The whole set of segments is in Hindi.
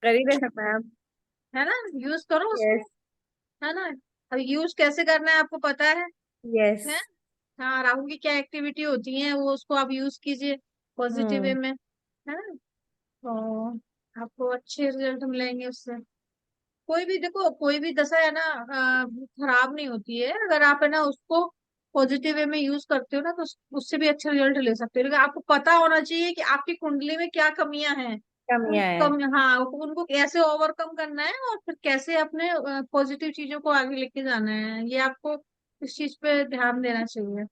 कर ही रहे हैं मैम। है ना, यूज करो उसको। यस। है ना। अब यूज कैसे करना है आपको पता यस। है। हाँ, राहु की क्या एक्टिविटी होती है वो, उसको आप यूज कीजिए पॉजिटिव वे हम्म। में। है ना। तो आपको अच्छे रिजल्ट मिलेंगे उससे। कोई भी देखो, कोई भी दशा है ना खराब नहीं होती है, अगर आप है ना उसको पॉजिटिव वे में यूज करते हो ना, तो उससे भी अच्छे रिजल्ट ले सकते हो। लेकिन आपको पता होना चाहिए कि आपकी कुंडली में क्या कमियां हैं। उन कमियां है। कम हाँ, उनको कैसे ओवरकम करना है और फिर कैसे अपने पॉजिटिव चीजों को आगे लेके जाना है, ये आपको इस चीज पे ध्यान देना चाहिए।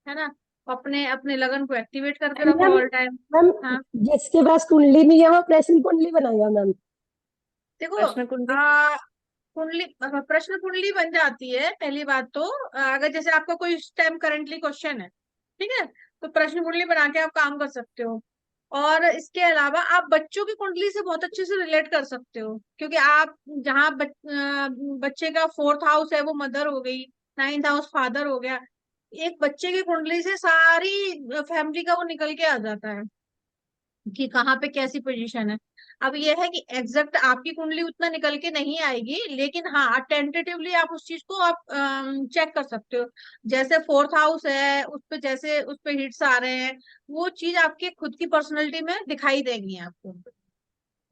है ना। अपने अपने लगन को एक्टिवेट करके रखो मैम, ऑल टाइम। मैम हाँ, जिसके पास कुंडली नहीं है वो प्रश्न कुंडली बनाएगा मैम। देखो प्रश्न कुंडली। कुंडली, प्रश्न कुंडली बन जाती है पहली बात तो। अगर जैसे आपका कोई इस टाइम करंटली क्वेश्चन है, ठीक है, तो प्रश्न कुंडली बना के आप काम कर सकते हो। और इसके अलावा आप बच्चों की कुंडली से बहुत अच्छे से रिलेट कर सकते हो, क्योंकि आप जहाँ बच्चे का फोर्थ हाउस है वो मदर हो गई, नाइन्थ हाउस फादर हो गया। एक बच्चे की कुंडली से सारी फैमिली का वो निकल के आ जाता है कि कहाँ पे कैसी पोजीशन है। अब ये है कि एग्जैक्ट आपकी कुंडली उतना निकल के नहीं आएगी, लेकिन हाँ टेंटेटिवली आप उस चीज को आप चेक कर सकते हो। जैसे फोर्थ हाउस है उस पे, जैसे उस पे हिट्स आ रहे हैं, वो चीज आपके खुद की पर्सनैलिटी में दिखाई देंगी आपको।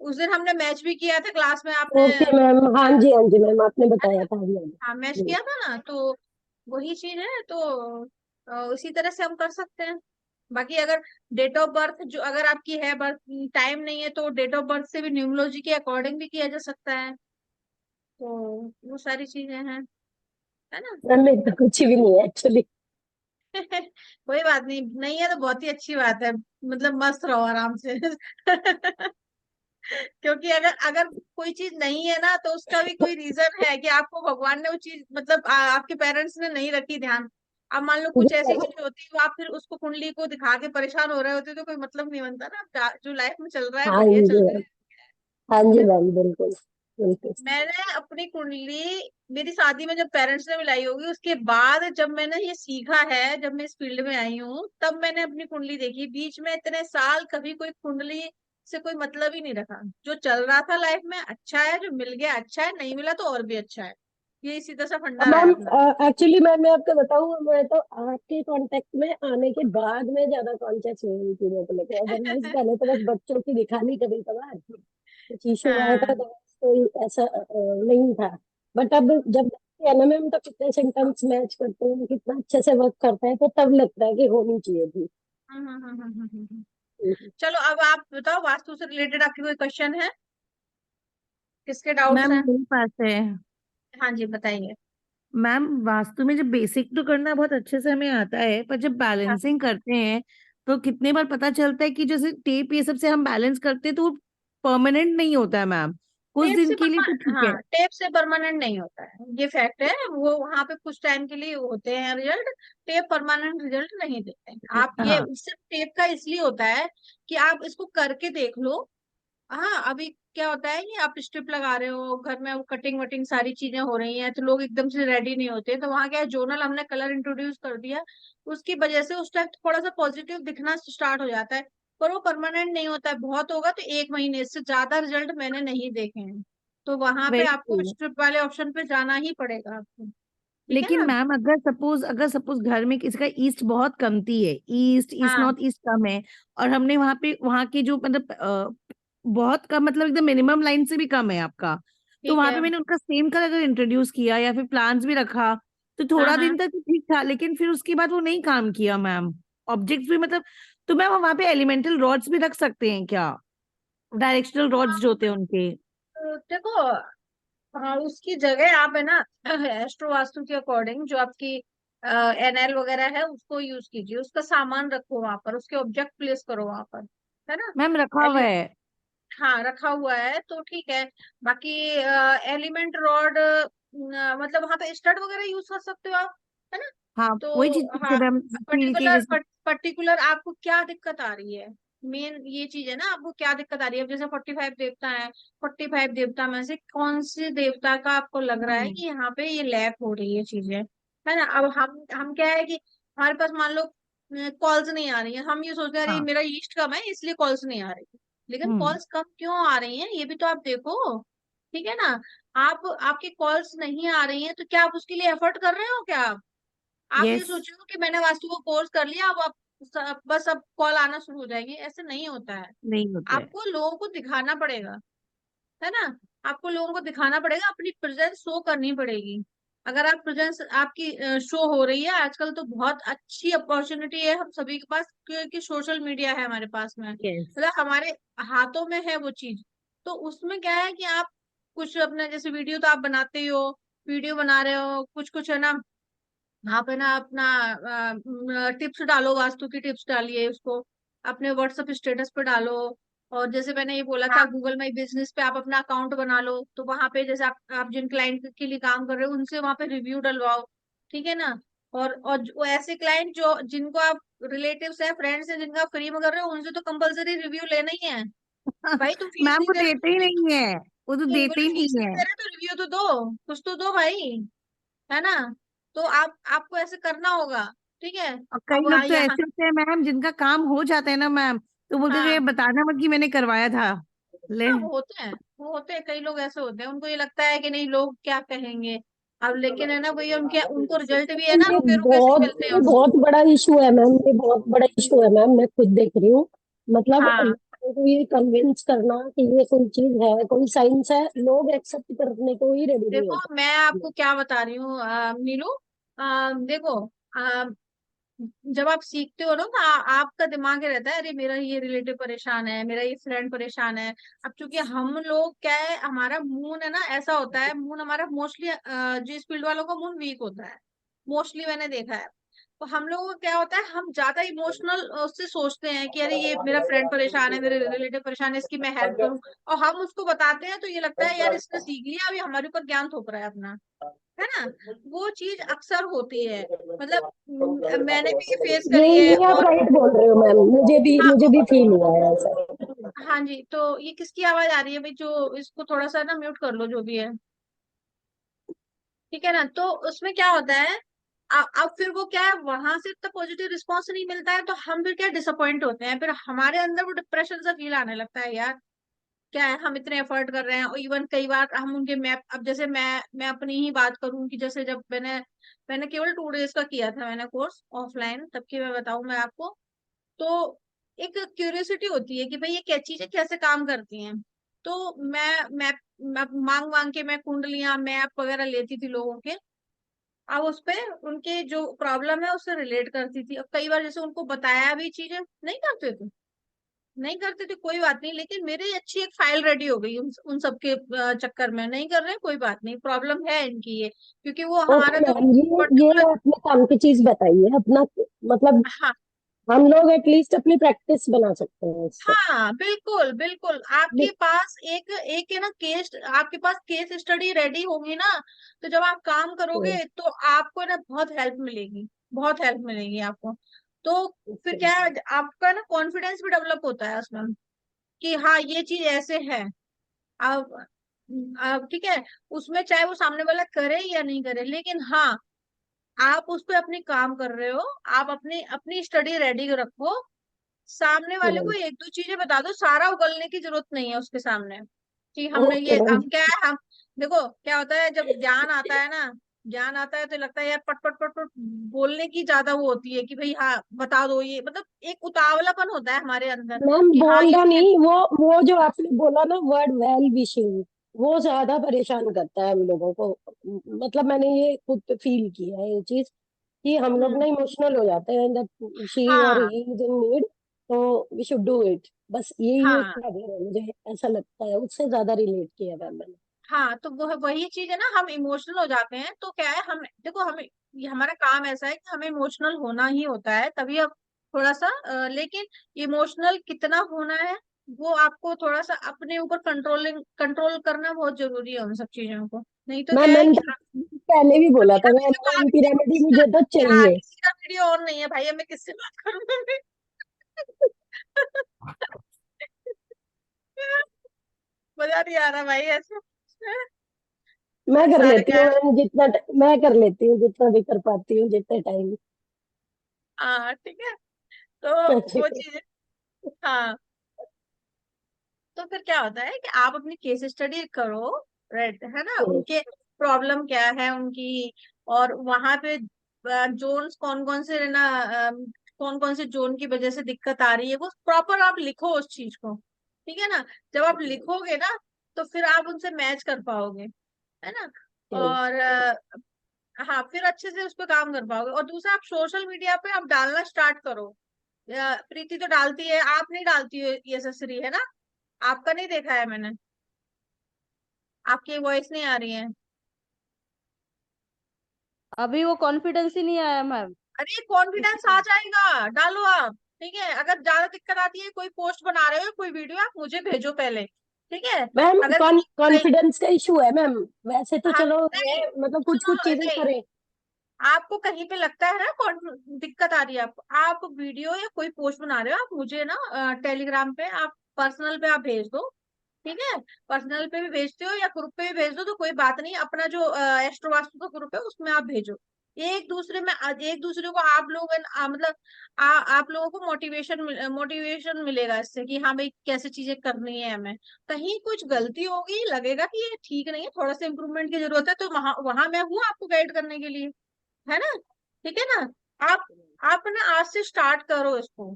उस दिन हमने मैच भी किया था क्लास में, आपने ओके मैम, हाँ जी मैम, आपने बताया था अभी अभी। हाँ मैच जी। किया था ना, तो वही चीज है। तो उसी तरह से हम कर सकते हैं। बाकी अगर डेट ऑफ बर्थ जो अगर आपकी है, बर्थ टाइम नहीं है, तो डेट ऑफ बर्थ से भी न्यूमरोलॉजी के अकॉर्डिंग भी किया जा सकता है। तो वो सारी चीजें हैं। है ना। मैम मेरे तो कुछ भी नहीं है एक्चुअली। कोई बात नहीं, नहीं है तो बहुत ही अच्छी बात है, मतलब मस्त रहो आराम से। क्योंकि अगर अगर कोई चीज नहीं है ना, तो उसका भी कोई रीजन है कि आपको भगवान ने वो चीज, मतलब आपके पेरेंट्स ने नहीं रखी ध्यान। अब मान लो कुछ ऐसी चीज होती है, वो आप फिर उसको कुंडली को दिखा के परेशान हो रहे होते, तो कोई मतलब नहीं बनता ना। जो लाइफ में चल रहा है हाँ बढ़िया जी चल रहा मैम। हाँ जी है। मैम, बिल्कुल बिल्कुल। मैंने अपनी कुंडली मेरी शादी में जब पेरेंट्स ने मिलाई होगी, उसके बाद जब मैंने ये सीखा है, जब मैं इस फील्ड में आई हूँ, तब मैंने अपनी कुंडली देखी। बीच में इतने साल कभी कोई कुंडली से कोई मतलब ही नहीं रखा। जो चल रहा था लाइफ में अच्छा है, जो मिल गया अच्छा है, नहीं मिला तो और भी अच्छा है। ये सीधा सा फंडा रहा है मैम अपना। एक्चुअली मैं आपको बताऊं, मैं तो आपके कांटेक्ट में आने के बाद में ज्यादा कॉन्शियस हुई इन चीजों को लेकर। अदरवाइज पहले तो बस बच्चों की दिखा ली कभी कभार, कुछ इशू आया था हाँ, तो कोई ऐसा नहीं था। बट अब जब देखते हैं ना मैम, तो कितने सिम्टम्स मैच करते हैं, कितना अच्छे से वर्क करता है, तो तब लगता है कि होनी चाहिए थी। चलो अब आप बताओ, वास्तु से रिलेटेड आपके कोई क्वेश्चन है, किसके डाउट्स मैम हैं। मेरे पास है। हाँ जी, बताइए। मैम वास्तु में जब बेसिक तो करना बहुत अच्छे से हमें आता है, पर जब हाँ, बैलेंसिंग करते हैं तो कितने बार पता चलता है कि जैसे टेप ये सब से हम बैलेंस करते हैं तो वो परमानेंट नहीं होता है मैम। कुछ टेप दिन से के लिए तो ठीक है। हाँ, टेप से परमानेंट नहीं होता है, ये फैक्ट है। वो वहां पे कुछ टाइम के लिए होते हैं रिजल्ट। टेप परमानेंट रिजल्ट नहीं देते हैं। आप ये हाँ। सिर्फ टेप का इसलिए होता है कि आप इसको करके देख लो। हाँ, अभी क्या होता है कि आप स्ट्रिप लगा रहे हो घर में, वो कटिंग वटिंग सारी चीजें हो रही हैं, तो लोग एकदम से रेडी नहीं होते, तो वहां क्या है, जोनल हमने कलर इंट्रोड्यूस कर दिया, उसकी वजह से उस टाइम थोड़ा सा पॉजिटिव दिखना स्टार्ट हो जाता है। पर वो परमानेंट नहीं होता है, बहुत होगा तो एक महीने से ज्यादा रिजल्ट मैंने नहीं देखे हैं। तो वहां पे वेरी आपको ट्रू। स्ट्रिप वाले ऑप्शन पे जाना ही पड़ेगा आपको। ठीक है लेकिन ना। मैम अगर सपोज घर में किसी का ईस्ट बहुत कमती है, ईस्ट हाँ, नॉर्थ ईस्ट कम है, और हमने वहां की जो मतलब बहुत कम, मतलब एकदम मिनिमम लाइन से भी कम है आपका, तो ठीक वहां है। पे मैंने उनका सेम कलर अगर इंट्रोड्यूस किया या फिर प्लान्स भी रखा, तो हाँ थोड़ा हाँ। दिन तक तो ठीक था, लेकिन फिर उसके बाद वो नहीं काम किया मैम। ऑब्जेक्ट्स भी मतलब, तो मैम वहां पे एलिमेंटल रॉड्स भी रख सकते हैं क्या? डायरेक्शनल रॉड्स जो होते हैं उनके। तो देखो, हाँ उसकी जगह आप है ना, एस्ट्रो वास्तु के अकॉर्डिंग जो आपकी एनएल वगैरह है उसको यूज कीजिए, उसका सामान रखो वहां पर, उसके ऑब्जेक्ट प्लेस करो वहां पर। है ना। मैम रखा हुआ एलि है। हाँ, रखा हुआ है तो ठीक है। बाकी एलिमेंट रॉड, मतलब वहां पे स्टड वगैरह यूज कर सकते हो आप। है ना। हाँ वही चीज तो पूछे हाँ, थे हम, स्टील के पर्टिकुलर जैसे। पर्टिकुलर आपको क्या दिक्कत आ रही है, मेन ये चीज है ना, आपको क्या दिक्कत आ रही है। अब जैसे 45 देवता है, 45 देवता में से कौन से देवता का आपको लग रहा है हम्म। कि यहाँ पे ये लैक हो रही है चीजें। है ना। अब हम क्या है कि हमारे पास मान लो कॉल्स नहीं आ रही है, हम ये सोचते हैं अरे हाँ मेरा ईस्ट कम है इसलिए कॉल्स नहीं आ रही। लेकिन हम्म। कॉल्स कम क्यों आ रही हैं, ये भी तो आप देखो। ठीक है ना। आप आपकी कॉल्स नहीं आ रही हैं तो क्या आप उसके लिए एफर्ट कर रहे हो क्या? आप ये यस। सोचो कि मैंने वास्तु को कोर्स कर लिया, अब बस अब कॉल आना शुरू हो जाएगी, ऐसे नहीं होता है। नहीं होता है। आपको लोगों को दिखाना पड़ेगा, है ना। आपको लोगों को दिखाना पड़ेगा, अपनी प्रेजेंस शो करनी पड़ेगी। अगर आप प्रेजेंस आपकी शो हो रही है आजकल, तो बहुत अच्छी अपॉर्चुनिटी है हम सभी के पास, क्योंकि सोशल मीडिया है हमारे पास में, यस। मतलब हमारे हाथों में है वो चीज। तो उसमें क्या है कि आप कुछ अपना, जैसे वीडियो तो आप बनाते ही हो, वीडियो बना रहे हो, कुछ कुछ है ना, आप है ना अपना टिप्स डालो, वास्तु की टिप्स डालिए उसको, अपने व्हाट्सएप स्टेटस पे डालो। और जैसे मैंने ये बोला था, गूगल माई बिजनेस पे आप अपना अकाउंट बना लो, तो वहां पे जैसे आप जिन क्लाइंट के लिए काम कर रहे हो उनसे वहां पे रिव्यू डलवाओ। ठीक है ना। और जो ऐसे क्लाइंट जो जिनको आप रिलेटिव्स है, फ्रेंड्स है, जिनका फ्री में कर रहे हो, उनसे तो कंपलसरी रिव्यू लेना ही है। भाई तुम फीस मैम नहीं वो दे देते ही रहे तो, नहीं है, वो तो तुम देते बोले ही फीस नहीं नहीं है। दे रहे तो रिव्यू तो दो, कुछ तो दो भाई, है ना। तो आप आपको ऐसे करना होगा। ठीक है। और कई अब लोग तो यहाँ, ऐसे होते हैं मैम जिनका काम हो जाता है ना मैम, तो बोलते थे हाँ बताना मत कि मैंने करवाया था। ले। हाँ, वो होते हैं, वो होते हैं, कई लोग ऐसे होते हैं, उनको ये लगता है कि नहीं लोग क्या कहेंगे। अब लेकिन है ना भैया, उनके उनको रिजल्ट भी है ना, ये रुके रुके से ही मिलते हैं उनको। बहुत बड़ा इशू है मैम, ये बहुत बड़ा इशू है मैम, मैं खुद देख रही हूँ। मतलब हाँ लोगों को ये कन्विंस करना कि ये कोई चीज है, कोई साइंस है, लोग एक्सेप्ट करने को ही रेडी नहीं देखो, होते। मैं आपको क्या बता रही हूँ नीलू, देखो, जब आप सीखते हो ना, तो आपका दिमाग ये रहता है, अरे मेरा ये रिलेटिव परेशान है, मेरा ये फ्रेंड परेशान है। अब चूंकि हम लोग क्या है, हमारा मूड है ना ऐसा होता है, मूड हमारा मोस्टली, जो इस फील्ड वालों का मूड वीक होता है, मोस्टली मैंने देखा है। तो हम लोगों को क्या होता है, हम ज्यादा इमोशनल उससे सोचते हैं कि अरे ये मेरा फ्रेंड परेशान है, मेरे रिलेटिव परेशान है, इसकी मैं हेल्प करूं। और हम उसको बताते हैं तो ये लगता है यार इसने सीख लिया, अभी हमारे ऊपर ज्ञान थोप रहा है अपना, है ना। वो चीज अक्सर होती है, मतलब मैंने भी ये फेस ये करी है। ये आप और राइट बोल रहे हो मैम, हाँ मुझे भी फील हुआ है ऐसा। हाँ जी, तो ये किसकी आवाज आ रही है भाई, जो इसको थोड़ा सा ना म्यूट कर लो, जो भी है। ठीक है ना। तो उसमें क्या होता है, अब फिर वो क्या है, वहां से इतना पॉजिटिव रिस्पॉन्स नहीं मिलता है, तो हम फिर क्या डिसअपॉइंट होते हैं, फिर हमारे अंदर वो डिप्रेशन सा फील आने लगता है यार, क्या है, हम इतने एफर्ट कर रहे हैं, और इवन कई बार हम उनके मैप, अब जैसे मैं अपनी ही बात करूं कि जैसे जब मैंने मैंने केवल 2 डेज का किया था मैंने कोर्स ऑफलाइन, तब की मैं बताऊं मैं आपको, तो एक क्यूरियोसिटी होती है कि भाई ये क्या चीजें कैसे काम करती हैं। तो मैं मांग मांग के मैं कुंडलियां मैप वगैरह लेती थी लोगों के, अब उस पे उनके जो प्रॉब्लम है उससे रिलेट करती थी। और कई बार जैसे उनको बताया भी, चीजें नहीं करते थे, नहीं करते थे कोई बात नहीं, लेकिन मेरी अच्छी एक फाइल रेडी हो गई उन सब के चक्कर में, नहीं कर रहे कोई बात नहीं, प्रॉब्लम है इनकी ये, क्योंकि वो हमारा ओके जो मैम, ये पर्टिकुलर, अपने काम की चीज बताइए अपना, मतलब हाँ हम लोग एटलीस्ट अपनी प्रैक्टिस बना सकते हैं इससे। हाँ, बिल्कुल बिल्कुल, आपके पास एक एक है ना केस, आपके पास केस स्टडी रेडी होगी ना, तो जब आप काम करोगे तो आपको ना बहुत हेल्प मिलेगी, बहुत हेल्प मिलेगी आपको। तो फिर क्या है, आपका ना कॉन्फिडेंस भी डेवलप होता है उसमें, कि हाँ ये चीज ऐसे है। अब ठीक है, उसमें चाहे वो सामने वाला करे या नहीं करे, लेकिन हाँ, आप उस पे अपनी काम कर रहे हो, आप अपनी अपनी स्टडी रेडी रखो, सामने वाले को एक दो चीजें बता दो, सारा उगलने की जरूरत नहीं है उसके सामने, कि हमने ओके ये, मैम। हम क्या है, हम देखो क्या होता है, जब ज्ञान आता है ना, ज्ञान आता है तो लगता है यार पट पट पट पट बोलने की ज्यादा वो होती है, कि भाई हाँ बता दो, ये मतलब एक उतावलापन होता है हमारे अंदर, मैम कि हाँ ये बोलना चीज, नहीं, वो जो आपने बोला ना वर्ड वेल विशिंग, वो ज्यादा परेशान करता है हम लोगों को। मतलब मैंने ये खुद फील किया है ये चीज, कि हम लोग हम्म, ना इमोशनल हो जाते हैं दैट शी और हाँ ही इज इन नीड, तो वी शुड डू इट, बस यही एक हाँ प्रॉब्लम है, मुझे ऐसा लगता है, उससे ज्यादा रिलेट किया मैम मैंने। हाँ, तो वो वही चीज है ना, हम इमोशनल हो जाते हैं, तो क्या है, हम देखो, हमें ये हमारा काम ऐसा है कि हमें इमोशनल होना ही होता है, तभी अब थोड़ा सा लेकिन इमोशनल कितना होना है, वो आपको थोड़ा सा अपने ऊपर कंट्रोल करना बहुत जरूरी है उन सब चीजों को, नहीं तो क्या है मैंने कि पहले भी बोला अभी था अभी मैम, देखो, एंटी अभी रेमेडी किसी मुझे तो का, हाँ, चाहिए। किसी का वीडियो ऑन नहीं है भाई, अब मैं किससे बात करूंगी। मजा नहीं आ रहा भाई ऐसे। मैं कर सारे लेती क्या हूँ है, मैम, मैं कर लेती हूँ जितना भी कर पाती हूँ जितने टाइम। हाँ ठीक है, तो वो चीज है, हाँ। तो फिर क्या होता है कि आप अपनी केस स्टडी करो, राइट, है ना, हम्म, उनके प्रॉब्लम क्या है उनकी, और वहां पे जोन्स कौन कौन से है ना, कौन कौन से जोन की वजह से दिक्कत आ रही है, वो प्रॉपर आप लिखो उस चीज को, ठीक है ना। जब आप लिखोगे ना, तो फिर आप उनसे मैच कर पाओगे, है ना। हम्म, और हाँ, फिर अच्छे से उस पर काम कर पाओगे। और दूसरा, आप सोशल मीडिया पे आप डालना स्टार्ट करो। प्रीति तो डालती है, आप नहीं डालती हो ये ससुरी, है ना, आपका नहीं देखा है मैंने, आपकी वॉइस नहीं आ रही है। अभी वो कॉन्फिडेंस ही नहीं आया मैम। अरे कॉन्फिडेंस आ जाएगा, डालो आप, ठीक है। अगर ज्यादा दिक्कत आती है, कोई पोस्ट बना रहे हो, कोई वीडियो, आप मुझे भेजो पहले, ठीक है। मैम अगर कहीं, कॉन्फिडेंस का इशू है मैम। वैसे तो हाँ, चलो नहीं, ये मतलब कुछ सुनो, कुछ चीजें नहीं, करें। आपको कहीं पे लगता है ना दिक्कत आ रही है आपको, आप वीडियो या कोई पोस्ट बना रहे हो, आप मुझे ना टेलीग्राम पे, आप पर्सनल पे आप भेज दो, ठीक है। पर्सनल पे भी भेजते हो या ग्रुप पे भी भेज दो तो कोई बात नहीं, अपना जो एस्ट्रो वास्तु का ग्रुप है उसमें आप भेजो। एक दूसरे को आप लोग मतलब आप लोगों को मोटिवेशन मिलेगा इससे, कि हाँ भाई कैसे चीजें करनी है हमें। कहीं कुछ गलती होगी, लगेगा कि ये ठीक नहीं है, थोड़ा सा इम्प्रूवमेंट की जरूरत है, तो वहां वहां मैं हूँ आपको गाइड करने के लिए, है ना, ठीक है ना। आप आप ना आज से स्टार्ट करो इसको,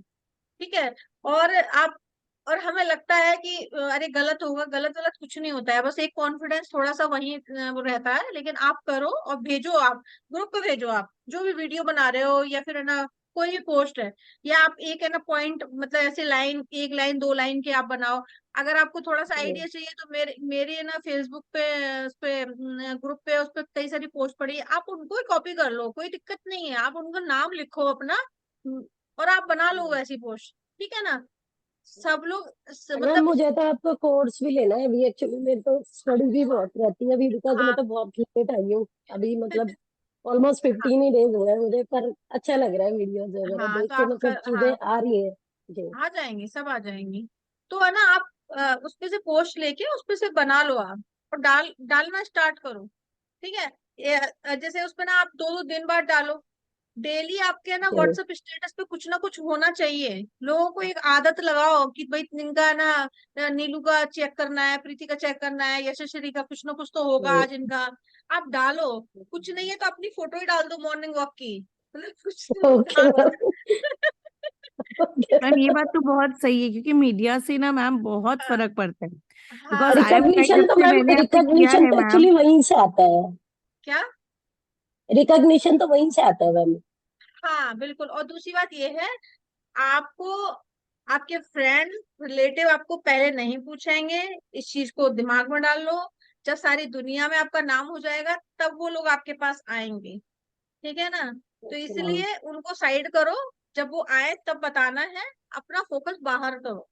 ठीक है। और आप, और हमें लगता है कि अरे गलत होगा, गलत गलत कुछ नहीं होता है, बस एक कॉन्फिडेंस थोड़ा सा वही वो रहता है, लेकिन आप करो और भेजो, आप ग्रुप पे भेजो, आप जो भी वीडियो बना रहे हो या फिर है ना कोई भी पोस्ट है, या आप एक है ना पॉइंट, मतलब ऐसे लाइन, एक लाइन दो लाइन के आप बनाओ। अगर आपको थोड़ा सा हम्म, आइडिया चाहिए तो मेरे मेरे है ना फेसबुक पे, उस पे ग्रुप पे, उस पे कई सारी पोस्ट पड़ी है, आप उनको ही कॉपी कर लो, कोई दिक्कत नहीं है, आप उनका नाम लिखो अपना, और आप बना लो वैसी पोस्ट, ठीक है ना। सब लोग मैम मतलब, मुझे तो आपका कोर्स भी लेना है अभी। एक्चुअली मेरी तो स्टडी भी बहुत रहती है अभी, बिकॉज मैं हाँ, तो बहुत लेट आई हूँ अभी, मतलब ऑलमोस्ट हाँ, 15 ही डेज हुए हैं मुझे। पर अच्छा लग रहा है वीडियोस वगैरह हाँ, देख तो के, आप मतलब चीजें हाँ, आ रही है जी। आ जाएंगी, सब आ जाएंगी। तो है ना, आप उसपे से पोस्ट लेके उसपे से बना लो आप, और डालना स्टार्ट करो, ठीक है। जैसे उसपे ना आप 2-2 दिन बाद डालो, डेली आपके ना जी, व्हाट्सएप स्टेटस पे कुछ ना कुछ होना चाहिए। लोगों को एक आदत लगाओ कि भाई इनका ना नीलू का चेक करना है, प्रीति का चेक करना है, यशस्वी का कुछ ना कुछ तो होगा आज इनका, आप डालो। कुछ नहीं है तो अपनी फोटो ही डाल दो मॉर्निंग वॉक की, मतलब कुछ ओके काम मैम। ओके। मैम ये बात तो बहुत सही है, क्योंकि मीडिया से ना मैम बहुत हाँ, फर्क पड़ता है। बिकॉज हाँ, आई एम लाइक, रिकॉग्निशन जब तो से मैम, मैंने आपसे किया रिकॉग्निशन है तो मैम। एक्चुअली वहीं से आता है। क्या, रिकॉग्निशन तो वहीं से आता है मैम। हाँ बिल्कुल। और दूसरी बात ये है, आपको आपके फ्रेंड रिलेटिव आपको पहले नहीं पूछेंगे, इस चीज को दिमाग में डाल लो। जब सारी दुनिया में आपका नाम हो जाएगा, तब वो लोग आपके पास आएंगे, ठीक है ना। तो ओके मैम। इसलिए उनको साइड करो, जब वो आए तब बताना है, अपना फोकस बाहर करो,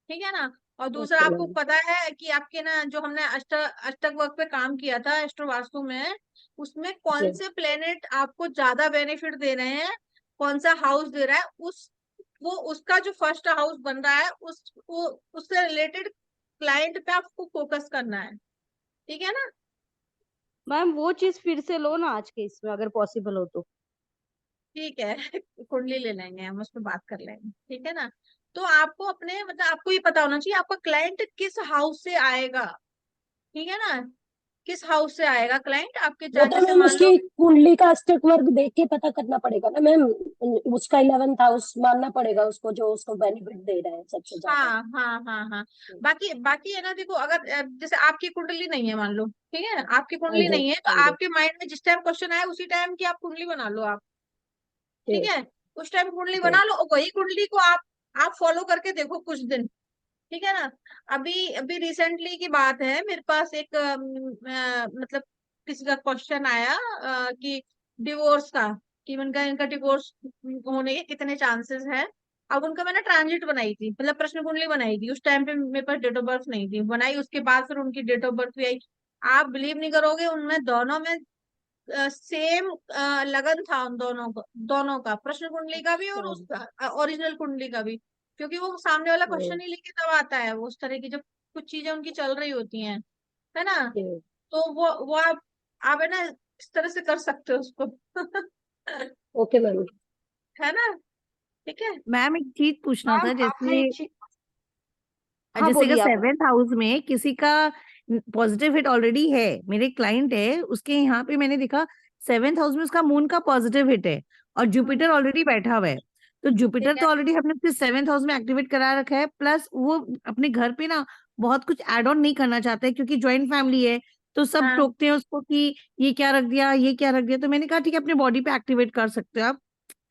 ठीक है ना। और दूसरा, ओके आपको मैम। पता है कि आपके ना जो हमने अष्टक वर्क पे काम किया था एस्ट्रो वास्तु में, उसमें कौन जी, से प्लेनेट आपको ज्यादा बेनिफिट दे रहे हैं, कौन सा हाउस दे रहा है, उस वो उसका जो फर्स्ट हाउस बन रहा है, उससे रिलेटेड क्लाइंट पे आपको फोकस करना है, ठीक है ना। मैम वो चीज फिर से लो ना आज के इसमें, अगर पॉसिबल हो तो। ठीक है, कुंडली ले लेंगे हम, उस पर बात कर लेंगे, ठीक है ना। तो आपको अपने मतलब आपको ये पता होना चाहिए आपका क्लाइंट किस हाउस से आएगा, ठीक है ना। किस हाउस से आएगा क्लाइंट आपके, वो तो जैसे मैम मान लो, उसकी कुंडली का स्टेट वर्क देख के पता करना पड़ेगा ना मैम। उसका 11th हाउस मानना पड़ेगा उसको, जो उसको बेनिफिट दे रहा है सबसे ज्यादा। हाँ, हाँ, हाँ, हाँ। बाकी बाकी है ना, देखो, अगर जैसे आपकी कुंडली नहीं है मान लो, ठीक है, आपकी हाँ कुंडली जी, नहीं है, तो हाँ जी। आपके माइंड में जिस टाइम क्वेश्चन आए उसी टाइम की आप कुंडली बना लो आप, ठीक जी, है। उस टाइम कुंडली जी, बना लो, और वही कुंडली को आप फॉलो करके देखो कुछ दिन, ठीक है ना। अभी अभी रिसेंटली की बात है, मेरे पास एक मतलब किसी का क्वेश्चन आया कि डिवोर्स का, कि उनका इनका डिवोर्स होने के कितने चांसेस है। अब उनका मैंने ट्रांजिट बनाई थी, मतलब प्रश्न कुंडली बनाई थी, उस टाइम पे मेरे पास डेट ऑफ बर्थ नहीं थी, बनाई उसके बाद फिर उनकी डेट ऑफ बर्थ भी आई। आप बिलीव नहीं करोगे, उनमें दोनों में सेम लगन था, उन दोनों का, प्रश्न कुंडली का भी और अच्छा, उसका ओरिजिनल कुंडली का भी। क्योंकि वो सामने वाला जी, क्वेश्चन ही लेके तब आता है, वो उस तरह की जब कुछ चीजें उनकी चल रही होती हैं, है ना। जी। तो वो आप है ना इस तरह से कर सकते हो उसको। Okay ma'am. है ना, ठीक है। मैम एक चीज पूछना था, मैम आपने जैसे एक चीज हाँ जैसे बोलिए आप। 7th हाउस में किसी का पॉजिटिव हिट ऑलरेडी है, मेरे क्लाइंट है उसके यहाँ पे मैंने देखा 7th हाउस में उसका मून का पॉजिटिव हिट है और जुपिटर ऑलरेडी बैठा हुआ है। तो जुपिटर ठीक है। तो ऑलरेडी हमने उसके 7th हाउस में एक्टिवेट करा रखा है, प्लस वो अपने घर पे ना बहुत कुछ एड ऑन नहीं करना चाहते क्योंकि ज्वाइंट फैमिली है। तो सब हाँ टोकते हैं उसको कि ये क्या रख दिया, ये क्या रख दिया। तो मैंने कहा ठीक है अपने बॉडी पे एक्टिवेट कर सकते हो आप,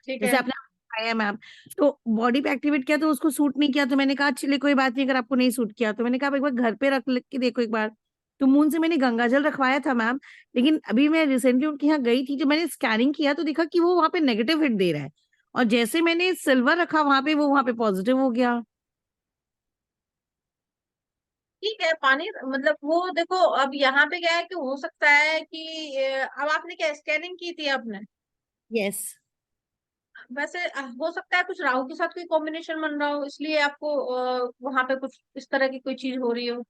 ठीक जैसे है। आपने आया मैम। तो बॉडी पे एक्टिवेट किया तो उसको सूट नहीं किया, तो मैंने कहा चलिए कोई बात नहीं, अगर आपको नहीं सूट किया तो मैंने कहा आप एक बार घर पे रख के देखो एक बार। तो मून से मैंने गंगा जल रखवाया था मैम, लेकिन अभी मैं रिसेंटली उनके यहाँ गई थी, जो मैंने स्कैनिंग किया तो देखा कि वो वहां पे नेगेटिव हिट दे रहा है, और जैसे मैंने सिल्वर रखा वहां पे वो वहां पे पॉजिटिव हो गया। ठीक है, पानी मतलब वो देखो, अब यहाँ पे क्या है कि हो सकता है कि अब आपने क्या स्कैनिंग की थी आपने? यस। वैसे हो सकता है कुछ राहु के साथ कोई कॉम्बिनेशन बन रहा हो, इसलिए आपको वहां पे कुछ इस तरह की कोई चीज हो रही हो,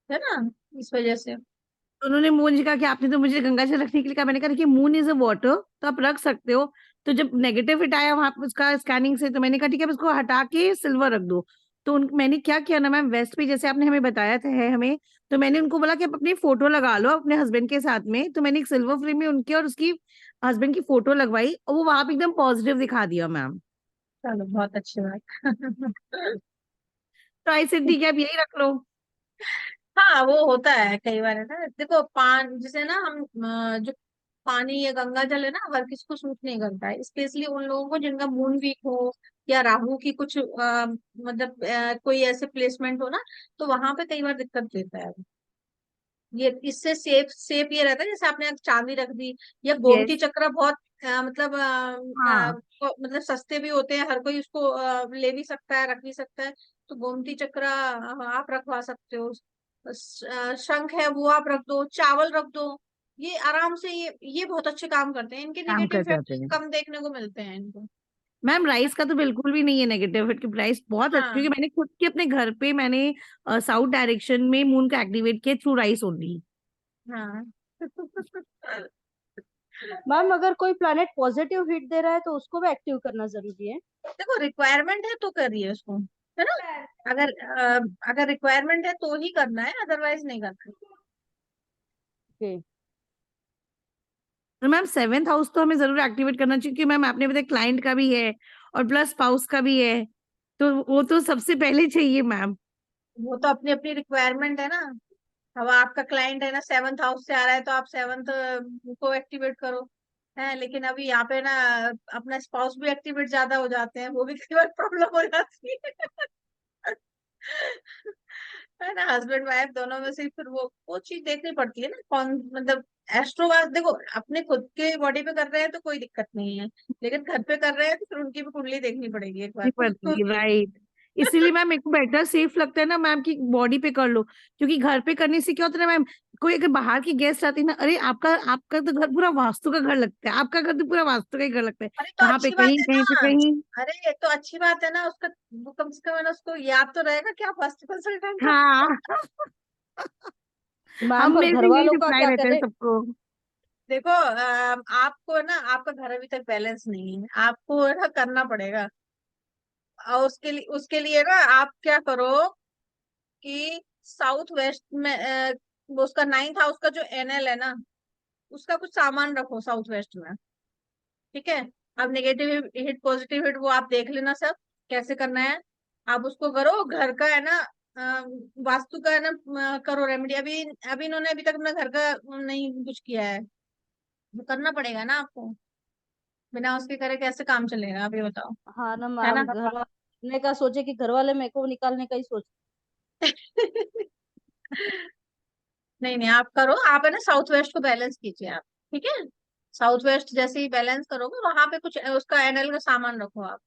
है ना, इस वजह से। तो उन्होंने मुझे कहा कि आपने तो मुझे गंगा जल रखने के लिए कहा, मैंने कहा देखिए मून इज अ वाटर तो आप रख सकते हो। तो जब नेगेटिव हिट आया वहां पे उसका स्कैनिंग से, तो मैंने कहा ठीक है अब इसको हटा के सिल्वर रख दो। तो मैंने क्या किया ना मैम, वेस्ट पे जैसे आपने हमें बताया था है हमें, तो मैंने उनको बोला कि आप अपनी फोटो लगा लो अपने हस्बैंड के साथ में। तो मैंने एक सिल्वर फ्रेम में उनके और उसकी हस्बैंड की फोटो लगवाई और वो वहां पे एकदम पॉजिटिव दिखा दिया मैम। चलो बहुत अच्छी बात। तो आई सेड ठीक है आप यही रख लो। हाँ वो होता है कई बार, है ना, देखो जैसे ना हम जो पानी या गंगा जल है ना, हर किसी को सूट नहीं करता है, स्पेशली उन लोगों को जिनका मून वीक हो या राहु की कुछ मतलब कोई ऐसे प्लेसमेंट हो ना, तो वहां पे कई बार दिक्कत देता है। ये इससे सेफ सेफ ये रहता है, जैसे आपने चांदी रख दी या गोमती यस। चक्र, बहुत हाँ। मतलब सस्ते भी होते हैं, हर कोई उसको ले भी सकता है, रख भी सकता है। तो गोमती चक्र आप रखवा सकते हो। शंख है वो आप रख दो, चावल रख दो, ये आराम से, ये बहुत अच्छे काम करते हैं, इनके काम नेगेटिव कर इफेक्ट जाते हैं कम देखने को मिलते हैं इनको। मैम। राइस का तो बिल्कुल भी नहीं है नेगेटिव हिट की, राइस बहुत अच्छी, हाँ क्योंकि मैंने खुद के अपने घर पे मैंने साउथ डायरेक्शन में मून का एक्टिवेट किया थ्रू राइस ओनली। हाँ। मैम अगर कोई प्लैनेट पॉजिटिव हिट दे रहा है तो उसको भी एक्टिव करना जरूरी है? देखो रिक्वायरमेंट है तो करिए उसको, है ना, अगर अगर रिक्वायरमेंट है तो ही करना है, अदरवाइज नहीं करना। ओके। तो मैम 7th हाउस तो हमें जरूर एक्टिवेट करना चाहिए, क्योंकि मैम आपने बताया क्लाइंट का भी है और प्लस स्पाउस का भी है, तो वो तो सबसे पहले चाहिए मैम। वो तो अपनी अपनी रिक्वायरमेंट है ना। अब आपका क्लाइंट है ना 7th हाउस से आ रहा है, तो आप 7th को एक्टिवेट करो, है, लेकिन अभी यहाँ पे ना अपना स्पाउस भी एक्टिवेट ज्यादा हो जाते हैं, वो भी कई बार प्रॉब्लम हो जाती है। है ना, हस्बैंड वाइफ दोनों में से फिर वो चीज देखनी पड़ती है ना, कौन मतलब एस्ट्रोवास देखो, अपने खुद के बॉडी पे कर रहे हैं तो कोई दिक्कत नहीं है, लेकिन घर पे कर रहे हैं तो फिर उनकी भी कुंडली देखनी पड़ेगी एक बार। राइट। इसीलिए मैम मेरे को बेटर सेफ लगता है ना मैम की बॉडी पे कर लो, क्योंकि घर पे करने से क्या होता है ना मैम, कोई अगर बाहर की गेस्ट आती है ना, अरे आपका आपका तो घर पूरा वास्तु का घर लगता है, आपका घर तो पूरा वास्तु का ही घर लगता है, अरे तो कहाँ पे अच्छी बात कहीं है कहीं पे ना। कहीं। अरे ये तो अच्छी बात है ना, उसका वो कम से कम है ना, उसको याद तो रहेगा क्या फर्स्ट कंसल्टेंट हो। हाँ। मैम हम पर में घर से यही वालों का रिप्लाई क्या रहता है करें? सबको। देखो आपको ना, आपका घर अभी तक बैलेंस नहीं है, आपको है ना करना पड़ेगा। और उसके लिए ना आप क्या करो कि साउथ वेस्ट में वो उसका 9th हाउस का जो एनएल है ना, उसका कुछ सामान रखो साउथ वेस्ट में। ठीक है, अब नेगेटिव हिट पॉजिटिव हिट वो आप देख लेना सब कैसे करना है, आप उसको करो, घर का है ना वास्तु का है ना, करो रेमेडी। अभी अभी इन्होंने अभी तक अपना घर का नहीं कुछ किया है, वो करना पड़ेगा ना आपको, बिना उसके करे कैसे काम चलेगा, आप ये बताओ, हाँ ना है मैम, ना। घर वाले का सोचे कि घर वाले मेरे को निकालने का ही सोच। नहीं नहीं, आप करो, आप है ना साउथ वेस्ट को बैलेंस कीजिए आप। ठीक है, साउथ वेस्ट जैसे ही बैलेंस करोगे वहां पे कुछ उसका एनएल का सामान रखो आप,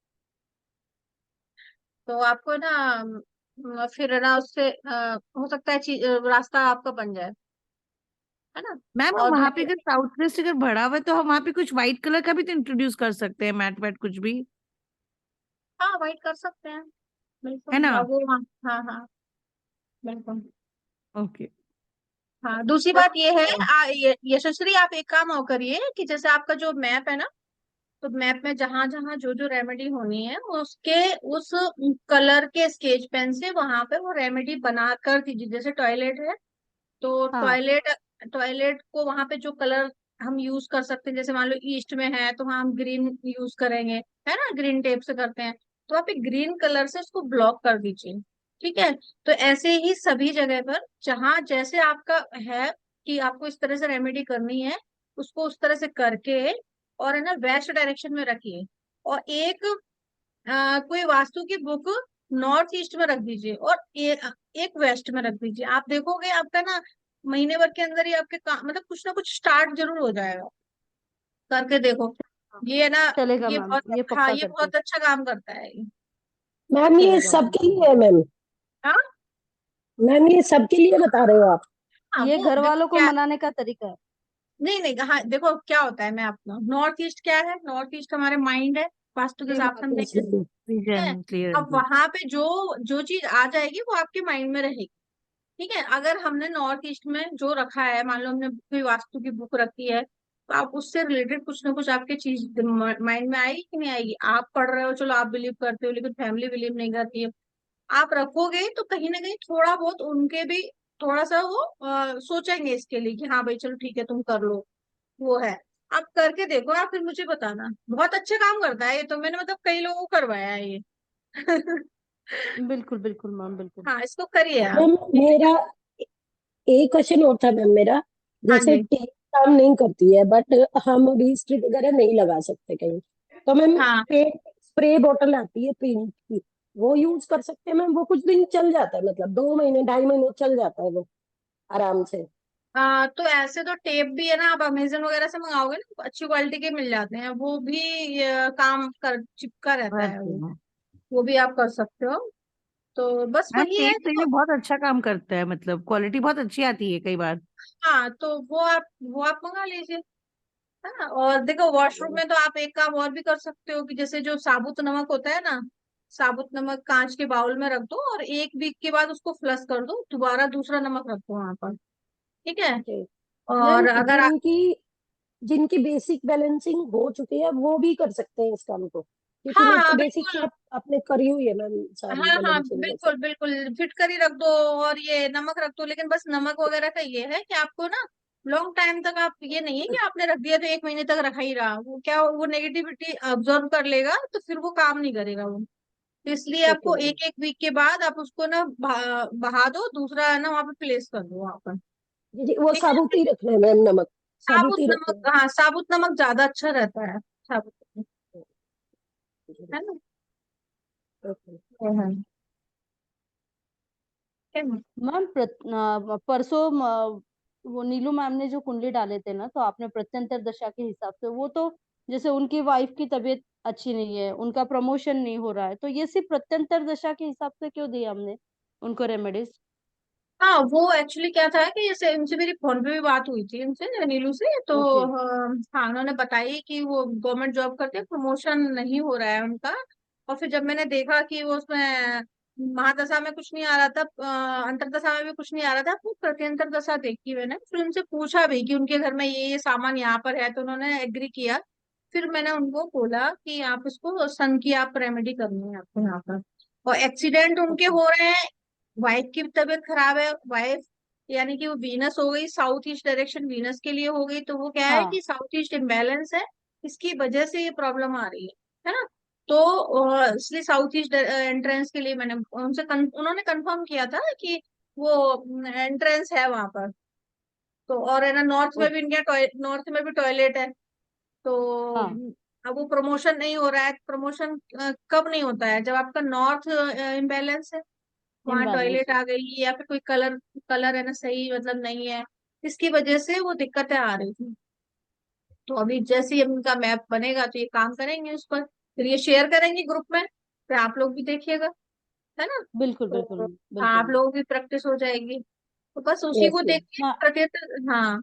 तो आपको ना फिर है ना उससे हो सकता है रास्ता आपका बन जाए, है ना। मैम और वहां पे दूसरी, अगर साउथ वेस्ट अगर बढ़ा हुआ है तो हम वहां पे कुछ व्हाइट कलर का भी तो इंट्रोड्यूस कर सकते हैं, मैट वैट कुछ भी। हाँ वाइट कर सकते हैं, है बिल्कुल, ना। अब वो हाँ हाँ हाँ, बिल्कुल। ओके। हाँ दूसरी बात ये है, यशस्वी आप एक काम और करिए कि जैसे आपका जो मैप है ना, तो मैप में जहां जहां जो जो रेमेडी होनी है उसके उस कलर के स्केच पेन से वहां पे वो रेमेडी बना कर दीजिए। जैसे टॉयलेट है तो हाँ टॉयलेट टॉयलेट को वहां पे जो कलर हम यूज कर सकते हैं, जैसे मान लो ईस्ट में है तो वहां हम ग्रीन यूज करेंगे, है ना, ग्रीन टेप से करते हैं, तो आप एक ग्रीन कलर से उसको ब्लॉक कर दीजिए। ठीक है। तो ऐसे ही सभी जगह पर जहां जैसे आपका है कि आपको इस तरह से रेमेडी करनी है, उसको उस तरह से करके और है ना वेस्ट डायरेक्शन में रखिए। और एक कोई वास्तु की बुक नॉर्थ ईस्ट में रख दीजिए और एक वेस्ट में रख दीजिए। आप देखोगे आपका ना महीने भर के अंदर ही आपके काम मतलब कुछ ना कुछ स्टार्ट जरूर हो जाएगा। करके देखो। ये है ना, चलेगा ये मैम, बहुत, ये हाँ पक्का ये करते हैं। बहुत अच्छा काम करता है ये। मैम ये चलेगा मैम। सबके लिए है मैम? हाँ मैम ये सबके लिए बता रहे हो आप? हाँ, ये वो घर देखो वालों को क्या, मनाने का तरीका है। नहीं नहीं, हाँ देखो क्या होता है, मैं आपको नॉर्थ ईस्ट क्या है, नॉर्थ ईस्ट हमारे माइंड है, वास्तु के हिसाब से हम देखें। Obviously। ठीक है। Vision clear. अब वहां पे जो जो चीज आ जाएगी वो आपके माइंड में रहेगी। ठीक है। अगर हमने नॉर्थ ईस्ट में जो रखा है, मान लो हमने कोई वास्तु की बुक रखी है, तो आप उससे रिलेटेड कुछ ना कुछ आपके चीज माइंड में आएगी कि नहीं आएगी। आप पढ़ रहे हो, चलो आप बिलीव करते हो, लेकिन फैमिली बिलीव नहीं करती है। आप रखोगे तो कहीं ना कहीं थोड़ा बहुत उनके भी थोड़ा सा वो सोचेंगे इसके लिए कि हाँ भाई चलो ठीक है तुम कर लो। वो है। आप करके देखो, आप फिर मुझे बताना। बहुत अच्छा काम करता है ये तो, मैंने मतलब कई लोगों को करवाया है ये। बिल्कुल बिल्कुल मैम, बिल्कुल। हाँ इसको करिए आप। मैम मेरा एक क्वेश्चन और था मैम मेरा। हाँ जैसे जी। टेप काम नहीं करती है बट हम अभी स्ट्रिप वगैरह नहीं लगा सकते कहीं, तो मैम हाँ पेंट स्प्रे बोतल आती है पेंट की, वो यूज कर सकते हैं मैम? वो कुछ दिन चल जाता है, मतलब 2 महीने 2.5 महीने चल जाता है वो आराम से। तो ऐसे तो टेप भी है ना, आप अमेजन वगैरह से मंगाओगे ना तो अच्छी क्वालिटी के मिल जाते हैं, वो भी काम कर चिपका रहता है वो भी आप कर सकते हो। तो बस हाँ, वही है टेप सही देखो। में बहुत अच्छा काम करता है, मतलब क्वालिटी बहुत अच्छी आती है कई बार। हाँ तो वो आप मंगा लीजिए। है ना। और देखो वॉशरूम में तो आप एक काम और भी कर सकते हो कि जैसे जो साबुत नमक होता है ना, साबुत नमक कांच के बाउल में रख दो और 1 वीक के बाद उसको फ्लश कर दो, दोबारा दूसरा नमक रखो वहां पर। ठीक है। Okay ma'am. और अगर जिनकी जिनकी बेसिक बैलेंसिंग हो चुकी है वो भी कर सकते हैं इस काम को, क्योंकि हाँ मेरी तो हाँ बेसिक बिल्कुल। शॉप आपने करी हुई है मैम, सारी हाँ हाँ बैलेंसिंग वो सब। बिल्कुल बिल्कुल फिट कर ही रख दो। और ये नमक रख दो, लेकिन बस नमक वगैरह का ये है कि आपको ना लॉन्ग टाइम तक आप, ये नहीं है कि आपने रख दिया तो 1 महीने तक रखा ही रहा, वो क्या वो नेगेटिविटी अब्जॉर्व कर लेगा तो फिर वो काम नहीं करेगा वो। तो इसलिए ओके आपको मैम। 1-1 वीक के बाद आप उसको ना बहा दो, दूसरा है ना वहां पे प्लेस कर दो वहां पर। जी जी, वो ठीक साबुत है। ही रखना है मैम, नमक साबुत साबुत ही नमक, रखना हाँ साबुत नमक ज्यादा अच्छा रहता है, साबुत नमक, है। है ना। ओके। हाँ, ठीक है। मैम परसों वो नीलू मैम ने जो कुंडली डाले थे ना, तो आपने प्रत्यंतर दशा के हिसाब से, वो तो जैसे उनकी वाइफ की तबीयत अच्छी नहीं है, उनका प्रमोशन नहीं हो रहा है, तो ये सिर्फ प्रत्यंतर दशा के हिसाब से क्यों दिया हमने उनको रेमेडीज? हाँ वो एक्चुअली क्या था कि जैसे इनसे मेरी फोन पे भी बात हुई थी इनसे, नीलू से, तो ओके। हाँ उन्होंने बताई कि वो गवर्नमेंट जॉब करते हैं, प्रमोशन नहीं हो रहा है उनका। और फिर जब मैंने देखा कि वो उसमें महादशा में कुछ नहीं आ रहा था, अंतरदशा में भी कुछ नहीं आ रहा था, फिर प्रत्यंतर दशा देखी मैंने, फिर उनसे पूछा भी कि उनके घर में ये सामान यहाँ पर है, तो उन्होंने एग्री किया। फिर मैंने उनको बोला कि आप इसको सन की आप रेमेडी करनी है आपको यहाँ पर। और एक्सीडेंट उनके ओके। हो रहे हैं, वाइफ की भी तबीयत खराब है, वाइफ यानी कि वो वीनस हो गई, साउथ ईस्ट डायरेक्शन वीनस के लिए हो गई, तो वो क्या है हाँ। कि साउथ ईस्ट इम्बैलेंस है, इसकी वजह से ये प्रॉब्लम आ रही है ना। तो इसलिए साउथ ईस्ट एंट्रेंस के लिए मैंने उनसे उन्होंने कंफर्म किया था कि वो एंट्रेंस है वहां पर। तो और है ना नॉर्थ में ओ- भी इनके नॉर्थ में भी टॉयलेट है। तो हाँ। अब वो प्रमोशन नहीं हो रहा है, प्रमोशन कब नहीं होता है, जब आपका नॉर्थ इम्बैलेंस है, वहां इम्बैलेंस टॉयलेट हो। आ गई या फिर कोई कलर कलर है ना सही मतलब नहीं है, इसकी वजह से वो दिक्कतें आ रही थी। तो अभी जैसे ही इनका मैप बनेगा तो ये काम करेंगे उस पर, फिर ये शेयर करेंगे ग्रुप में, फिर आप लोग भी देखिएगा, है ना। बिल्कुल बिल्कुल तो बिल्कुल आप लोगों की प्रैक्टिस हो जाएगी, तो बस उसी यस को मैम। देख के मैम। प्रत्येक, हाँ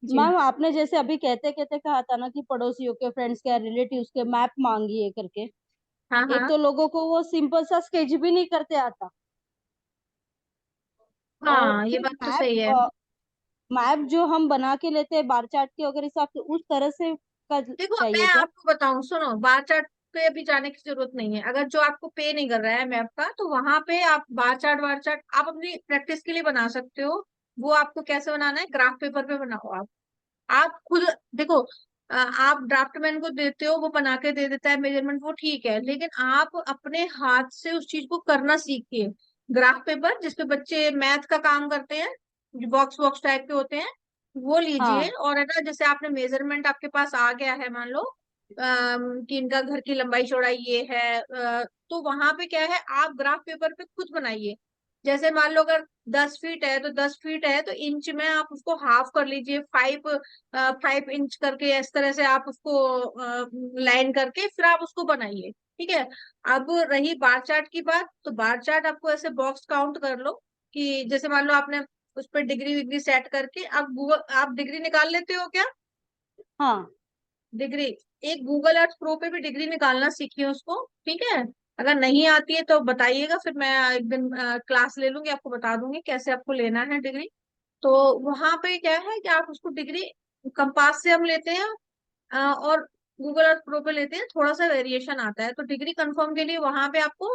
जी। मैम आपने जैसे अभी कहते कहते कहा था ना कि पड़ोसियों के, फ्रेंड्स के, रिलेटिव्स के मैप मांगिए करके, हाँ एक हाँ तो लोगों को वो सिंपल सा स्केच भी नहीं करते आता, और हाँ, ये फिर बात तो सही है। मैप जो हम बना के लेते हैं बार चार्ट के अगर हिसाब से, उस तरह से का देखो चाहिए मैं क्या? आपको बताऊं, सुनो, बार चार्ट पे अभी जाने की जरूरत नहीं है। अगर जो आपको पे नहीं कर रहा है मैप का, तो वहां पे आप बार चार्ट आप अपनी प्रैक्टिस के लिए बना सकते हो। वो आपको कैसे बनाना है, ग्राफ पेपर पे बनाओ आप खुद। देखो आप ड्राफ्टमैन को देते हो, वो बना के दे देता है मेजरमेंट, वो ठीक है, लेकिन आप अपने हाथ से उस चीज को करना सीखिए। ग्राफ पेपर जिसपे बच्चे मैथ का काम करते हैं, जो बॉक्स बॉक्स टाइप के होते हैं, वो लीजिए। हाँ और है ना, जैसे आपने मेजरमेंट आपके पास आ गया है, मान लो कि इनका घर की लंबाई चौड़ाई ये है, तो वहां पे क्या है, आप ग्राफ पेपर पे खुद बनाइए। जैसे मान लो अगर 10 फीट है, तो 10 फीट है तो इंच में आप उसको हाफ कर लीजिए, 5 इंच करके, इस तरह से आप उसको लाइन करके फिर आप उसको बनाइए। ठीक है। अब रही बार चार्ट की बात, तो बार चार्ट आपको ऐसे बॉक्स काउंट कर लो कि जैसे मान लो आपने उस पर डिग्री विग्री सेट करके, आप डिग्री निकाल लेते हो क्या? हाँ डिग्री, एक गूगल अर्थ प्रो पे भी डिग्री निकालना सीखिए उसको। ठीक है। अगर नहीं आती है तो बताइएगा, फिर मैं एक दिन क्लास ले लूंगी, आपको बता दूंगी कैसे आपको लेना है डिग्री। तो वहां पे क्या है कि आप उसको डिग्री कंपास से हम लेते हैं, और गूगल अर्थ प्रो पे लेते हैं, थोड़ा सा वेरिएशन आता है। तो डिग्री कंफर्म के लिए वहां पे आपको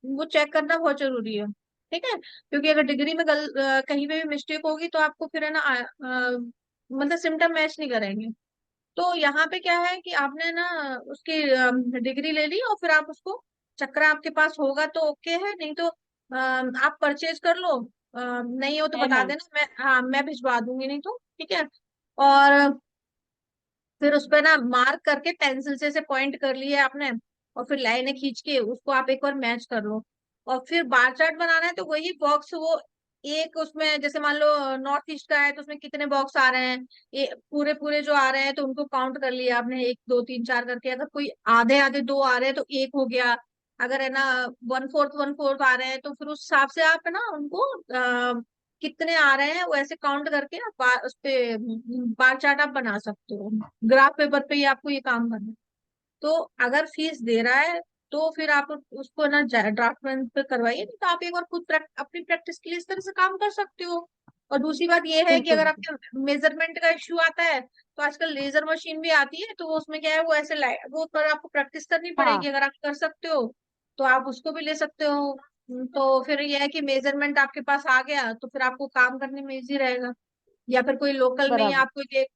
वो चेक करना बहुत जरूरी है। ठीक है, क्योंकि अगर डिग्री में कहीं पे भी मिस्टेक होगी तो आपको फिर है ना मतलब सिम्टम मैच नहीं करेंगे। तो यहाँ पे क्या है कि आपने ना उसकी डिग्री ले ली, और फिर आप उसको, चक्रा आपके पास होगा तो ओके है, नहीं तो आप परचेज कर लो। नहीं हो तो है बता मैम। देना, मैं भिजवा दूंगी, नहीं तो ठीक है। और फिर उस पर ना मार्क करके पेंसिल से ऐसे पॉइंट कर लिए आपने, और फिर लाइनें खींच के उसको आप एक बार मैच कर लो। और फिर बार चार्ट बनाना है तो वही बॉक्स, वो एक उसमें जैसे मान लो नॉर्थ ईस्ट का है तो उसमें कितने बॉक्स आ रहे हैं, ये पूरे पूरे जो आ रहे हैं तो उनको काउंट कर लिया आपने, 1 2 3 4 करके। अगर कोई आधे आधे दो आ रहे हैं तो एक हो गया। अगर है ना 1/4 आ रहे हैं तो फिर उस हिसाब से आप है ना उनको कितने आ रहे हैं वो ऐसे काउंट करके आप उस पे बार चार्ट आप बना सकते हो। ग्राफ पेपर पे ही आपको ये काम करना है। तो अगर फीस दे रहा है तो फिर आप उसको ना ड्राफ्टमैन पे करवाइए, नहीं तो आप एक बार खुद अपनी प्रैक्टिस के लिए इस तरह से काम कर सकते हो। और दूसरी बात ये है कि बिल्कुल अगर बिल्कुल। आपके मेजरमेंट का इश्यू आता है, तो आजकल लेजर मशीन भी आती है, तो वो उसमें क्या है, वो ऐसे वो पर आपको प्रैक्टिस करनी हाँ पड़ेगी। अगर आप कर सकते हो तो आप उसको भी ले सकते हो। तो फिर ये है कि मेजरमेंट आपके पास आ गया तो फिर आपको काम करने में इजी रहेगा। या फिर कोई लोकल में ही बराबर आप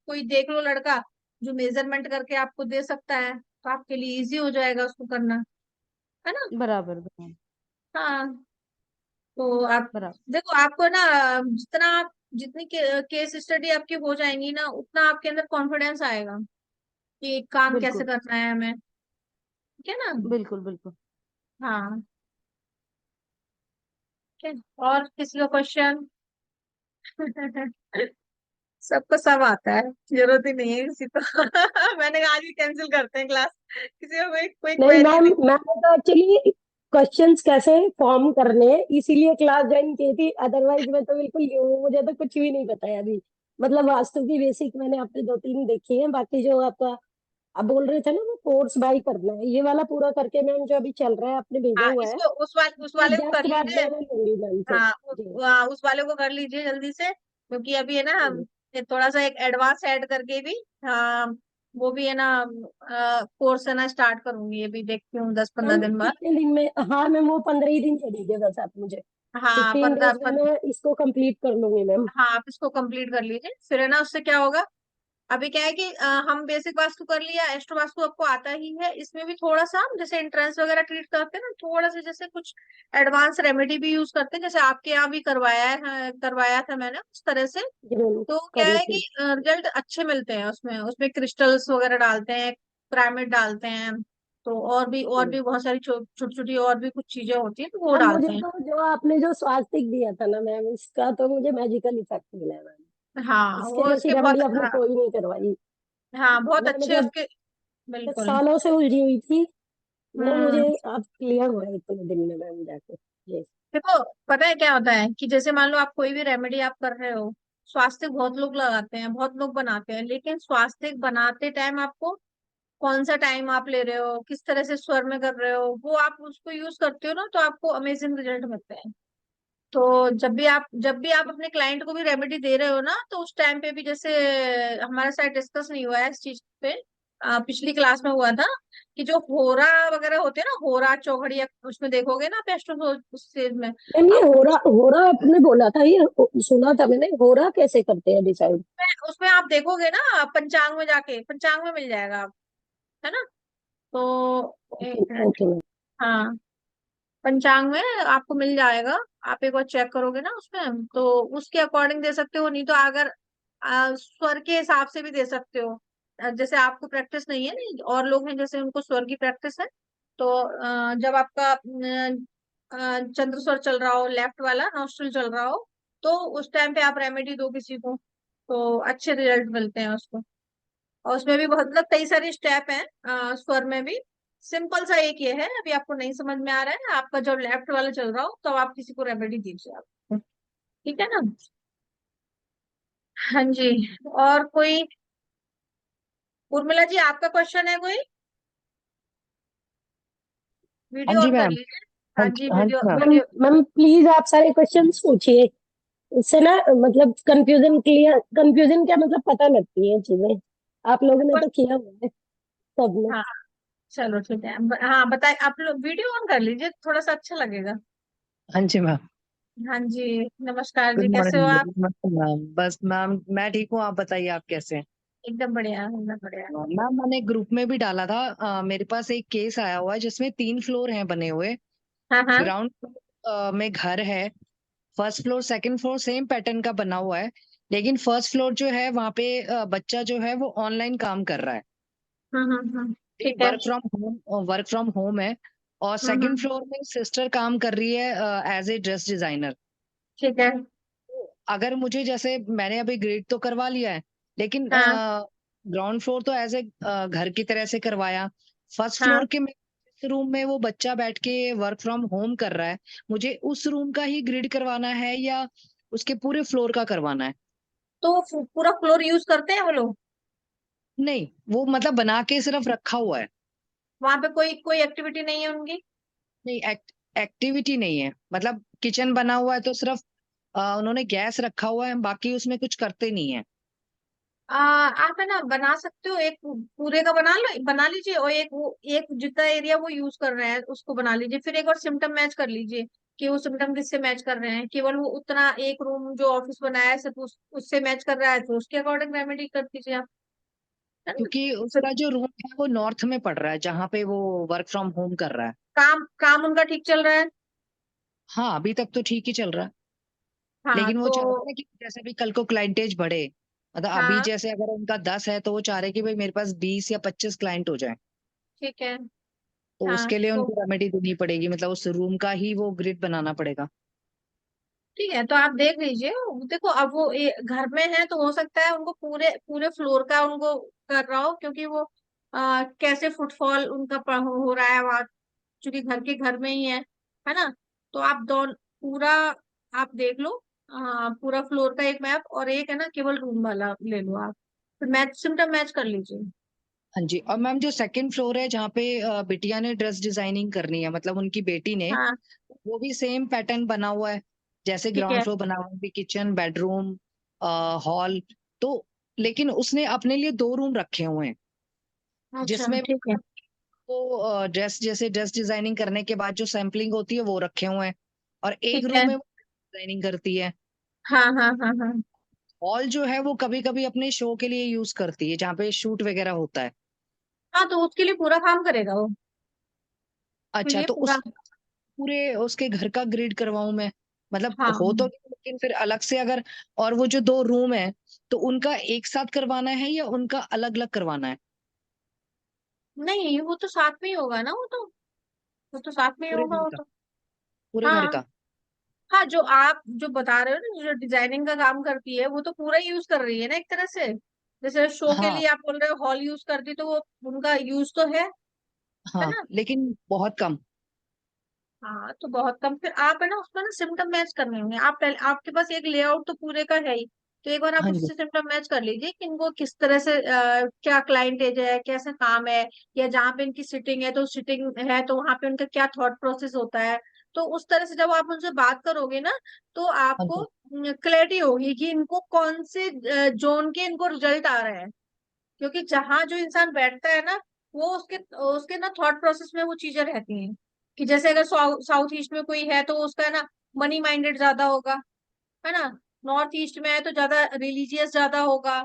कोई देख लो लड़का जो मेजरमेंट करके आपको दे सकता है, तो आपके लिए इजी हो जाएगा उसको करना, है ना। बराबर बराबर हाँ। तो आप बराबर। देखो, आपको ना जितना आप जितनी केस स्टडी आपकी हो जाएंगी ना, उतना आपके अंदर कॉन्फिडेंस आएगा कि काम कैसे बिल्कुल करना है हमें। ठीक है ना। बिल्कुल बिल्कुल। हाँ। ठीक है, और किसी का क्वेश्चन? सबको सब आता है, जरूरत ही नहीं है किसी को। मैंने कहा आज ही कैंसिल करते हैं क्लास, किसी को कोई कोई नहीं क्वेरी मैम, नहीं। मैंने तो एक्चुअली क्वेश्चंस कैसे फॉर्म करने हैं इसीलिए क्लास ज्वाइन की थी, अदरवाइज मैं तो बिल्कुल न्यू हूँ, मुझे तो कुछ भी नहीं पता है अभी। मतलब वास्तु की बेसिक मैंने आपने 2 3 देखी है, बाकी जो आपका आप बोल रहे थे ना वो कोर्स बाय करना है, ये वाला पूरा करके मैम जो अभी चल रहा है आपने भेजा हाँ, हुआ है, इसको उस ये वाले को कर जस्ट बाद लीजिए। में मैं लूंगी मैम से। हाँ, जी उस वाले को कर लीजिए जल्दी से, क्योंकि अभी है ना हम जी। ये थोड़ा सा एक एडवांस ऐड करके भी, हाँ, वो भी है ना कोर्स है ना स्टार्ट करूंगी, अभी देखती हूँ 10 15 मैम दिन बाद। कितने दिन में? हाँ मैम वो 15 ही दिन चलेगी बस, आप मुझे हाँ, 15 डेज में मैं इसको कंप्लीट कर लूंगी मैम। हाँ, आप इसको कंप्लीट कर लीजिए, फिर है ना उससे क्या होगा। अभी क्या है कि हम बेसिक वास्तु कर लिया, एस्ट्रो वास्तु आपको आता ही है, इसमें भी थोड़ा सा हम जैसे एंट्रेंस वगैरह ट्रीट करते हैं ना, थोड़ा सा जैसे कुछ एडवांस रेमेडी भी यूज करते हैं, जैसे आपके यहाँ भी करवाया था मैंने उस तरह से। जी मैम तो क्या करी है कि थी। रिजल्ट अच्छे मिलते हैं उसमें उसमें क्रिस्टल्स वगैरह डालते हैं, पिरामिड डालते हैं, तो और भी बहुत सारी छोटी छोटी और भी कुछ चीजें होती हैं, तो वो मैम मुझे डालते हैं। तो जो आपने जो स्वास्तिक दिया था ना मैम, इसका तो मुझे मैजिकल इफेक्ट मिला है मैम। हाँ, इसके वो जैसी उसके बहुत, रेमेडी आपने हाँ, कोई नहीं करवाई। हाँ, बहुत मैं अच्छे मतलब उसके। बिल्कुल। सालों से उलझी हुई थी, वो मुझे हम्म। अब क्लियर हुआ है इतने दिन में मैम जाके। जी देखो, पता है क्या होता है कि जैसे मान लो आप कोई भी रेमेडी आप कर रहे हो, स्वास्थ्य बहुत लोग लगाते हैं, बहुत लोग बनाते हैं, लेकिन स्वास्थ्य बनाते टाइम आपको कौन सा टाइम आप ले रहे हो, किस तरह से स्वर में कर रहे हो, वो आप उसको यूज करते हो ना, तो आपको अमेजिंग रिजल्ट मिलते हैं। तो जब भी आप अपने क्लाइंट को भी रेमेडी दे रहे हो ना, तो उस टाइम पे भी, जैसे हमारे साथ डिस्कस नहीं हुआ है इस चीज पे, पिछली क्लास में हुआ था कि जो होरा वगैरह होते हैं ना, होरा चौघड़िया, उसमें देखोगे ना आप उस चीज में मैम ये आपको होरा होरा आपने बोला था, ये सुना था मैंने, होरा कैसे करते हैं डिसाइड? उसमें आप देखोगे ना पंचांग में, जाके पंचांग में मिल जाएगा आप, है ना। तो ओके एक मिनट। Okay ma'am. हाँ, पंचांग में आपको मिल जाएगा। आप एक बार चेक करोगे ना उसमें, तो उसके अकॉर्डिंग दे सकते हो, नहीं तो अगर स्वर के हिसाब से भी दे सकते हो। जैसे आपको प्रैक्टिस नहीं है, नहीं और लोग हैं जैसे उनको स्वर की प्रैक्टिस है, तो जब आपका चंद्र स्वर चल रहा हो, लेफ्ट वाला नॉस्ट्रल चल रहा हो, तो उस टाइम पे आप रेमेडी दो किसी को, तो अच्छे रिजल्ट मिलते हैं उसको। और उसमें भी बहुत, मतलब कई सारे स्टेप हैं स्वर में भी। सिंपल सा एक ये है, अभी आपको नहीं समझ में आ रहा है, आपका जब लेफ्ट वाला चल रहा हो तो आप किसी को रेमेडी दीजिए आप, ठीक है ना। हाँ जी। और कोई, उर्मिला जी आपका क्वेश्चन है कोई? हाँ वीडियो जी ऑन कर मैम। लीजिए। हाँ जी, हाँ वीडियो जी ma'am. Ma'am video. Ma'am please आप सारे क्वेश्चंस पूछिए, इससे ना मतलब कंफ्यूजन क्या मतलब पता लगती है चीजें। आप लोगों ने तो किया हुआ है सबने। हाँ, चलो ठीक है। हाँ बताइए, आप लोग वीडियो ऑन कर लीजिए, थोड़ा सा अच्छा लगेगा। हाँ जी मैम। हाँ जी, नमस्कार गुड जी, कैसे हो मॉर्निंग आप? मैम। बस मैम मैं ठीक हूँ, आप बताइए आप कैसे हैं? एकदम बढ़िया, एकदम बढ़िया। मैम मैंने ग्रुप में भी डाला था, मेरे पास एक केस आया हुआ है जिसमें 3 फ्लोर हैं बने हुए। हाँ हाँ। ग्राउंड फ्लोर में घर है, first floor second floor same pattern का बना हुआ है, लेकिन फर्स्ट फ्लोर जो है वहाँ पे बच्चा जो है वो ऑनलाइन काम कर रहा है। ठीक है। वर्क फ्रॉम होम है। और सेकंड हम्म। फ्लोर में सिस्टर काम कर रही है एज ए ड्रेस डिजाइनर। ठीक है। अगर मुझे, जैसे मैंने अभी ग्रेड तो करवा लिया है, लेकिन हाँ ग्राउंड फ्लोर तो एज ए घर की तरह से करवाया। फर्स्ट हाँ। फ्लोर के रूम में वो बच्चा बैठ के वर्क फ्रॉम होम कर रहा है, मुझे उस रूम का ही ग्रिड करवाना है या उसके पूरे फ्लोर का करवाना है? तो पूरा फ्लोर यूज करते हैं वो लोग? नहीं, वो मतलब बना के सिर्फ रखा हुआ है। वहां पे कोई कोई एक्टिविटी नहीं है उनकी? नहीं, एक्टिविटी नहीं है, मतलब किचन बना हुआ है तो सिर्फ उन्होंने गैस रखा हुआ है, बाकी उसमें कुछ करते नहीं है। आप है ना बना सकते हो, एक पूरे का बना लो, बना लीजिए, और एक वो, एक जितना एरिया वो यूज कर रहे हैं उसको बना लीजिए, फिर एक और सिम्टम मैच कर लीजिए कि वो सिम्टम किससे मैच कर रहे हैं। केवल वो उतना एक रूम जो ऑफिस बनाया है सिर्फ उससे मैच कर रहा है, तो उसके अकॉर्डिंग रेमेडी कर दीजिए आप, है ना। क्योंकि फिर उसका जो रूम है वो नॉर्थ में पड़ रहा है जहाँ पे वो वर्क फ्रॉम होम कर रहा है। काम काम उनका ठीक चल रहा है? हाँ, अभी तक तो ठीक ही चल रहा है, हाँ लेकिन वो तो, चाहते हैं कि जैसे भी कल को क्लाइंटेज बढ़े, मतलब अभी हाँ जैसे अगर उनका 10 है तो वो चाह रहे हैं कि भाई मेरे पास 20 या 25 क्लाइंट हो जाए। ठीक है। तो हाँ उसके लिए तो उनको रेमेडी देनी पड़ेगी, मतलब उस रूम का ही वो ग्रिड बनाना पड़ेगा। ठीक है, तो आप देख लीजिए। देखो अब वो घर में है, तो हो सकता है उनको पूरे पूरे फ्लोर का उनको कर रहा हो, क्योंकि वो कैसे फुटफॉल उनका हो रहा है वहाँ, क्योंकि घर के घर में ही है ना। तो आप दोनों पूरा आप देख लो, पूरा फ्लोर का एक मैप, और एक है ना केवल रूम वाला ले लो आप, फिर मैच सिम्टम मैच कर लीजिए। हाँ जी। और मैम जो सेकंड फ्लोर है जहाँ पे बिटिया ने ड्रेस डिजाइनिंग करनी है, मतलब उनकी बेटी ने, हाँ वो भी सेम पैटर्न बना हुआ है जैसे ठीक ग्राउंड है। फ्लोर बना हुआ है, किचन बेडरूम हॉल। तो लेकिन उसने अपने लिए 2 रूम रखे हुए हैं अच्छा जिसमें ठीक है। वो ड्रेस, जैसे ड्रेस डिजाइनिंग करने के बाद जो सैम्पलिंग होती है वो रखे हुए हैं, और एक ठीक रूम है। में वो डिजाइनिंग करती है। हाँ हाँ हाँ हाँ। हॉल जो है वो कभी कभी अपने शो के लिए यूज करती है जहाँ पे शूट वगैरह होता है। हाँ तो उसके लिए पूरा काम करेगा वो, उसके अच्छा, लिए तो पूरा। उस पूरे उसके घर का ग्रिड करवाऊं मैं, मतलब हाँ हो तो नहीं, लेकिन फिर अलग से अगर, और वो जो 2 रूम है तो उनका एक साथ करवाना है या उनका अलग अलग करवाना है? नहीं, वो तो साथ में ही होगा ना, वो तो साथ में ही पूरे होगा घर वो का? तो। पूरे घर हाँ का? हाँ, जो आप जो बता रहे हो ना, जो डिजाइनिंग का काम करती है, वो तो पूरा यूज कर रही है ना एक तरह से। जैसे शो के हाँ लिए आप बोल रहे हो हॉल यूज करती, तो वो उनका यूज तो है हाँ, ना। लेकिन बहुत कम। हाँ तो बहुत कम, फिर आप है ना उसमें ना सिम्टम मैच करने होंगे। आप पहले, आपके पास एक लेआउट तो पूरे का है ही, तो एक बार आप हाँ जी। उससे सिम्टम मैच कर लीजिए कि इनको किस तरह से क्या क्लाइंट एज है, कैसा काम है, या जहाँ पे इनकी सिटिंग है तो सिटिंग है तो वहां पे उनका क्या थॉट प्रोसेस होता है। तो उस तरह से जब आप उनसे बात करोगे ना, तो हाँ आपको जी। क्लैरिटी होगी कि इनको कौन से जोन के इनको रिजल्ट आ रहे हैं। क्योंकि जहां जो इंसान बैठता है ना, वो उसके उसके ना थॉट प्रोसेस में वो चीजें रहती हैं। कि जैसे अगर साउथ ईस्ट में कोई है तो उसका ना मनी माइंडेड ज्यादा होगा, है ना। नॉर्थ ईस्ट में है तो ज्यादा रिलीजियस ज्यादा होगा।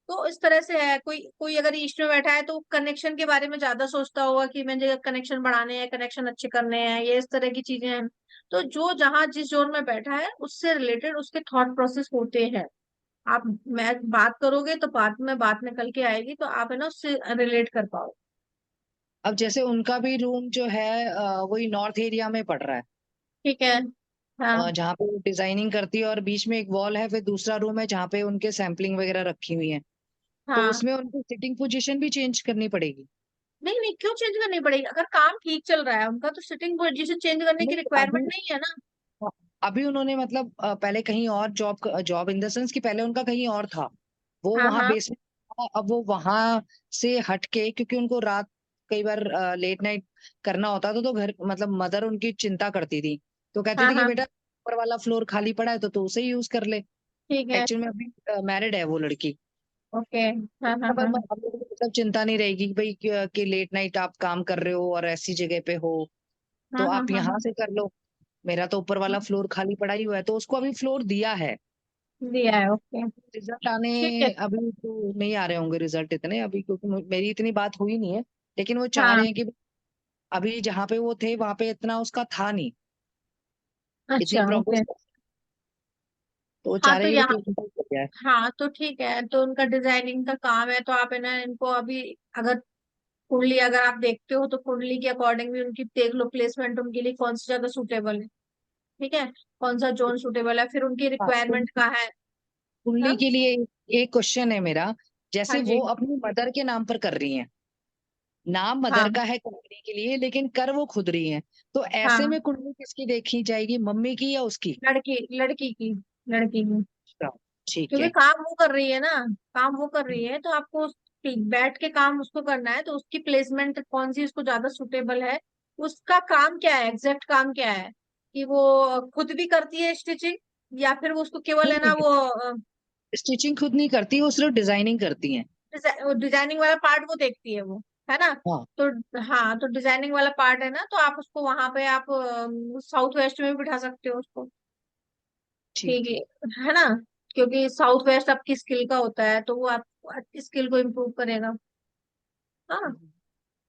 तो इस तरह से है, कोई कोई अगर ईस्ट में बैठा है तो कनेक्शन के बारे में ज्यादा सोचता होगा कि मुझे कनेक्शन बढ़ाने हैं, कनेक्शन अच्छे करने हैं, ये इस तरह की चीजें हैं। तो जो जहां जिस जोन में बैठा है उससे रिलेटेड उसके थॉट प्रोसेस होते हैं। आप मैं बात करोगे तो बात में कल के आएगी, तो आप है ना उससे रिलेट कर पाओ। अब जैसे उनका भी रूम जो है वही नॉर्थ एरिया में पड़ रहा है, ठीक है। हाँ जहाँ पे वो डिजाइनिंग करती है, और बीच में एक वॉल है, फिर दूसरा रूम है जहाँ पे उनके सैम्पलिंग वगैरह रखी हुई है। तो हाँ। उसमें उनको सिटिंग पोजीशन भी चेंज करनी पड़ेगी? नहीं नहीं, क्यों चेंज करनी पड़ेगी? अगर काम ठीक चल रहा है उनका तो सिटिंग पोजीशन चेंज करने की नहीं, रिक्वायरमेंट अभी नहीं है ना। अभी उन्होंने मतलब पहले कहीं और जॉब इन द सेंस कि पहले उनका कहीं और था, वो हाँ वहां हाँ बेसमेंट था, अब वो वहां से हट के, क्योंकि उनको रात कई बार लेट नाइट करना होता था, तो घर मतलब मदर उनकी चिंता करती थी, तो कहती हाँ थी कि हाँ। बेटा ऊपर वाला फ्लोर खाली पड़ा है तो तू उसे यूज कर ले। ठीक है। एक्चुअल में अभी मैरिड है वो लड़की। ओके। हाँ हाँ अब हाँ। हम लोगों को मतलब चिंता नहीं रहेगी कि भाई कि लेट नाइट आप काम कर रहे हो और ऐसी जगह पे हो, तो हाँ हाँ आप हाँ यहाँ हाँ। से कर लो, मेरा तो ऊपर वाला फ्लोर खाली पड़ा ही हुआ है। तो उसको अभी फ्लोर दिया है। दिया है, ओके। रिजल्ट आने ठीक है। अभी तो नहीं आ रहे होंगे रिजल्ट इतने अभी, क्योंकि मेरी इतनी बात हुई नहीं है, लेकिन वो चाह हाँ। रहे हैं कि अभी जहाँ पे वो थे वहां पे इतना उसका था नहीं, इतनी अच्छा, ओके। प्रोग्रेस, तो वो हाँ चाह तो रहे हैं कि यहाँ, रिजल्ट हो जाए। हाँ तो ठीक है, तो उनका डिजाइनिंग का काम है, तो आप है ना इनको अभी, अगर कुंडली अगर आप देखते हो तो कुंडली के अकॉर्डिंग भी उनकी देख लो प्लेसमेंट उनके लिए कौन सी जगह सूटेबल है। ठीक है। कौन सा जोन सूटेबल है, फिर उनकी हाँ, रिक्वायरमेंट का है। कुंडली हाँ। के लिए एक क्वेश्चन है मेरा। हाँ जैसे वो जी। अपनी मदर के नाम पर कर रही हैं, नाम मदर हाँ का है कंपनी के लिए, लेकिन कर वो खुद रही हैं, तो ऐसे हाँ। में कुंडली किसकी देखी जाएगी, मम्मी की या उसकी? लड़की लड़की की, लड़की की। अच्छा, ठीक क्योंकि है। काम वो कर रही है ना, काम वो कर रही है, तो आपको बैठ के काम उसको करना है, तो उसकी प्लेसमेंट कौन सी उसको ज्यादा सुटेबल है। उसका काम क्या है, एग्जैक्ट काम क्या है, कि वो खुद भी करती है स्टिचिंग, या फिर वो उसको केवल है ना नहीं, वो स्टिचिंग खुद नहीं करती, वो सिर्फ डिजाइनिंग करती हैं। डिजाइनिंग वाला पार्ट वो देखती है वो, है ना। हाँ, तो हाँ, तो डिजाइनिंग वाला पार्ट है ना, तो आप उसको वहां पे आप साउथ वेस्ट में भी बिठा सकते हो उसको। ठीक ठीक है। है ना। क्योंकि साउथ वेस्ट आपकी स्किल का होता है, तो वो आप आपकी स्किल को इम्प्रूव करेगा। हाँ,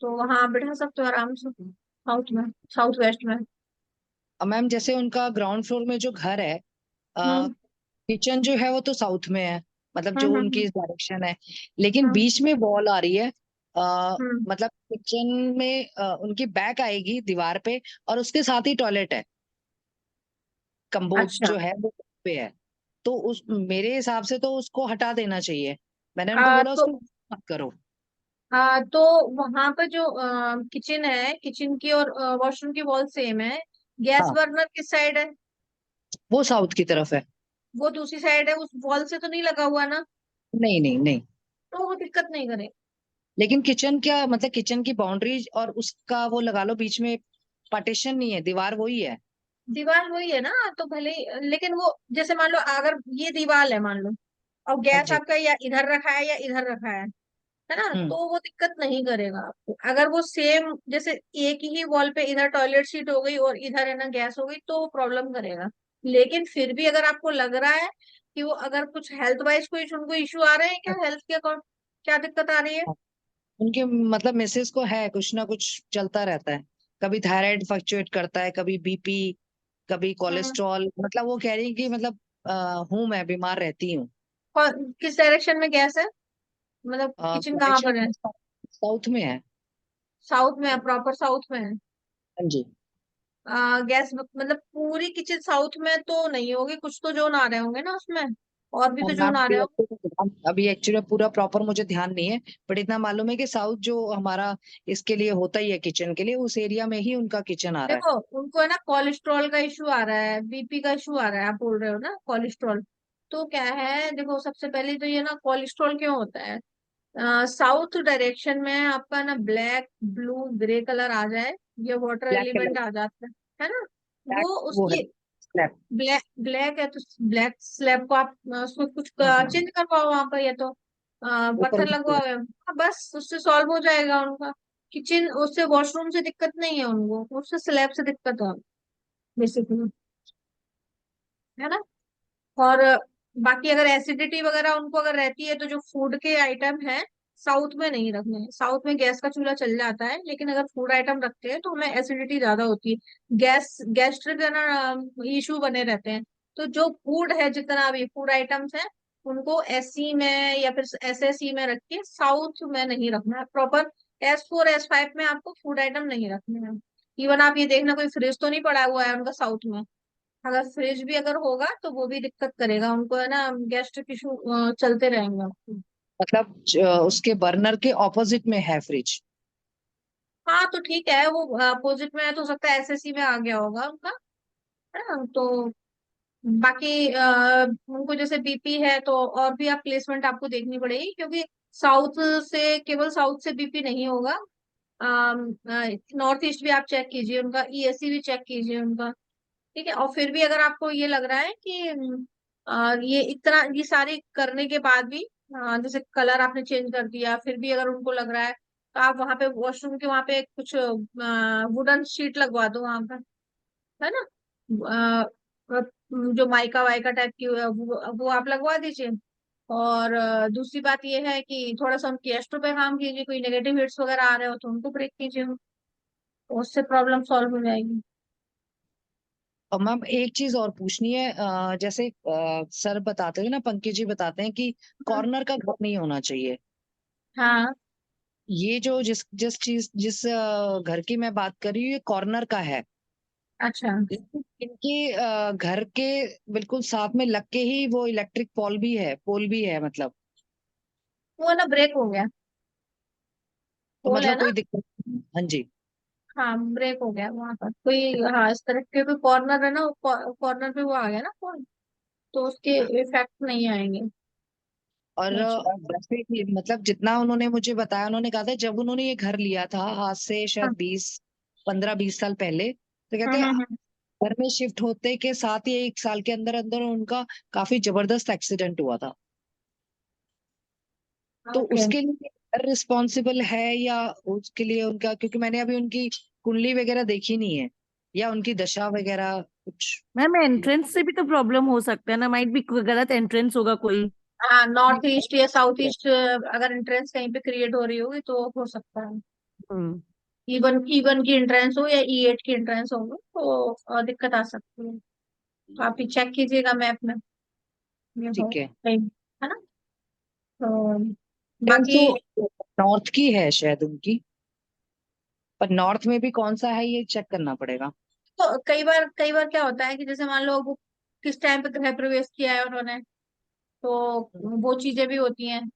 तो वहां आप बिठा सकते हो आराम से साउथ में, साउथ वेस्ट में। अब मैम जैसे उनका ग्राउंड फ्लोर में जो घर है, हम्म किचन जो है वो तो साउथ में है, मतलब जो हम्म। उनकी डायरेक्शन है, लेकिन हम्म बीच में वॉल आ रही है। हम्म। मतलब किचन में उनकी बैक आएगी दीवार पे, और उसके साथ ही टॉयलेट है, कम्बोड अच्छा। जो है वो पे है। तो उस मेरे हिसाब से तो उसको हटा देना चाहिए, मैंने उनको आ, बोला तो उसको मत करो। तो वहां पर जो किचन है, किचन की और वॉशरूम की वॉल सेम है। गैस हाँ, बर्नर किस साइड है? वो साउथ की तरफ है। वो दूसरी साइड है, उस वॉल से तो नहीं लगा हुआ ना। नहीं नहीं नहीं, तो वो दिक्कत नहीं करे। लेकिन किचन क्या मतलब, किचन की बाउंड्री और उसका वो लगा लो बीच में, पार्टीशन नहीं है, दीवार वही है। दीवार वही है ना, तो भले लेकिन वो जैसे मान लो अगर ये दीवार है मान लो, और हाँ गैस जी। आपका या इधर रखा है या इधर रखा है ना, हम्म। तो वो दिक्कत नहीं करेगा आपको। अगर वो सेम जैसे एक ही वॉल पे इधर टॉयलेट सीट हो गई और इधर है ना गैस हो गई, तो वो प्रॉब्लम करेगा। लेकिन फिर भी अगर आपको लग रहा है कि वो अगर कुछ हेल्थ वाइज कोई उनको इश्यू आ रहे हैं क्या, हेल्थ के अकॉर्ड क्या दिक्कत आ रही है? उनके मतलब मिसेस को है कुछ ना कुछ चलता रहता है, कभी थायराइड फ्लक्चुएट करता है, कभी बीपी, कभी हम्म, कोलेस्ट्रॉल, मतलब वो कह रही है कि मतलब हूँ मैं बीमार रहती हूँ। किस डायरेक्शन में गैस है, मतलब किचन कहाँ पर है? डायरेक्शन साउथ में है। साउथ में है, प्रॉपर साउथ में है। हाँ जी। गैस मतलब पूरी किचन साउथ में तो नहीं होगी, कुछ तो जोन आ रहे होंगे ना उसमें, और भी और तो मैम जोन आ रहे होंगे। अभी एक्चुअली पूरा प्रॉपर मुझे ध्यान नहीं है, बट इतना मालूम है कि साउथ जो हमारा इसके लिए होता ही है किचन के लिए, उस एरिया में ही उनका किचन आ रहा है। देखो उनको है ना कोलेस्ट्रॉल का इशू आ रहा है, बीपी का इशू आ रहा है, आप बोल रहे हो ना कोलेस्ट्रॉल। तो क्या है, देखो सबसे पहले तो ये ना कोलेस्ट्रॉल क्यों होता है, साउथ डायरेक्शन में आपका ना ब्लैक ब्लू ग्रे कलर आ जाए, ये वाटर ब्लैक कलर। एलिमेंट आ जाता है ना। Black वो वो है उसकी स्लैब। ब्लैक ब्लैक है तो ब्लैक स्लैब को आप उसको कुछ चेंज करवाओ वहां पर, या तो ऊपर पत्थर लगवाओ, हाँ, बस उससे सॉल्व हो जाएगा उनका। किचन उससे वॉशरूम से दिक्कत नहीं है उनको, उससे स्लैब से दिक्कत है बेसिकली, है ना। और बाकी अगर एसिडिटी वगैरह उनको अगर रहती है तो जो फूड के आइटम है साउथ में नहीं रखने हैं। साउथ में गैस का चूल्हा चल जाता है, लेकिन अगर फूड आइटम रखते हैं तो हमें एसिडिटी ज्यादा होती है, गैस्ट्रिक है ना इशू बने रहते हैं। तो जो फूड है जितना भी फूड आइटम्स है उनको एससी में या फिर एसएससी में रख के साउथ में नहीं रखना है। प्रॉपर S4 S5 में आपको फूड आइटम नहीं रखने हैं। इवन आप ये देखना कोई फ्रिज तो नहीं पड़ा हुआ है उनका साउथ में। अगर फ्रिज भी अगर होगा तो वो भी दिक्कत करेगा उनको, है ना, गैस्ट्रिक इशू चलते रहेंगे आपको। मतलब उसके बर्नर के ऑपोजिट में है फ्रिज। हाँ तो ठीक है, वो अपोजिट में है तो हो सकता है एसएससी में आ गया होगा उनका, है ना। तो बाकी उनको जैसे बीपी है तो और भी आप प्लेसमेंट आपको देखनी पड़ेगी, क्योंकि साउथ से केवल साउथ से बीपी नहीं होगा। नॉर्थ ईस्ट भी आप चेक कीजिए, उनका ईएससी भी चेक कीजिए उनका। ठीक है, और फिर भी अगर आपको ये लग रहा है कि ये इतना ये सारी करने के बाद भी जैसे कलर आपने चेंज कर दिया फिर भी अगर उनको लग रहा है, तो आप वहां पे वॉशरूम के वहां पे कुछ वुडन शीट लगवा दो वहां पर, है ना। जो माइका वाइका टाइप की वो आप लगवा दीजिए। और दूसरी बात ये है कि थोड़ा सा उनकी एस्ट्रो पे काम कीजिए, कोई नेगेटिव हिट्स वगैरह आ रहे हो तो उनको ब्रेक कीजिए, तो उससे प्रॉब्लम सॉल्व हो जाएगी। और मैम एक चीज और पूछनी है, जैसे सर बताते थे ना, पंकज जी बताते हैं कि कॉर्नर का घर नहीं होना चाहिए। हाँ। ये जो जिस घर की मैं बात कर रही हूँ ये कॉर्नर का है। अच्छा। लेकिन इनके घर के बिल्कुल साथ में लग के ही वो इलेक्ट्रिक पोल भी है मतलब। वो ना ब्रेक हो गया, तो पोल है मतलब ना। कोई दिक्कत नहीं। हाँ जी। हाँ ब्रेक हो गया वहां पर कोई, हाँ इस तरह के कोई कॉर्नर है ना, कॉर्नर पे वो आ गया ना पोल, तो उसके इफेक्ट नहीं आएंगे। और अच्छा। वैसे भी मतलब जितना उन्होंने मुझे बताया, उन्होंने कहा था जब उन्होंने ये घर लिया था आज से शायद हाँ। 15-20 साल पहले, तो कहते हैं हम्म। घर में शिफ्ट होते के साथ ही 1 साल के अंदर अंदर उनका काफी जबरदस्त एक्सीडेंट हुआ था। तो ओके। उसके लिए रिस्पॉन्सिबल है या उसके लिए उनका, क्योंकि मैंने अभी उनकी कुंडली वगैरह देखी नहीं है या उनकी दशा वगैरह कुछ। मैम एंट्रेंस से भी तो प्रॉब्लम हो सकता है ना, माइट भी गलत एंट्रेंस होगा कोई। हाँ नॉर्थ ईस्ट या साउथ ईस्ट अगर एंट्रेंस कहीं पे क्रिएट हो रही होगी तो हो सकता है। हम्म। ईवन की एंट्रेंस हो या E8 की एंट्रेंस हो तो दिक्कत आ सकती है। तो आप ही चेक कीजिएगा मैप में, ये हो ठीक है। कहीं, है ना। तो फ्रेंड्स बाकी तो नॉर्थ की है शायद उनकी, पर नॉर्थ में भी कौन सा है ये चेक करना पड़ेगा। तो कई बार क्या होता है कि जैसे मान लो वो किस टाइम पे गृह प्रवेश किया है उन्होंने, तो वो चीजें भी होती हैं।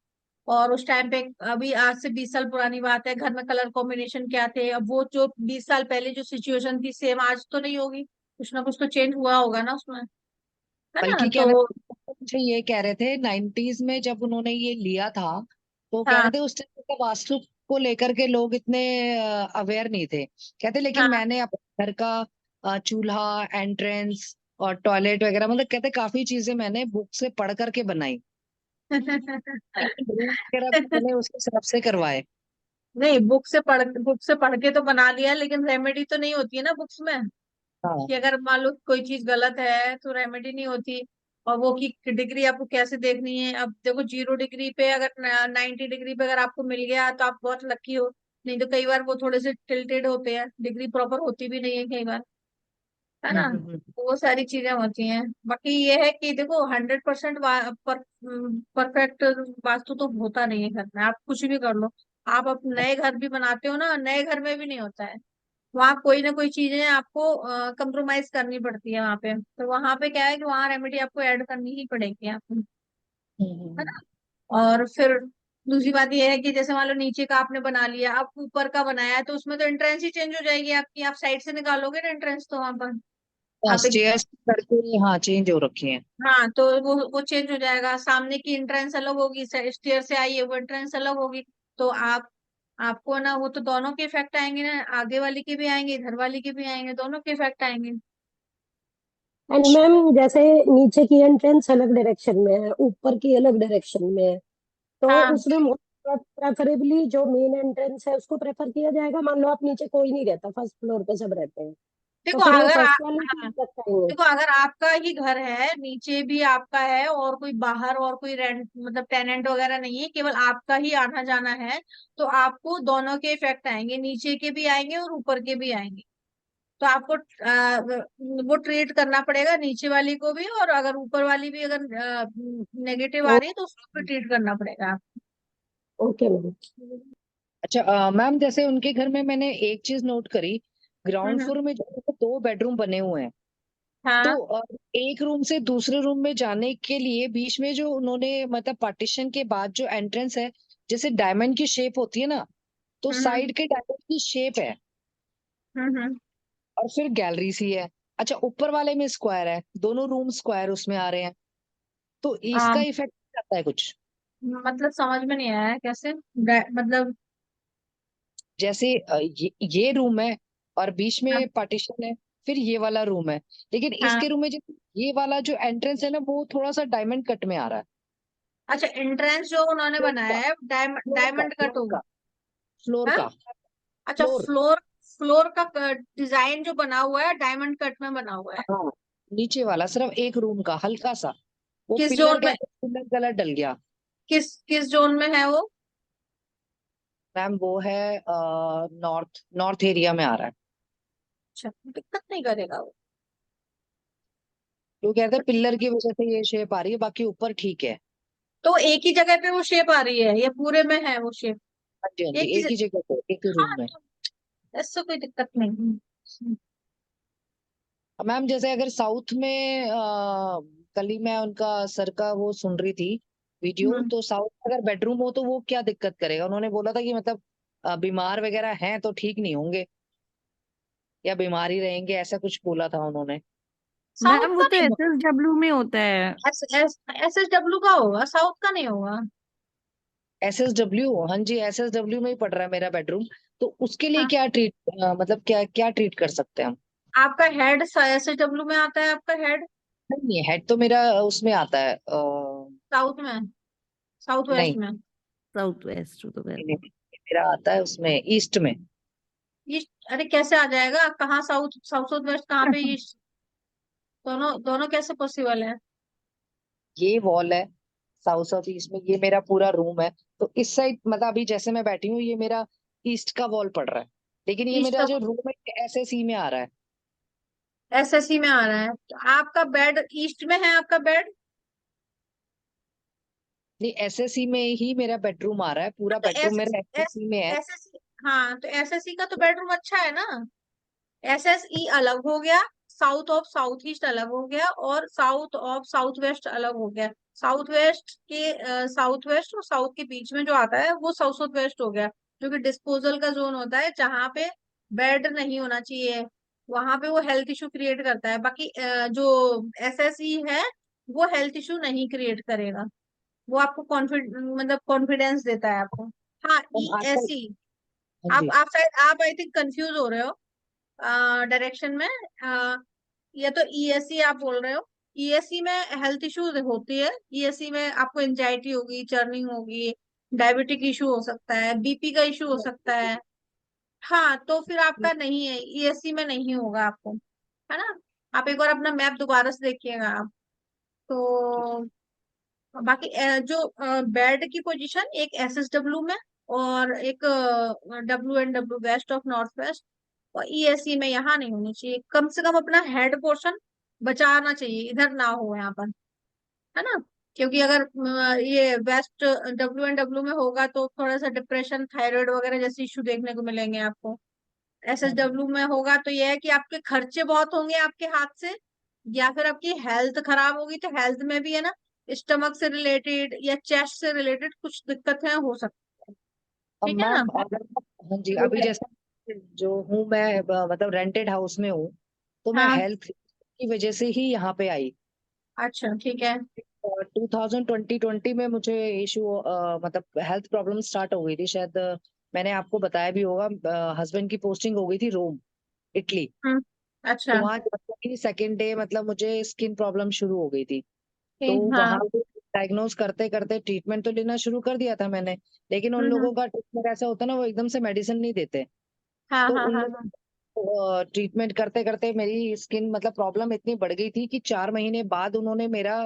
और उस टाइम पे अभी आज से 20 साल पुरानी बात है, घर में कलर कॉम्बिनेशन क्या थे, अब वो जो 20 साल पहले जो सिचुएशन थी सेम आज तो नहीं होगी, कुछ ना कुछ तो चेंज हुआ होगा ना उसमें, है ना। बल्कि क्या तो ना, मुझे ये कह रहे थे 90s में जब उन्होंने ये लिया था, तो कह हाँ रहे थे उस टाइम का वास्तु को लेकर के लोग इतने अवेयर नहीं थे। कहते लेकिन हाँ। मैंने अपने घर का चूल्हा, एंट्रेंस और टॉयलेट वगैरह, मतलब कहते काफी चीजें मैंने बुक से पढ़ करके बनाई। रूम वगैरह भी मैंने उस हिसाब से करवाए। नहीं, बुक से पढ़ के तो बना लिया, लेकिन रेमेडी तो नहीं होती है ना बुक्स में, हाँ। कि अगर मान लो कोई चीज गलत है तो रेमेडी नहीं होती। और वो की डिग्री आपको कैसे देखनी है, अब देखो 0 डिग्री पे अगर 90 डिग्री पे अगर आपको मिल गया तो आप बहुत लकी हो। नहीं तो कई बार वो थोड़े से टिल्टेड होते हैं, डिग्री प्रॉपर होती भी नहीं है कई बार, है ना। हम्म। तो वो सारी चीजें होती हैं। बाकी ये है कि देखो 100% परफेक्ट वास्तु तो होता नहीं है घर में, आप कुछ भी कर लो। आप अब नए घर भी बनाते हो ना, नए घर में भी नहीं होता है। वहाँ कोई ना कोई चीजें आपको कंप्रोमाइज करनी पड़ती है वहां पे, तो वहां पे क्या है कि वहां रेमेडी आपको ऐड करनी ही पड़ेगी आपको, है हम्म। ना। और फिर दूसरी बात ये है कि जैसे मान लो नीचे का आपने बना लिया, आप ऊपर का बनाया है तो उसमें तो एंट्रेंस ही चेंज हो जाएगी आपकी, आप साइड से निकालोगे ना एंट्रेंस तो वहां पर हाँ आप एक, स्टेयर्स करके हाँ चेंज हो रखी हैं। हाँ तो वो चेंज हो जाएगा, सामने की एंट्रेंस अलग होगी, स्टेयर से आई है वो एंट्रेंस अलग होगी। तो आपको ना वो तो दोनों के इफेक्ट आएंगे ना, आगे वाली के भी आएंगे इधर वाली के भी आएंगे, दोनों के इफेक्ट आएंगे। एंड मैम जैसे नीचे की एंट्रेंस अलग डायरेक्शन में है, ऊपर की अलग डायरेक्शन में है, तो हाँ उसमें प्रेफरेबली जो मेन एंट्रेंस है उसको प्रेफर किया जाएगा। मान लो आप नीचे कोई नहीं रहता, फर्स्ट फ्लोर पे सब रहते हैं, तो देखो फिर वो अगर फर्स्ट वाले की हाँ मदद करेंगे। देखो अगर आपका ही घर है, नीचे भी आपका है और कोई बाहर और कोई रेंट मतलब टेनेंट वगैरह नहीं है, केवल आपका ही आना जाना है, तो आपको दोनों के इफेक्ट आएंगे, नीचे के भी आएंगे और ऊपर के भी आएंगे। तो आपको वो ट्रीट करना पड़ेगा नीचे वाली को भी, और अगर ऊपर वाली भी अगर नेगेटिव आ तो रही है तो उसको भी ट्रीट करना पड़ेगा आपको। Okay ma'am. अच्छा मैम, जैसे उनके घर में मैंने एक चीज नोट करी, ग्राउंड हम्म, फ्लोर में जो है 2 बेडरूम बने हुए हैं। तो हाँ। एक रूम से दूसरे रूम में जाने के लिए बीच में जो उन्होंने मतलब पार्टीशन के बाद जो एंट्रेंस है, जैसे डायमंड की शेप होती है ना, तो हम्म साइड के डायमंड की शेप है हम्म। और फिर गैलरी सी है। अच्छा, ऊपर वाले में स्क्वायर है, दोनों रूम स्क्वायर उसमें आ रहे हैं, तो इसका इफेक्ट आता है कुछ? मतलब समझ में नहीं आया कैसे, मतलब। जैसे ये रूम है और बीच हाँ में पार्टीशन है, फिर ये वाला रूम है, लेकिन हाँ। इसके रूम में जो ये वाला जो एंट्रेंस है ना, वो थोड़ा सा डायमंड कट में आ रहा है। अच्छा, एंट्रेंस जो उन्होंने फ्लोर बनाया का है फ्लोर का डायमंड कट फ्लोर होगा। का फ्लोर हाँ। का अच्छा, फ्लोर। फ्लोर फ्लोर का डिजाइन जो बना हुआ है डायमंड कट में बना हुआ है। हाँ, नीचे वाला सिर्फ एक रूम का हल्का सा, वो किस पिलर जोन में, कहते हैं, पिलर कलर डल गया। किस जोन में है वो? मैम वो है नॉर्थ नॉर्थ एरिया में आ रहा है। अच्छा, दिक्कत नहीं करेगा वो। जो कहते हैं पिलर की वजह से ये शेप आ रही है, बाकी ऊपर ठीक है। तो एक ही जगह पे वो शेप आ रही है या पूरे में है वो शेप? हाँ जी हाँ जी, एक ही एक ही जगह पे, एक ही रूम हाँ, में। तो ऐसा कोई दिक्कत नहीं है। मैम जैसे अगर साउथ में कल ही मैं उनका सर का वो सुन रही थी वीडियो, हम्म। तो साउथ में अगर बेडरूम हो तो वो क्या दिक्कत करेगा? उन्होंने बोला था कि मतलब बीमार वगैरह हैं तो ठीक नहीं होंगे, या बीमार ही रहेंगे, ऐसा कुछ बोला था उन्होंने। साउथ मैम वो का तो नहीं होगा। SSW में होता है। एस एस डब्ल्यू का होगा, साउथ का नहीं होगा। SSW, हाँ जी, SSW में ही पड़ रहा है मेरा बेडरूम। तो उसके लिए हाँ, क्या ट्रीट मतलब क्या क्या ट्रीट कर सकते हैं हम? आपका हेड एस एस डब्ल्यू में आता है, आपका हेड नहीं, हेड तो मेरा उसमें आता है साउथ में, साउथ नहीं वेस्ट में। साउथ वेस्ट तो नहीं, नहीं, मेरा आता है उसमें ईस्ट में। ये अरे कैसे आ जाएगा, कहाँ साउथ साउथ साउथ वेस्ट कहाँ पे ये, दोनों दोनों कैसे पॉसिबल है? ये वॉल है साउथ साउथ ईस्ट में, ये मेरा पूरा रूम है। तो इस साइड मतलब अभी जैसे मैं बैठी हूँ, ये मेरा ईस्ट का वॉल पड़ रहा है, लेकिन ये ईस्ट मेरा का जो रूम है SSE में आ रहा है। एसएससी में आ रहा है, तो आपका बेड ईस्ट में है आपका बेड? नहीं, SSE में ही मेरा बेडरूम आ रहा है, पूरा तो बेडरूम एस मेरा एस SSE में है। एसएससी, हाँ तो एसएससी का तो बेडरूम अच्छा है ना। एसएसई अलग हो गया, साउथ ऑफ साउथ ईस्ट अलग हो गया, और साउथ ऑफ साउथ वेस्ट अलग हो गया। साउथ वेस्ट के साउथ वेस्ट और साउथ के बीच में जो आता है वो साउथ साउथ वेस्ट हो गया, जो कि डिस्पोजल का जोन होता है, जहां पे बेड नहीं होना चाहिए, वहां पे वो हेल्थ इशू क्रिएट करता है। बाकी जो एसएसई है वो हेल्थ इशू नहीं क्रिएट करेगा, वो आपको मतलब कॉन्फिडेंस देता है आपको। हाँ, अब आजकल, ईएसई, हाँ जी, आप शायद आप आई थिंक कंफ्यूज हो रहे हो डायरेक्शन में। या तो ईएससी आप बोल रहे हो, ईएससी में हेल्थ इश्यूज होती है, ईएससी में आपको एंजाइटी होगी, चर्निंग होगी, डायबिटिक इशू हो सकता है, बीपी का इशू हो सकता है। हाँ, तो फिर आपका नहीं है, ईएससी में नहीं होगा आपको, है ना। आप एक बार अपना मैप दोबारा से देखिएगा आप। तो बाकी जो बेड की पोजीशन एक एसएसडब्ल्यू में और एक WNW west of north west, और ईएससी में यहाँ नहीं होनी चाहिए। कम से कम अपना हेड पोर्शन बचाना चाहिए, इधर ना हो यहाँ पर, है ना। क्योंकि अगर ये वेस्ट WNW में होगा तो थोड़ा सा डिप्रेशन, थायराइड वगैरह जैसे इश्यू देखने को मिलेंगे आपको। एसएसडब्ल्यू में होगा तो यह है कि आपके खर्चे बहुत होंगे आपके हाथ से, या फिर आपकी हेल्थ खराब होगी, तो हेल्थ में भी है ना, स्टमक से रिलेटेड या चेस्ट से रिलेटेड कुछ दिक्कतें हो सकती है। अब ठीक है ना। मैम अगर, हाँ जी, अभी जैसे जो हूँ मैं मतलब रेंटेड हाउस में हूँ, तो मैं हाँ, हेल्थ की वजह से ही यहाँ पे आई। अच्छा ठीक है। और 2020 में मुझे इशू मतलब हेल्थ प्रॉब्लम स्टार्ट हो गई थी शायद, मैंने आपको बताया भी होगा, हस्बैंड की पोस्टिंग हो गई थी रोम, इटली। हम्म अच्छा। तो वहां सेकेंड डे मतलब मुझे स्किन प्रॉब्लम शुरू हो गई थी। तो हाँ। वहां डायग्नोज करते करते ट्रीटमेंट तो लेना शुरू कर दिया था मैंने, लेकिन उन हम्म। लोगों का ट्रीटमेंट ऐसा होता है ना, वो एकदम से मेडिसिन नहीं देते। हाँ तो हाँ उन हाँ हाँ। लोगों ट्रीटमेंट करते करते मेरी स्किन मतलब प्रॉब्लम इतनी बढ़ गई थी कि 4 महीने बाद उन्होंने मेरा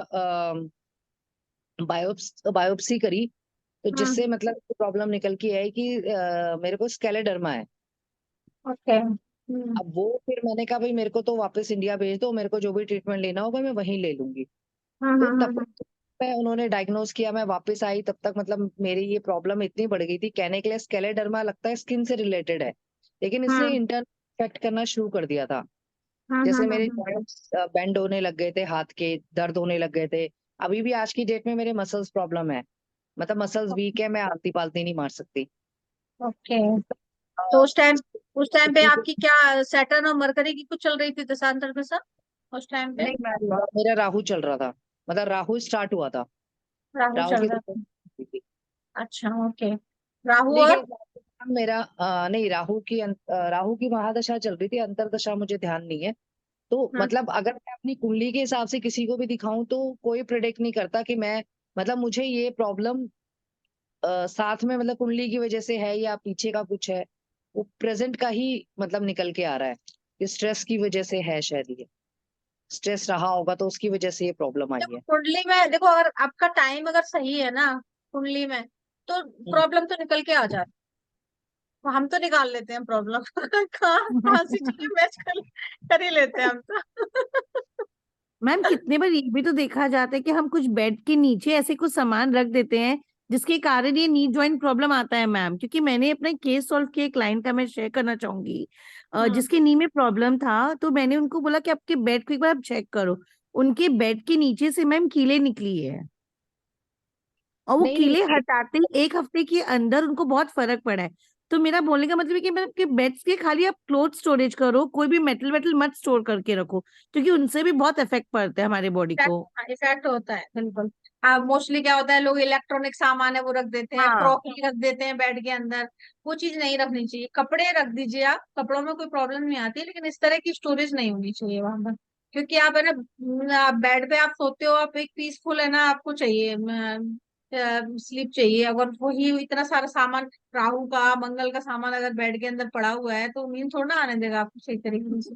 बायोप्सी करी। तो हम्म। जिससे मतलब प्रॉब्लम निकल के आई कि मेरे को स्केलेडर्मा है। ओके। अब वो फिर मैंने कहा भाई मेरे को तो वापस इंडिया भेज दो, मेरे को जो भी ट्रीटमेंट लेना होगा मैं वहीं ले लूंगी। तो तब मैं उन्होंने डायग्नोज किया, मैं वापस आई, तब तक मतलब मेरी ये प्रॉब्लम इतनी बढ़ गई थी, कहने के लिए स्केलेडर्मा लगता है स्किन से रिलेटेड है, लेकिन इसने हम्म इंटरनल इफेक्ट करना शुरू कर दिया था। हम्म जैसे हम्म मेरे हम्म जॉइंट्स बेंड होने लग गए थे, हाथ के दर्द होने लग गए थे। अभी भी आज की डेट में मेरे मसल्स प्रॉब्लम है, मतलब मसल्स वीक है, मैं आलती पालती नहीं मार सकती। ओके। अ, तो उस टाइम पे आपकी क्या सैटर्न और मरकरी की कुछ चल रही थी दशांतर दशा उस टाइम पे? नहीं, मेरा राहु चल रहा था, मतलब राहु स्टार्ट हुआ था। राहु राहु चल की रहा था। दशा थी। अच्छा, ओके। राहु और लेकिन मेरा नहीं, राहु की महादशा चल रही थी, अंतरदशा मुझे ध्यान नहीं है। तो हम्म, मतलब अगर मैं अपनी कुंडली के हिसाब से किसी को भी दिखाऊं तो कोई प्रिडिक्ट नहीं करता कि मैं, मतलब मुझे ये प्रॉब्लम साथ में मतलब कुंडली की वजह से है या पीछे का कुछ है, वो प्रेजेंट का ही मतलब निकल के आ रहा है कि स्ट्रेस की वजह से है, शायद ये स्ट्रेस रहा होगा तो उसकी वजह से ये प्रॉब्लम आई देखो है। कुंडली में देखो, अगर आपका टाइम अगर सही है ना कुंडली में, तो हम्म। प्रॉब्लम तो निकल के आ जाती है। हम तो निकाल लेते हैं प्रॉब्लम कहाँ कहाँ सी चीजें मैच कर ही लेते हैं हम तो मैम कितने बार ये भी तो देखा जाता है कि हम कुछ बेड के नीचे ऐसे कुछ सामान रख देते हैं जिसके कारण ये नी जॉइंट प्रॉब्लम आता है मैम। क्योंकि मैंने अपना केस सॉल्व किया, एक क्लाइंट का मैं शेयर करना चाहूंगी, हम्म। जिसके नी में प्रॉब्लम था। तो मैंने उनको बोला कि आपके बेड को एक बार आप चेक करो। उनके बेड के नीचे से मैम कीले निकली है, और वो नहीं नहीं, कीले हटाते ही 1 हफ्ते के अंदर उनको बहुत फर्क पड़ा है। तो मेरा बोलने का मतलब है कि मतलब कि बेड्स के खाली आप क्लोथ स्टोरेज करो, कोई भी मेटल वेटल मत स्टोर करके रखो, क्योंकि उनसे भी बहुत इफेक्ट पड़ता है हमारे बॉडी को। इफेक्ट होता है बिल्कुल। मोस्टली क्या होता है, लोग इलेक्ट्रॉनिक सामान है वो रख देते हैं, हाँ। क्रॉकरी रख देते हैं बेड के अंदर। वो चीज नहीं रखनी चाहिए। कपड़े रख दीजिए, आप कपड़ों में कोई प्रॉब्लम नहीं आती, लेकिन इस तरह की स्टोरेज नहीं होनी चाहिए वहां पर। क्योंकि आप है ना बेड पे आप सोते हो, आप एक पीसफुल है ना, आपको चाहिए स्लीप चाहिए। अगर वही इतना सारा सामान, राहु का मंगल का सामान अगर बेड के अंदर पड़ा हुआ है, तो नींद थोड़ा ना आने देगा आपको सही तरीके से,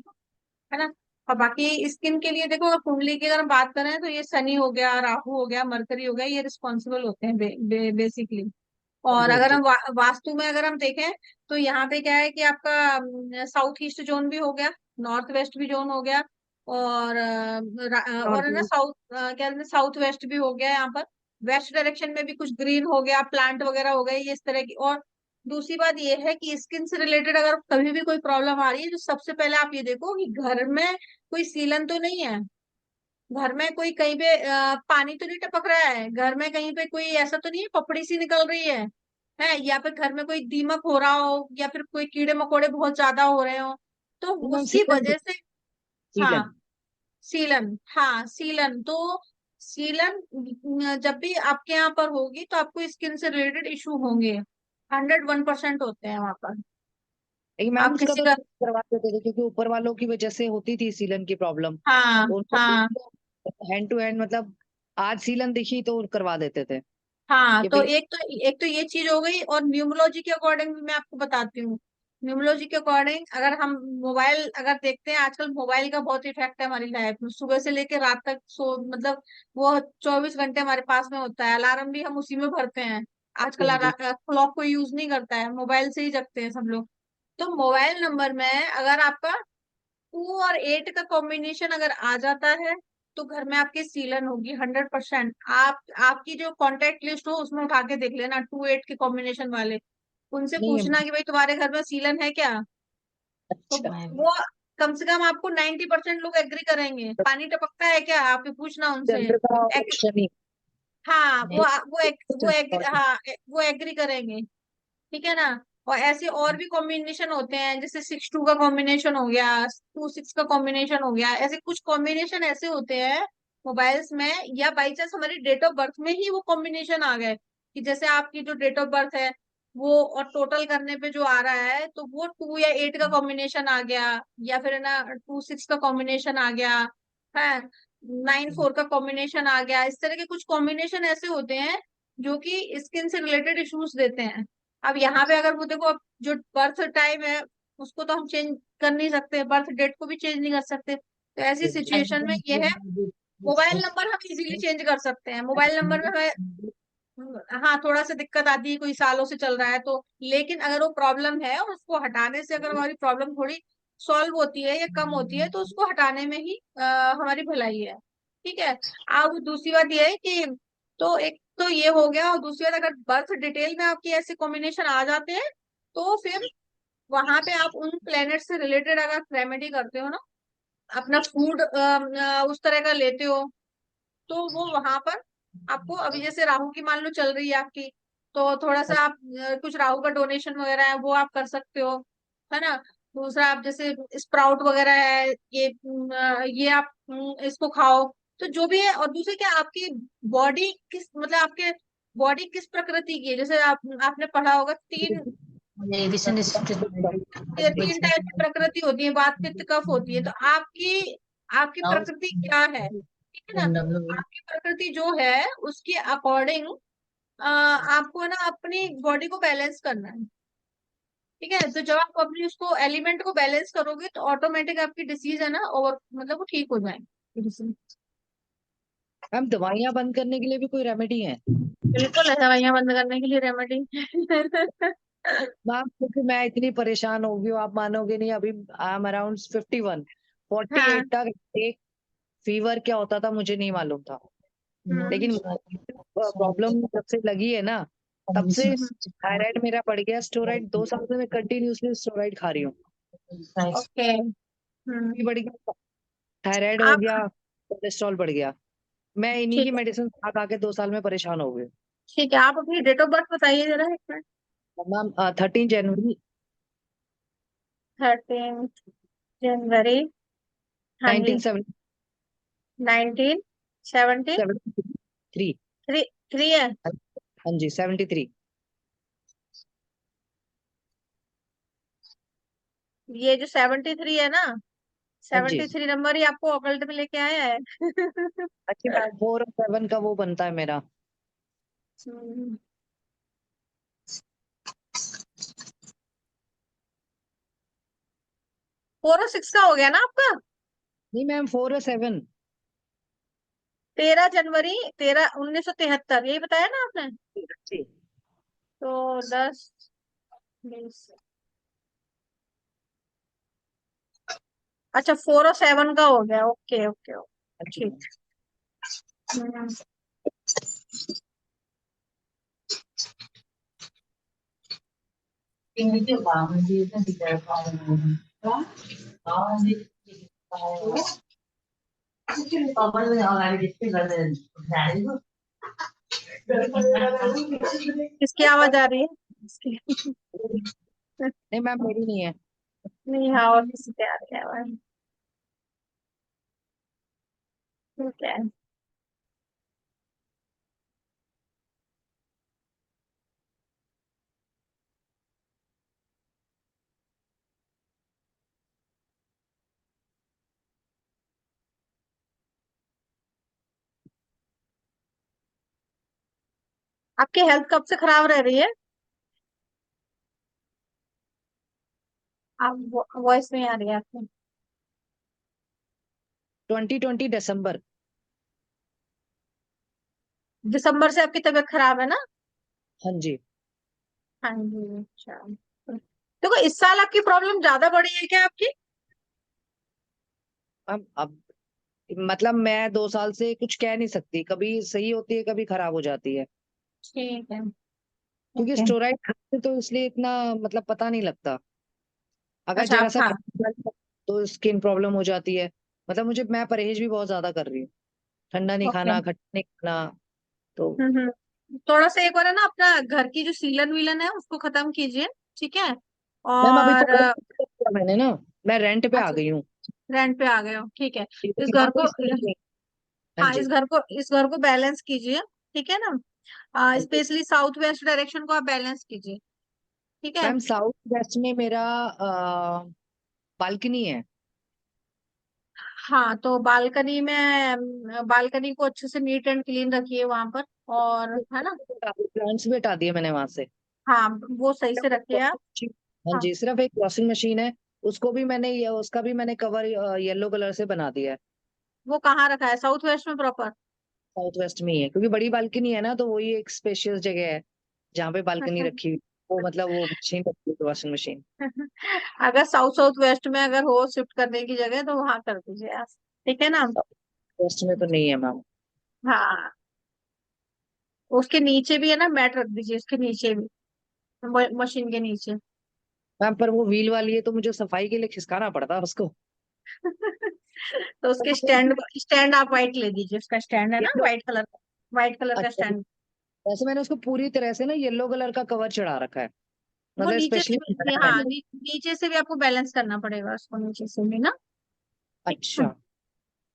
है ना। और बाकी स्किन के लिए देखो, अगर कुंडली की अगर हम बात करें, तो ये शनि हो गया, राहु हो गया, मरकरी हो गया, ये रिस्पॉन्सिबल होते हैं बेसिकली। और अगर एग्जैक्टली। हम वास्तु में अगर हम देखें, तो यहाँ पे क्या है कि आपका साउथ ईस्ट जोन भी हो गया, नॉर्थ वेस्ट भी जोन हो गया, और और है नॉर्थ ना साउथ, क्या कहते हैं, साउथ वेस्ट भी हो गया यहाँ पर। वेस्ट डायरेक्शन में भी कुछ ग्रीन हो गया, प्लांट वगैरह हो गए, ये इस तरह की। और दूसरी बात ये है कि स्किन से रिलेटेड अगर कभी भी कोई प्रॉब्लम आ रही है, तो सबसे पहले आप ये देखो कि घर में कोई सीलन तो नहीं है, घर में कोई कहीं पे पानी तो नहीं टपक रहा है, घर में कहीं पे कोई ऐसा तो नहीं है पपड़ी सी निकल रही है, या फिर घर में कोई दीमक हो रहा हो, या फिर कोई कीड़े मकोड़े बहुत ज्यादा हो रहे हो, तो मैम उसकी सीलन, वजह से। हाँ, सीलन। सीलन, हाँ सीलन तो, सीलन जब भी आपके यहाँ पर होगी, तो आपको स्किन से रिलेटेड इशू होंगे। 101% होते हैं वहां पर। लेकिन मैम आप उसका किसी तो का। करवा देते थे, क्योंकि ऊपर वालों की वजह से होती थी सीलन की प्रॉब्लम, हाँ तो उनको हाँ हैंड टू हैंड मतलब आज सीलन दिखी तो करवा देते थे हाँ। कि तो भाई। एक तो ये चीज हो गई, और न्यूमरोलॉजी के अकॉर्डिंग भी मैं आपको बताती हूँ। न्यूमरोलॉजी के अकॉर्डिंग अगर हम मोबाइल अगर देखते हैं, आजकल मोबाइल का बहुत इफेक्ट है हमारी लाइफ में, सुबह से लेकर रात तक। मतलब वो 24 घंटे हमारे पास में होता है, अलार्म भी हम उसी में भरते हैं। आजकल बिल्कुल। क्लॉक को यूज नहीं करता है, मोबाइल से ही जगते हैं सब लोग। तो मोबाइल नंबर में अगर आपका 2 और 8 का कॉम्बिनेशन अगर आ जाता है, तो घर में आपकी सीलन होगी 100%। आपकी जो कांटेक्ट लिस्ट हो उसमें उठा के देख लेना 2 8 के कॉम्बिनेशन वाले, उनसे नहीं है। पूछना कि भाई तुम्हारे घर में सीलन है क्या। तो अच्छा। वो कम से कम आपको 90% लोग एग्री करेंगे। पानी टपकता है क्या, आप ये पूछना उनसे। चंद्र का और शनि। हाँ, नहीं, चंद्र और वो एग्री करेंगे, ठीक है ना। और ऐसे और भी कॉम्बिनेशन होते हैं, जैसे 6 2 का कॉम्बिनेशन हो गया, 2 6 का कॉम्बिनेशन हो गया, ऐसे कुछ कॉम्बिनेशन ऐसे होते हैं मोबाइल्स में। या बाई चांस हमारी डेट ऑफ बर्थ में ही वो कॉम्बिनेशन आ गए, कि जैसे आपकी जो डेट ऑफ बर्थ है वो और टोटल करने पे जो आ रहा है तो वो 2 या 8 का कॉम्बिनेशन आ गया, या फिर है ना 2 6 का कॉम्बिनेशन आ गया है, 9 4 का कॉम्बिनेशन आ गया। इस तरह के कुछ कॉम्बिनेशन ऐसे होते हैं जो कि स्किन से रिलेटेड इश्यूज देते हैं। अब यहाँ पे अगर वो देखो, अब जो बर्थ टाइम है उसको तो हम चेंज कर नहीं सकते, बर्थ डेट को भी चेंज नहीं कर सकते, तो ऐसी सिचुएशन में ये है, मोबाइल नंबर हम इजीली चेंज कर सकते हैं। मोबाइल नंबर में हमें हाँ थोड़ा सा दिक्कत आती है, कोई सालों से चल रहा है तो, लेकिन अगर वो प्रॉब्लम है और उसको हटाने से अगर हमारी प्रॉब्लम थोड़ी सॉल्व होती है या कम होती है तो उसको हटाने में ही हमारी भलाई है। ठीक है। अब दूसरी बात ये है कि, तो एक तो ये हो गया, और दूसरी बात, अगर बर्थ डिटेल में आपकी ऐसे कॉम्बिनेशन आ जाते हैं तो फिर वहां पे आप उन प्लेनेट से रिलेटेड अगर रेमेडी करते हो ना, अपना फूड उस तरह का लेते हो, तो वो वहां पर आपको, अभी जैसे राहु की मान लो चल रही है आपकी, तो थोड़ा सा आप कुछ राहु का डोनेशन वगैरह है वो आप कर सकते हो, है ना। दूसरा, आप जैसे स्प्राउट वगैरह है, ये आप इसको खाओ, तो जो भी है। और दूसरे क्या, आपकी बॉडी किस, मतलब आपके बॉडी किस प्रकृति की है, जैसे आपने पढ़ा होगा तीन टाइप की प्रकृति होती है, वात पित्त कफ होती है, तो आपकी आपकी प्रकृति क्या है, ठीक है ना। आपकी प्रकृति जो है उसके अकॉर्डिंग आपको है ना अपनी बॉडी को बैलेंस करना है। ठीक है, तो जब आप अपनी उसको एलिमेंट को बैलेंस करोगे तो ऑटोमेटिक आपकी डिसीज है ना, और मतलब वो ठीक हो जाएगी। मैम दवाइयाँ बंद करने के लिए भी कोई रेमेडी है? बिल्कुल है, दवाइयां बंद करने के लिए रेमेडी। मैम क्योंकि मैं इतनी परेशान हो गई हूँ, आप मानोगे नहीं, अभी आई एम अराउंड 51 हाँ। 48 तक एक फीवर क्या होता था मुझे नहीं मालूम था, हम्म। लेकिन प्रॉब्लम जब से लगी है ना तब से थायराइड मेरा बढ़ गया। स्टेरॉइड 2 साल से मैं कंटिन्यूसली स्टेरॉइड खा रही हूँ, ओके। भी बढ़ गया, थायराइड हो आप गया, कोलेस्ट्रॉल बढ़ गया। मैं इन्हीं की ठीक है, मेडिसिन खा खा के 2 साल में परेशान हो गई। ठीक है, आप अपनी डेट ऑफ बर्थ बताइए जरा एक मिनट। मैम 13 जनवरी 13 जनवरी, हाँ जी। 1973। 1973। 3 3 है। हाँ जी 73। ये जो 73 है ना, हाँ जी 73 नंबर ही आपको ऑकल्ट में लेके आया है। अच्छी बात, 4 और 7 का वो बनता है मेरा। 4 और 6 का हो गया ना आपका। नहीं मैम 4 और 7। 13 जनवरी 1973, यही बताया ना आपने। जी तो 10 20, अच्छा 4 और 7 का हो गया, ओके ओके ओके, अच्छी ठीक। हम्म, किसकी आवाज आ रही है? इसकी। नहीं मैम मेरी नहीं है। नहीं, हाँ, और किसी की आ रही है आवाज। ठीक है। आपकी हेल्थ कब से खराब रह रही है? आप वॉइस नहीं आ रही है आपकी। 2020 दिसंबर। दिसंबर से आपकी तबीयत खराब है ना? हाँ जी। हाँ जी, अच्छा। देखो, इस साल आपकी प्रॉब्लम ज्यादा बड़ी है क्या आपकी? अब मतलब मैं 2 साल से कुछ कह नहीं सकती, कभी सही होती है कभी खराब हो जाती है, ठीक है। क्योंकि ओके। स्टेरॉइड खाते तो इसलिए इतना मतलब पता नहीं लगता। अगर अच्छा, जरा आप सा हाँ। खा तो स्किन प्रॉब्लम हो जाती है। मतलब मैं परहेज भी बहुत ज्यादा कर रही हूँ, ठंडा नहीं ओके। खाना, खट्टा नहीं खाना। तो थोड़ा सा एक बार है ना, अपना घर की जो सीलन वीलन है उसको खत्म कीजिए। ठीक है। मैम अभी तो और किया मैंने ना, मैं रेंट पे आ अच्छा, गई हूँ। रेंट पे आ गए हो, ठीक है। इस यहाँ घर कोई को, स्किन नहीं। हाँ हाँ, जी। इस घर को बैलेंस कीजिए। ठीक है ना। हाँ जी। स्पेशली साउथ वेस्ट डायरेक्शन को आप बैलेंस कीजिए। ठीक है। मैम साउथ वेस्ट में मेरा बालकनी है। हाँ, तो बालकनी में बालकनी को अच्छे से नीट एंड क्लीन रखिए वहां पर, और है ना। प्लांट्स भी हटा दिए मैंने वहां से। हाँ, वो सही से रखिए आप। हाँ हाँ, जी, सिर्फ एक वॉशिंग मशीन है, उसको भी मैंने उसका भी मैंने कवर येलो कलर से बना दिया है। वो कहाँ रखा है, साउथ वेस्ट में प्रॉपर? साउथ वेस्ट में ही है, क्योंकि बड़ी बालकनी है ना, तो वही एक स्पेशियस जगह है जहाँ पे बालकनी रखी हुई। वो मतलब वो मशीन रखी है, वॉशिंग मशीन। अगर साउथ साउथ वेस्ट में अगर हो शिफ्ट करने की जगह, तो वहां कर दीजिए आप। ठीक है ना। वेस्ट में तो नहीं है मैम। हाँ, उसके नीचे भी है ना, मैट रख दीजिए उसके नीचे भी, मशीन के नीचे। मैम पर वो व्हील वाली है, तो मुझे सफाई के लिए खिसकाना पड़ता है उसको। तो उसके स्टैंड स्टैंड आप व्हाइट ले दीजिए, उसका स्टैंड है ना येलो, व्हाइट कलर का, व्हाइट कलर का अच्छा, स्टैंड। वैसे मैंने उसको पूरी तरह से ना येलो कलर का कवर चढ़ा रखा है, वो मतलब नीचे से स्पेशली भी, हाँ, नीचे से भी आपको बैलेंस करना पड़ेगा उसको, नीचे से भी ना। ठीक है। अच्छा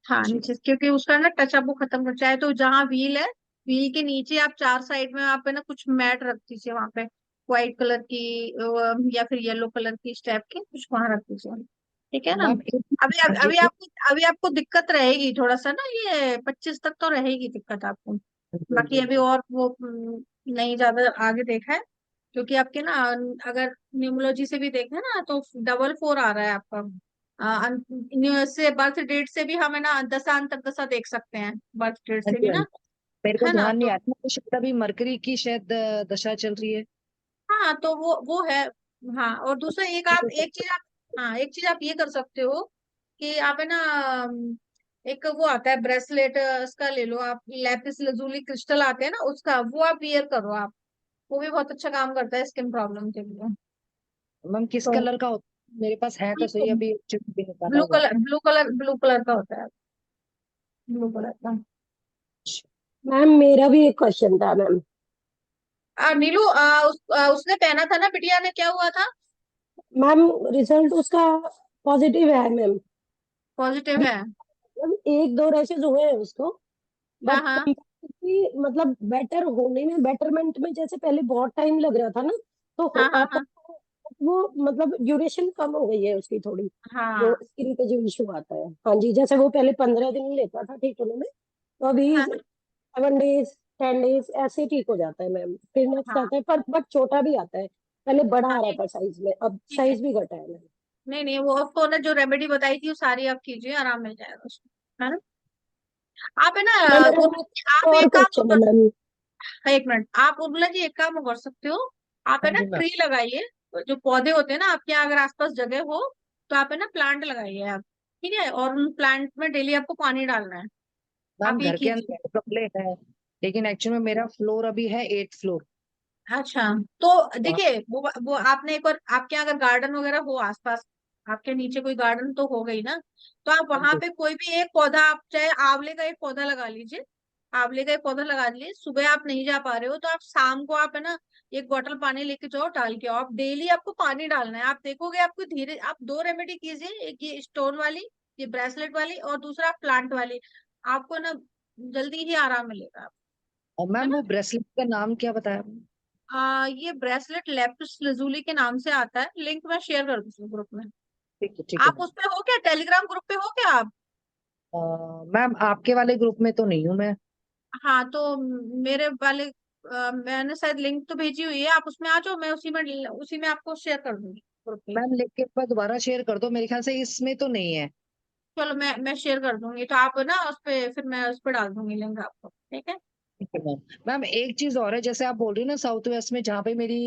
हाँ, जी। नीचे क्योंकि उसका ना टचअप वो खत्म कर, चाहे तो जहाँ व्हील है, व्हील के नीचे आप चार साइड में आप है ना कुछ मैट रख दीजिए वहां पे, व्हाइट कलर की या फिर येलो कलर की स्टेप के कुछ वहां रख दीजिए। ठीक है ना। मैम अभी अभी आपको दिक्कत रहेगी थोड़ा सा ना, ये 25 तक तो रहेगी दिक्कत आपको। बाकी अभी और वो नहीं ज्यादा आगे देखा है, क्योंकि आपके ना अगर न्यूमरोलॉजी से भी देखें ना, तो 444 आ रहा है आपका। से बर्थ डेट से भी हम है ना दशा अंतरदशा देख सकते हैं, बर्थ डेट हाँ से जी, भी हाँ जी। ना। मेरे को है ना, ध्यान नहीं तो आता, तो शायद अभी मरकरी की शायद दशा चल रही है। हाँ, तो वो है। हाँ, और दूसरा एक चीज आप ये कर सकते हो कि आप है ना एक वो आता है ब्रेसलेट, उसका ले लो आप, लैपिस लजूली क्रिस्टल आते हैं ना, उसका वो आप वियर करो आप। वो भी बहुत अच्छा काम करता है स्किन प्रॉब्लम के लिए। मैम किस तो कलर का होता है? मेरे पास है तो सही, अभी चिप भी निकाला ब्लू हुआ है। कलर, ब्लू कलर का होता है, ब्लू कलर का। मैम मेरा भी एक क्वेश्चन था मैम। नीलू, उसने पहना था ना बिटिया ने, क्या हुआ था? मैम रिजल्ट उसका पॉजिटिव है मैम। पॉजिटिव है? मतलब एक दो रैशेज हुए हैं उसको, हाँ, बट हाँ, कंपैरेटिवली मतलब बेटर होने में, बेटरमेंट में जैसे पहले बहुत टाइम लग रहा था ना, तो हाँ, हाँ, अब हाँ, वो मतलब ड्यूरेशन कम हो गई है उसकी थोड़ी। जो हाँ, स्किन पे जो इशू आता है, हाँ जी, जैसे वो पहले 15 दिन लेता था ठीक होने में, तो अभी हाँ, 7 डेज 10 डेज ऐसे ठीक हो जाता है मैम, फिर नेक्स्ट हाँ, आता है, पर बट छोटा भी आता है। पहले बड़ा हाँ, आ रहा ठीक था साइज में, अब ठीक है। साइज भी घटा है मैम। नहीं, नहीं, वो आपको ना जो रेमेडी बताई थी वो सारी आप कीजिए, आराम मिल जाएगा उसमें, है ना। आप है ना मैम मेरा आप और एक काम क्वेश्चन है कर, मैम। एक मिनट, आप उर्मिला जी एक काम कर सकते हो, आप हाँ है ना जी मैम। ट्री लगाइए। जो पौधे होते हैं ना आपके यहाँ, अगर आसपास जगह हो, तो आप है ना प्लांट लगाइए आप। ठीक है, और उन प्लांट में डेली आपको पानी डालना है। मैम आप ये घर के कीजिए। अंदर गमले हैं, लेकिन एक्चुअली में मेरा फ्लोर अभी है 8th फ्लोर। अच्छा, तो देखिए वो आपने एक बार, आपके यहाँ अगर गार्डन वगैरह हो आसपास, आपके नीचे कोई गार्डन तो हो गई ना, तो आप हाँ वहां जी। पे कोई भी एक पौधा, आप चाहे आंवले का एक पौधा लगा लीजिए। आंवले का एक पौधा लगा लीजिए, सुबह आप नहीं जा पा रहे हो तो आप शाम को आप है ना एक बोतल पानी लेके जाओ, डाल के आओ, आप डेली आपको पानी डालना है। आप देखोगे आपको धीरे, आप दो रेमेडी कीजिए, एक ये स्टोन वाली, ये ब्रेसलेट वाली, और दूसरा प्लांट वाली, आपको ना जल्दी ही आराम मिलेगा। और है मैम ना। वो ब्रेसलेट का नाम क्या बताया आपने? ये ब्रेसलेट लेपिस लजुली के नाम से आता है, लिंक मैं शेयर कर दूंगी ग्रुप में। ठीक है आप उस पे हो क्या, टेलीग्राम ग्रुप पे हो क्या आप? मैम आपके वाले ग्रुप में तो नहीं हूँ मैं। हाँ, तो मेरे वाले मैंने शायद लिंक तो भेजी हुई है, आप उसमें आ जाओ, मैं उसी में आपको शेयर कर दूंगी ग्रुप पे। मैम लिख के एक बार दोबारा शेयर कर दो, मेरे ख्याल से इसमें तो नहीं है। चलो, मैं शेयर कर दूंगी, तो आप ना उस पे, फिर मैं उस पे डाल दूंगी लिंक आपको। ठीक है। ठीक है मैम। मैम एक चीज और है, जैसे आप बोल रही हो ना साउथ वेस्ट में जहाँ पे मेरी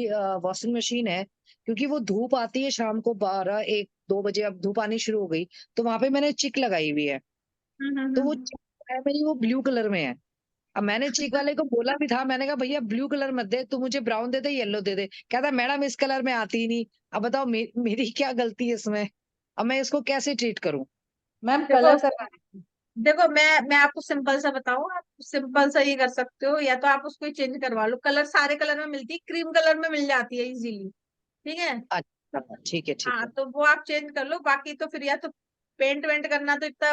वॉशिंग मशीन है, क्योंकि वो धूप आती है शाम को 12 1 2 बजे, अब धूप आनी शुरू हो गई, तो वहां पे मैंने चिक लगाई हुई है। हम्म, हम्म, तो वो चिक है मेरी, वो ब्लू कलर में है। अब मैंने चिक वाले को बोला भी था, मैंने कहा भैया ब्लू कलर मत दे, तू मुझे ब्राउन दे दे, येलो दे दे। कहता मैडम इस कलर में आती ही नहीं। अब बताओ मेरी क्या गलती है इसमें? अब मैं इसको कैसे ट्रीट करूं? मैम देखो कलर करवा दीजिए। देखो मैं आपको सिंपल सा बताऊं, आप सिंपल सा ये कर सकते हो, या तो आप उसको चेंज करवा लो, कलर सारे कलर में मिलती है, क्रीम कलर में मिल जाती है इजीली। ठीक है। अच्छा ठीक है ठीक हाँ, है। तो वो आप चेंज कर लो, बाकी तो फिर या तो पेंट वेंट करना तो इतना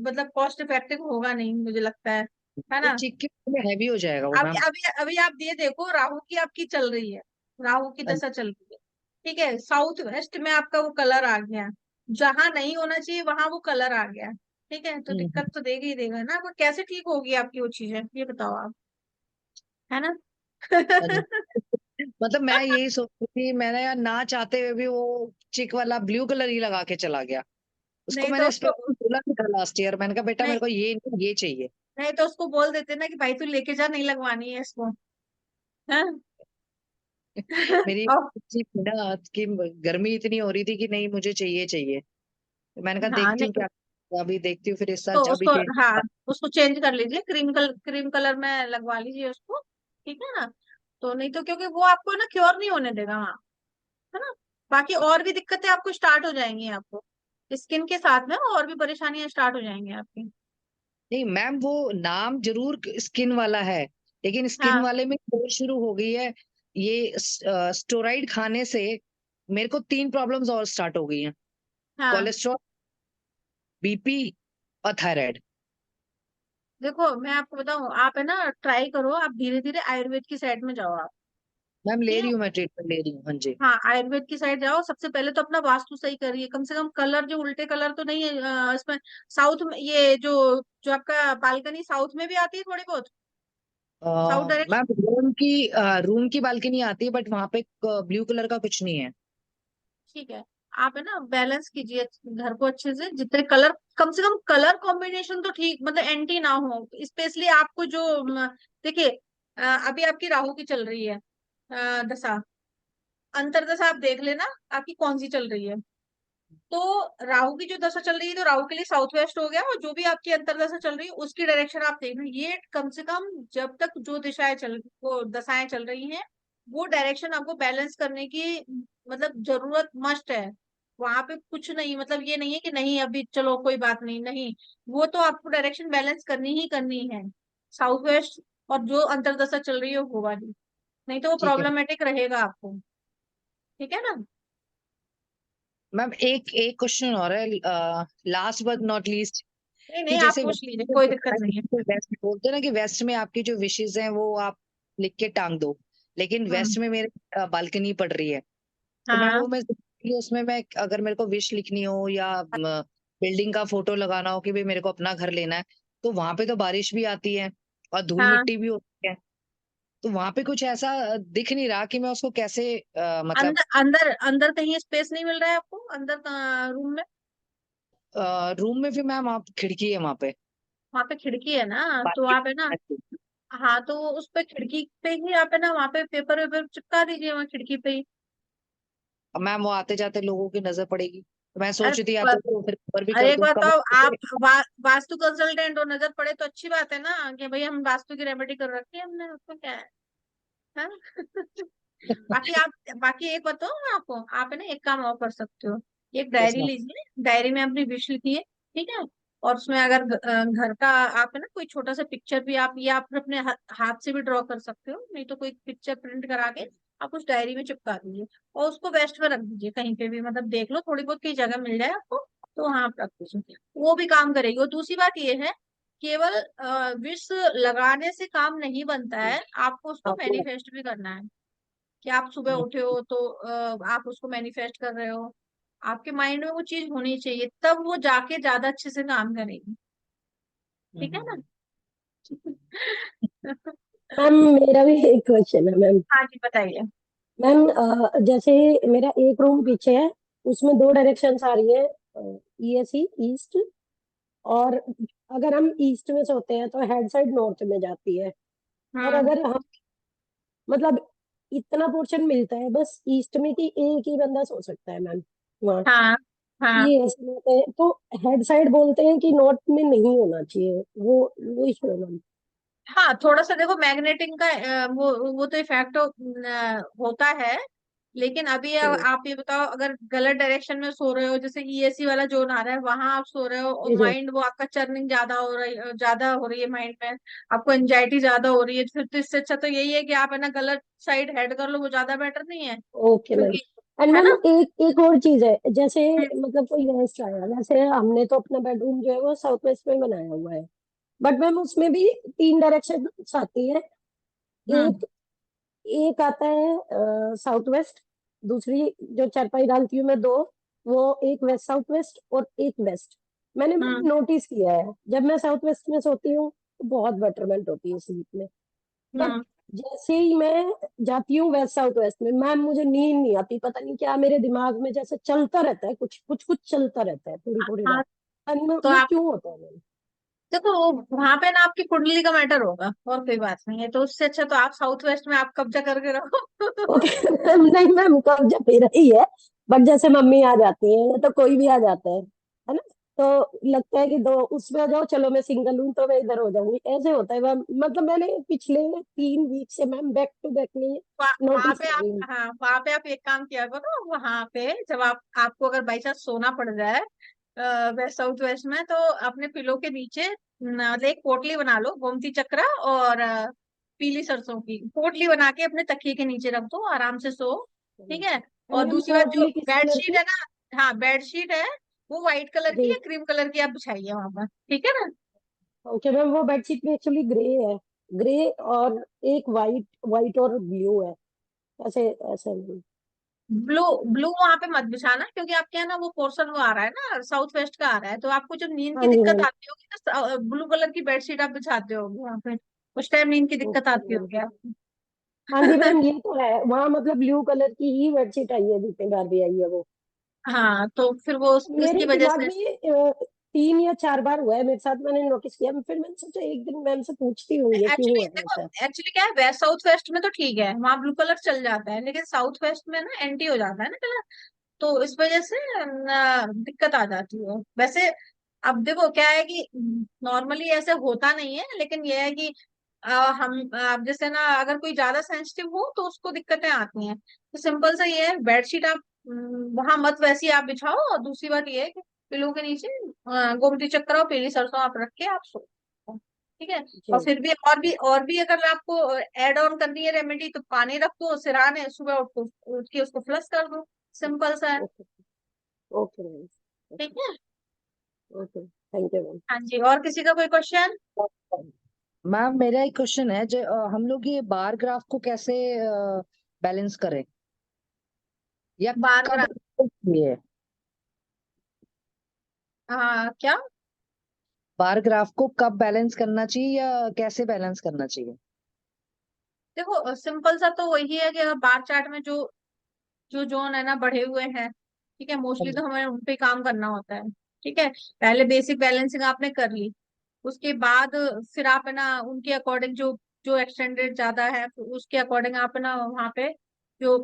मतलब कॉस्ट इफेक्टिव होगा नहीं, मुझे लगता है वो ना। चिक के हैवी हो जाएगा वो अभी मैम। अभी अभी आप ये देखो, राहु की आपकी चल रही है, राहु की दशा चल रही है, ठीक है, साउथ वेस्ट में आपका वो कलर आ गया, जहां नहीं होना चाहिए वहां वो कलर आ गया, ठीक है, तो हम्म, दिक्कत तो देगा ही देगा ना, वो कैसे ठीक होगी आपकी वो चीजें, ये बताओ आप, है ना। हाँ जी। मतलब मैं यही सोच रही थी, मैंने यार ना चाहते हुए भी वो चिक वाला ब्लू कलर ही लगा के चला गया। उसको नहीं तो मैंने उसको, स्पेशल बोला भी था लास्ट ईयर, मैंने कहा बेटा नहीं मेरे को ये नहीं ये चाहिए। नहीं तो उसको बोल देते ना कि भाई तू लेके जा, नहीं लगवानी है इसको, हाँ। मेरी और इतनी थी ना कि गर्मी इतनी हो रही थी कि नहीं मुझे चाहिए चाहिए। तो मैंने कहा हाँ देखती हूँ नहीं क्या, अभी देखती हूँ फिर इस तो साल अभी उसको, चेंज। हाँ उसको चेंज कर लीजिए, क्रीम कलर में लगवा लीजिए उसको, ठीक है ना। तो नहीं तो क्योंकि वो आपको ना क्योर नहीं होने देगा वहाँ, है ना। बाकी और भी दिक्कतें आपको स्टार्ट हो जाएंगी, आपको स्किन के साथ में और भी परेशानियां स्टार्ट हो जाएंगी आपकी। नहीं मैम वो नाम जरूर स्किन वाला है, लेकिन स्किन हाँ वाले में और शुरू हो गई है ये स्टेरॉइड खाने से। मेरे को 3 प्रॉब्लम्स और स्टार्ट हो गई हैं, हाँ कोलेस्ट्रॉल, बीपी और थायराइड। देखो मैं आपको बताऊं, आप है ना ट्राई करो, आप धीरे धीरे आयुर्वेद की साइड में जाओ आप, मैम ले ठीक रही है। हूँ, मैं ट्रीटमेंट ले रही हूँ, हाँ जी। हाँ आयुर्वेद की साइड जाओ, सबसे पहले तो अपना वास्तु सही करिए, कम से कम कलर जो उल्टे कलर तो नहीं है इसमें, साउथ में ये जो जो आपका बालकनी साउथ में भी आती है थोड़ी बहुत, साउथ मैम डायरेक्शन, रूम की बालकनी आती है, बट वहां पे ब्लू कलर का कुछ नहीं है। ठीक है। आप है ना बैलेंस कीजिए घर को अच्छे से, जितने कलर, कम से कम कलर कॉम्बिनेशन तो ठीक, मतलब एंटी ना हो, स्पेशली आपको जो देखिए अभी आपकी राहु की चल रही है दशा, अंतरदशा आप देख लेना आपकी कौन सी चल रही है। तो राहु की जो दशा चल रही है तो राहु के लिए साउथ वेस्ट हो गया, और जो भी आपकी अंतरदशा चल रही है उसकी डायरेक्शन आप देखना, ये कम से कम जब तक जो दिशाएं चल वो दशाएं चल रही हैं, वो डायरेक्शन आपको बैलेंस करने की मतलब जरूरत मस्ट है। वहां पे कुछ नहीं, मतलब ये नहीं है कि नहीं अभी चलो कोई बात नहीं, नहीं, वो तो आपको डायरेक्शन बैलेंस करनी है, साउथ वेस्ट, और जो अंतरदशा चल रही है वो वाली, नहीं तो वो ठीक है प्रॉब्लमेटिक रहेगा आपको, ठीक है ना। मैम, एक एक क्वेश्चन और है, लास्ट बट नॉट लीस्ट, नहीं कि नहीं आप जैसे पूछ लीजिए, कोई दिक्कत नहीं है। वेस्ट बोलते हैं ना कि वेस्ट में आपकी जो विशेष हैं वो आप लिख के टांग दो, लेकिन हम्म। वेस्ट में मेरे बालकनी पड़ रही है। तो हाँ मैं उसमें मैं अगर मेरे को विश लिखनी हो या बिल्डिंग का फोटो लगाना हो कि भाई मेरे को अपना घर लेना है, तो वहां पे तो बारिश भी आती है और धूल हाँ, मिट्टी भी होती है। तो वहां पे कुछ ऐसा दिख नहीं रहा कि मैं उसको कैसे मतलब अंदर अंदर अंदर कहीं स्पेस नहीं मिल रहा है आपको अंदर रूम में, रूम में भी मैम आप खिड़की है वहां पे, वहां पे खिड़की है ना, तो आप है ना, बाकी हाँ तो उस पे खिड़की पे ही आप है ना वहां पे पेपर वेपर चिपका दीजिए वहां खिड़की पे ही। मैम वो आते जाते लोगों की नजर पड़ेगी, तो मैं अरे सोच रही थी या प- तो फिर ऊपर भी अरे कर एक दूं बात तो कम। आप वास्तु कंसल्टेंट हो, नजर पड़े तो अच्छी बात है ना, कि भाई हम वास्तु की रेमेडी कर रखी है हमने, उसको क्या है, हाँ? बाकी एक बताओ मैं आपको, आप है ना एक काम और कर सकते हो, एक यस डायरी मैम। लीजिए, डायरी में अपनी विश लिखिए, ठीक है, और उसमें अगर घर का आप है ना कोई छोटा सा पिक्चर भी आप, या आप फिर अपने हाथ से भी ड्रॉ कर सकते हो, नहीं तो कोई पिक्चर प्रिंट करा के आप उस डायरी में चिपका दीजिए, और उसको वेस्ट में रख दीजिए कहीं पे भी, मतलब देख लो थोड़ी बहुत कई जगह मिल जाए आपको, तो वहां आप रख दीजिए, वो भी काम करेगी। और दूसरी बात ये है, केवल विश लगाने से काम नहीं बनता है, आपको उसको आपको मैनिफेस्ट भी करना है, कि आप सुबह उठे हो तो आप उसको मैनिफेस्ट कर रहे हो, आपके माइंड में वो चीज होनी चाहिए, तब वो जाके ज्यादा अच्छे से काम करेगी, ठीक है ना। मैम मेरा भी एक क्वेश्चन है मैम। हाँ जी बताइए। मैम जैसे मेरा एक रूम पीछे है, उसमें दो डायरेक्शंस आ रही है, ईएसई ईस्ट, और अगर हम ईस्ट में सोते हैं तो हेड साइड नॉर्थ में जाती है, और हम्म। अगर हम मतलब इतना पोर्शन मिलता है बस ईस्ट में कि एक ही बंदा सो सकता है मैम वहाँ, हाँ हाँ ये ऐसे होते हैं तो हेड साइड बोलते हैं कि नॉर्थ में नहीं होना चाहिए, वो इशू है मैम। हाँ, थोड़ा सा देखो मैग्नेटिंग का वो तो इफेक्ट होता है, लेकिन अभी आप ये बताओ, अगर गलत डायरेक्शन में सो रहे हो, जैसे ईएससी वाला जोन आ रहा है वहां आप सो रहे हो, और जी जी। माइंड वो आपका चर्निंग ज्यादा हो रही है माइंड में, आपको एंजाइटी ज्यादा हो रही है, फिर तो इससे अच्छा तो यही है कि आप है ना गलत साइड हेड कर लो, वो ज्यादा बेटर नहीं है, ओके मैम। क्योंकि, एंड है मैम ना। एक एक और चीज है, जैसे हम्म, मतलब कोई गेस्ट आया, वैसे हमने तो अपना बेडरूम जो है वो साउथ वेस्ट में बनाया हुआ है, बट मैम उसमें भी तीन डायरेक्शन आती है, हम्म, एक एक आता है साउथ वेस्ट, दूसरी जो चारपाई डालती हूँ मैं दो, वो एक वेस्ट साउथ वेस्ट और एक वेस्ट। मैंने नोटिस किया है जब मैं साउथ वेस्ट में सोती हूँ तो बहुत बेटरमेंट होती है स्लीप में। बट हम्म। जैसे ही मैं जाती हूँ वेस्ट साउथ वेस्ट में, मैम मुझे नींद नहीं आती, पता नहीं क्या मेरे दिमाग में जैसे चलता रहता है, कुछ कुछ कुछ चलता रहता है पूरी पूरी हाँ, रात। पता नहीं तो ये आप क्यों होता है मैम। देखो वहां पे ना आपकी कुंडली का मैटर होगा, और कोई बात नहीं है। तो उससे अच्छा तो आप साउथ वेस्ट में आप कब्जा करके रहो। ओके मैम, नहीं मैम कब्जा मेरा ही है। बट जैसे मम्मी आ जाती है या तो कोई भी आ जाता है ना, तो लगता है कि दो उसमें आ जाओ, चलो मैं सिंगल हूँ तो मैं इधर हो जाऊंगी, ऐसे होता है मैम। मतलब मैंने पिछले 3 वीक से मैम बैक टू बैक में वहां नोटिस पे कर आप, रही हूँ। हाँ वहां पे आप एक काम किया करो, वहां पे जब आप आपको अगर बाई चांस सोना पड़ जाए वेस्ट साउथ वेस्ट में, तो अपने पिलो के नीचे एक पोटली बना लो, गोमती चक्र और पीली सरसों की पोटली बना के अपने तकिए के नीचे रख दो, आराम से सो। ठीक है। और मैम दूसरी बात, जो पोटली किस कलर बेडशीट की? है ना, हाँ बेडशीट है, वो व्हाइट कलर की जी। या क्रीम कलर की आप बिछाइए वहां पर, ठीक है ना। ओके मैम, वो बेडशीट में एक्चुअली ग्रे है, ग्रे और एक वाइट, वाइट और ब्लू है, ऐसे ऐसे नहीं। ब्लू ब्लू वहां पे मत बिछाना, क्योंकि आपके यहाँ ना वो पोर्शन वो आ रहा है ना साउथ वेस्ट का आ रहा है, तो आपको जब नींद की हाँ जी दिक्कत मैम। आती होगी तो ब्लू कलर की बेडशीट आप बिछाते होगे वहां पे, उस टाइम नींद की दिक्कत ओके आती मैम। होगी आपको। हाँ जी मैम, ये तो है वहाँ, मतलब ब्लू कलर की ही बेडशीट आई है जितनी बार भी आई है वो। हाँ, तो फिर वो मेरे इसकी वजह दिमाग से। में ये 3 या 4 बार हुआ है मेरे साथ, मैंने नोटिस किया, फिर मैंने सोचा एक दिन मैम से पूछती हूँ ये क्यों एक्चुअली हुआ है देखो, ऐसा। एक्चुअली क्या है, वेस्ट साउथ वेस्ट में तो ठीक है, वहां ब्लू कलर चल जाता है, लेकिन साउथ वेस्ट में ना एंटी हो जाता है ना कलर, तो इस वजह से दिक्कत आ जाती है वैसे। अब देखो क्या है कि नॉर्मली ऐसे होता नहीं है, लेकिन ये है कि अब जैसे ना अगर कोई ज्यादा सेंसिटिव हो तो उसको दिक्कतें आती हैं। तो सिंपल सा ये है, बेडशीट आप वहां मत वैसी आप बिछाओ, और दूसरी बात ये है कि पिलो के नीचे गोमती चक्र और पीली सरसों आप रख के आप सो, ठीक है। जी। और फिर भी और भी अगर आपको ऐड ऑन करनी है रेमेडी, तो पानी रख दो सिरहाने, सुबह उठ के उसको फ्लश कर दो, सिंपल सा है। ओके। Okay ma'am. ठीक है। Okay, thank you ma'am. हाँ जी, और किसी का कोई क्वेश्चन? मैम मेरा एक क्वेश्चन है, जो हम लोग ये बार ग्राफ को कैसे बैलेंस करें, या बार कब ग्राफ? ये हाँ क्या? बार ग्राफ को कब बैलेंस करना चाहिए या कैसे बैलेंस करना चाहिए? देखो सिंपल सा तो वही है कि अगर बार चार्ट में जो जो जोन है ना बढ़े हुए हैं, ठीक है, हाँ मोस्टली जी। तो हमें उन पे काम करना होता है। ठीक है, पहले बेसिक बैलेंसिंग आपने कर ली, उसके बाद फिर आप है ना उनके अकॉर्डिंग जो जो एक्सटेंडेड ज्यादा है तो उसके अकॉर्डिंग आप है ना वहाँ पे जो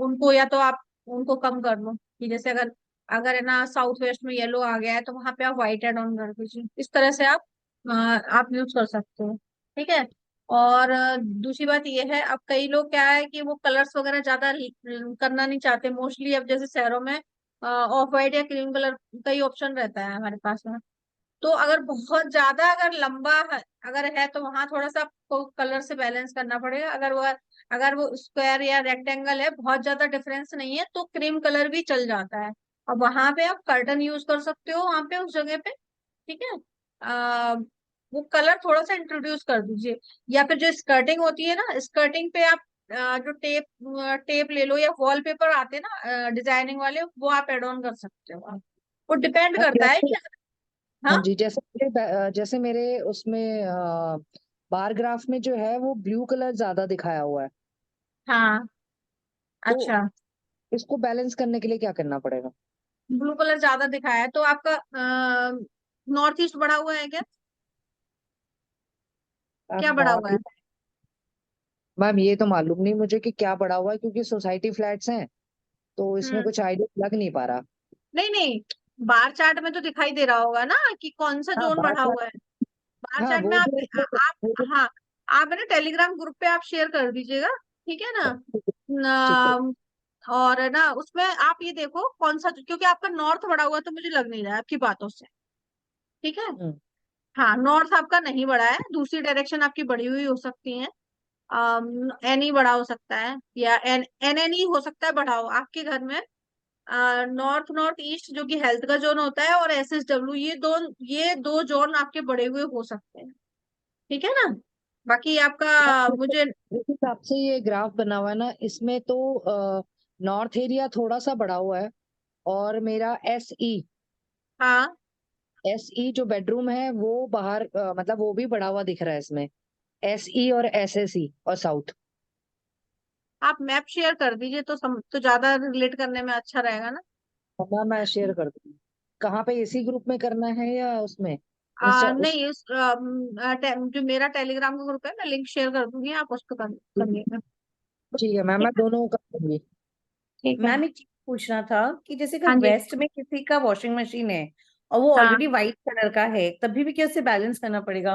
उनको या तो आप उनको कम कर लो, कि जैसे अगर अगर है ना साउथ वेस्ट में येलो आ गया है तो वहां पे आप व्हाइट एड ऑन कर दीजिए, इस तरह से आप यूज कर सकते हो। ठीक है। और दूसरी बात ये है, अब कई लोग क्या है कि वो कलर्स वगैरह ज्यादा करना नहीं चाहते, मोस्टली अब जैसे शहरों में ऑफ वाइट या क्रीम कलर का ही ऑप्शन रहता है हमारे पास में। तो अगर बहुत ज्यादा अगर लंबा है, अगर है तो वहां थोड़ा सा आपको कलर से बैलेंस करना पड़ेगा। अगर वो स्क्वायर या रेक्टेंगल है, बहुत ज्यादा डिफरेंस नहीं है, तो क्रीम कलर भी चल जाता है। और वहां पे आप कर्टन यूज कर सकते हो वहां पे उस जगह पे। ठीक है। आ, वो कलर थोड़ा सा इंट्रोड्यूस कर दीजिए, या फिर जो स्कर्टिंग होती है ना, स्कर्टिंग पे आप जो टेप टेप ले लो, या वॉलपेपर आते हैं ना डिजाइनिंग वाले, वो आप एड ऑन कर सकते हो आप। वो डिपेंड हाँ, करता है जैसे कि हाँ हाँ। जी, जैसे मेरे उसमें बार ग्राफ में जो है वो ब्लू कलर ज्यादा दिखाया हुआ है, हाँ। तो अच्छा, इसको बैलेंस करने के लिए क्या करना पड़ेगा? ब्लू कलर ज्यादा दिखाया है तो आपका नॉर्थ ईस्ट बढ़ा हुआ है क्या? क्या बढ़ा हुआ नॉर्थ है? मैम ये तो मालूम नहीं मुझे कि क्या पड़ा हुआ है, क्योंकि सोसाइटी फ्लैट्स हैं, तो इसमें हम्म। कुछ आइडिया लग नहीं पा रहा। नहीं नहीं, बार चार्ट में तो दिखाई दे रहा होगा ना कि कौन सा हाँ जोन बार बढ़ा चार्ट। हुआ है। बार हाँ चार्ट में वो आप जो वो जो हाँ, आप है ना टेलीग्राम ग्रुप पे आप शेयर कर दीजिएगा, ठीक है ना। ठीक है। और है ना उसमें आप ये देखो कौन सा, क्योंकि आपका नॉर्थ बढ़ा हुआ है तो मुझे लग नहीं रहा है आपकी बातों से। ठीक है। हम्म, हाँ, नॉर्थ आपका नहीं बढ़ा है, दूसरी डायरेक्शन आपकी बढ़ी हुई हो सकती है। एन ही बड़ा हो सकता है, या एन ही हो सकता है बड़ा हो आपके घर में। नॉर्थ नॉर्थ ईस्ट जो कि हेल्थ का जोन होता है, और SSW, ये दो जोन आपके बड़े हुए हो सकते हैं। ठीक है ना। बाकी आपका मुझे जिस हिसाब से ये ग्राफ बना हुआ है ना, इसमें तो नॉर्थ एरिया थोड़ा सा बढ़ा हुआ है, और मेरा हाँ एसई जो बेडरूम है वो बाहर मतलब वो भी बढ़ा हुआ दिख रहा है इसमें, एसई और एसएसई और साउथ। आप मैप शेयर कर दीजिए तो ज्यादा रिलेट करने में अच्छा रहेगा ना। मैं शेयर कर दूंगी। कहाँ पे, इसी ग्रुप में करना है या उसमें इंस्टा उस? नहीं जो मेरा टेलीग्राम का ग्रुप है मैं लिंक शेयर कर दूंगी, आप उस पर करिएगा। ठीक है मैम, ठीक मैं है। दोनों कर दूंगी। ठीक है। मैम एक चीज पूछना था कि जैसे हाँ अगर जी। वेस्ट में किसी का वॉशिंग मशीन है और वो हाँ ऑलरेडी व्हाइट कलर का है, तभी भी कैसे बैलेंस करना पड़ेगा?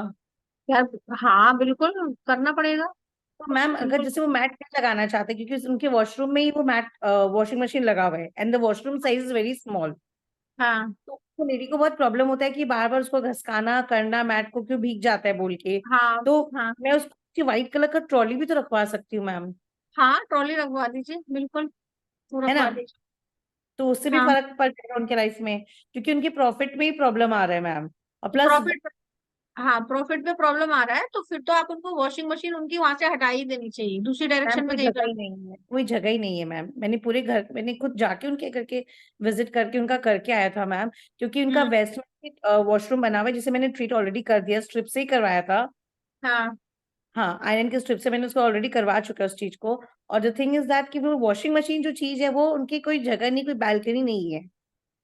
यार, हाँ बिल्कुल करना पड़ेगा। तो मैम अगर बिल्कुल। जैसे वो मैट नहीं लगाना चाहते क्योंकि उनके वॉशरूम में ही वो मैट वॉशिंग मशीन लगा हुआ है and the washroom size is very small, हाँ तो लेडी को बहुत प्रॉब्लम होता है कि बार बार उसको घसकाना करना, मैट को क्यों भीग जाता है बोल के। हाँ तो हाँ मैं उसको व्हाइट कलर का ट्रॉली भी तो रखवा सकती हूँ मैम, हाँ ट्रॉली रखवा दीजिए, बिल्कुल वो है ना? रखवा दीजिए। तो उससे भी हाँ फर्क पड़ जाएगा उनके लाइफ में, क्योंकि उनके प्रॉफिट में ही प्रॉब्लम आ रहा है मैम। और प्लस प्रॉफिट, हाँ प्रॉफिट में प्रॉब्लम आ रहा है तो फिर तो आप उनको वॉशिंग मशीन उनकी वहां से हटा ही देनी चाहिए, दूसरी मैम डायरेक्शन में कोई कहीं जगह पर। ही नहीं है, कोई जगह ही नहीं है मैम। मैंने पूरे घर, मैंने खुद जाके उनके घर के विजिट करके उनका करके आया था मैम, क्योंकि उनका हम्म। वेस्ट में वॉशरूम बना हुआ है जिसे मैंने ट्रीट ऑलरेडी कर दिया, स्ट्रिप से ही करवाया था। हाँ। हाँ, आयरन के स्ट्रिप से मैंने उसको ऑलरेडी करवा चुका है उस चीज को। और द थिंग इज दैट कि वो वॉशिंग मशीन जो चीज है वो उनकी कोई जगह नहीं, कोई बैल्कनी नहीं है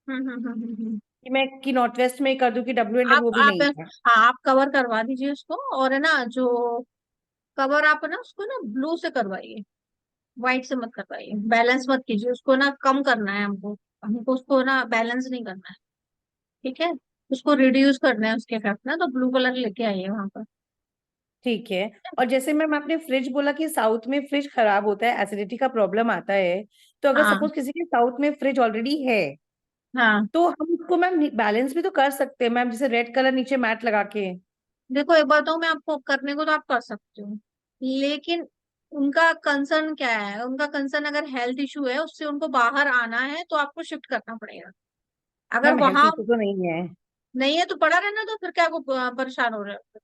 कि मैं कि नॉर्थ वेस्ट में ही कर दूं, कि डब्ल्यू एंड वो भी आप नहीं है। हाँ आप कवर करवा दीजिए उसको, और है ना जो कवर आप है ना उसको ना ब्लू से करवाइए, व्हाइट से मत करवाइए, बैलेंस मत कीजिए उसको ना, कम करना है हमको, हमको उसको ना बैलेंस नहीं करना है। ठीक है, उसको रिड्यूस करना है उसके इफेक्ट ना, तो ब्लू कलर लेके आइए वहां पर। ठीक है। और जैसे मैम आपने फ्रिज बोला कि साउथ में फ्रिज खराब होता है, एसिडिटी का प्रॉब्लम आता है, तो अगर हाँ सपोज किसी के साउथ में फ्रिज ऑलरेडी है हाँ तो हम उसको मैम बैलेंस भी तो कर सकते हैं मैम, जैसे रेड कलर नीचे मैट लगा के। देखो एक बात तो मैं आपको, करने को तो आप कर सकते हो, लेकिन उनका कंसर्न क्या है, उनका कंसर्न अगर हेल्थ इशू है, उससे उनको बाहर आना है तो आपको शिफ्ट करना पड़ेगा। अगर मैम हेल्थ वहां इशू तो नहीं है। नहीं है तो पड़ा रहना, तो फिर क्या को परेशान हो रहे हो,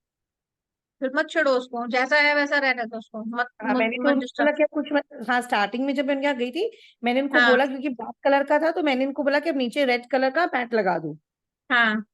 फिर मत छेड़ो उसको, जैसा है वैसा रहने दो उसको, मत हाँ, मत मैंने तो मत उनको डिस्टर्ब। बोला कि आप कुछ मत, हाँ स्टार्टिंग में जब मैं उनके यहाँ गई थी मैंने उनको हाँ बोला, क्योंकि ब्लैक कलर का था, तो मैंने उनको बोला कि अब नीचे रेड कलर का मैट लगा दूं। हाँ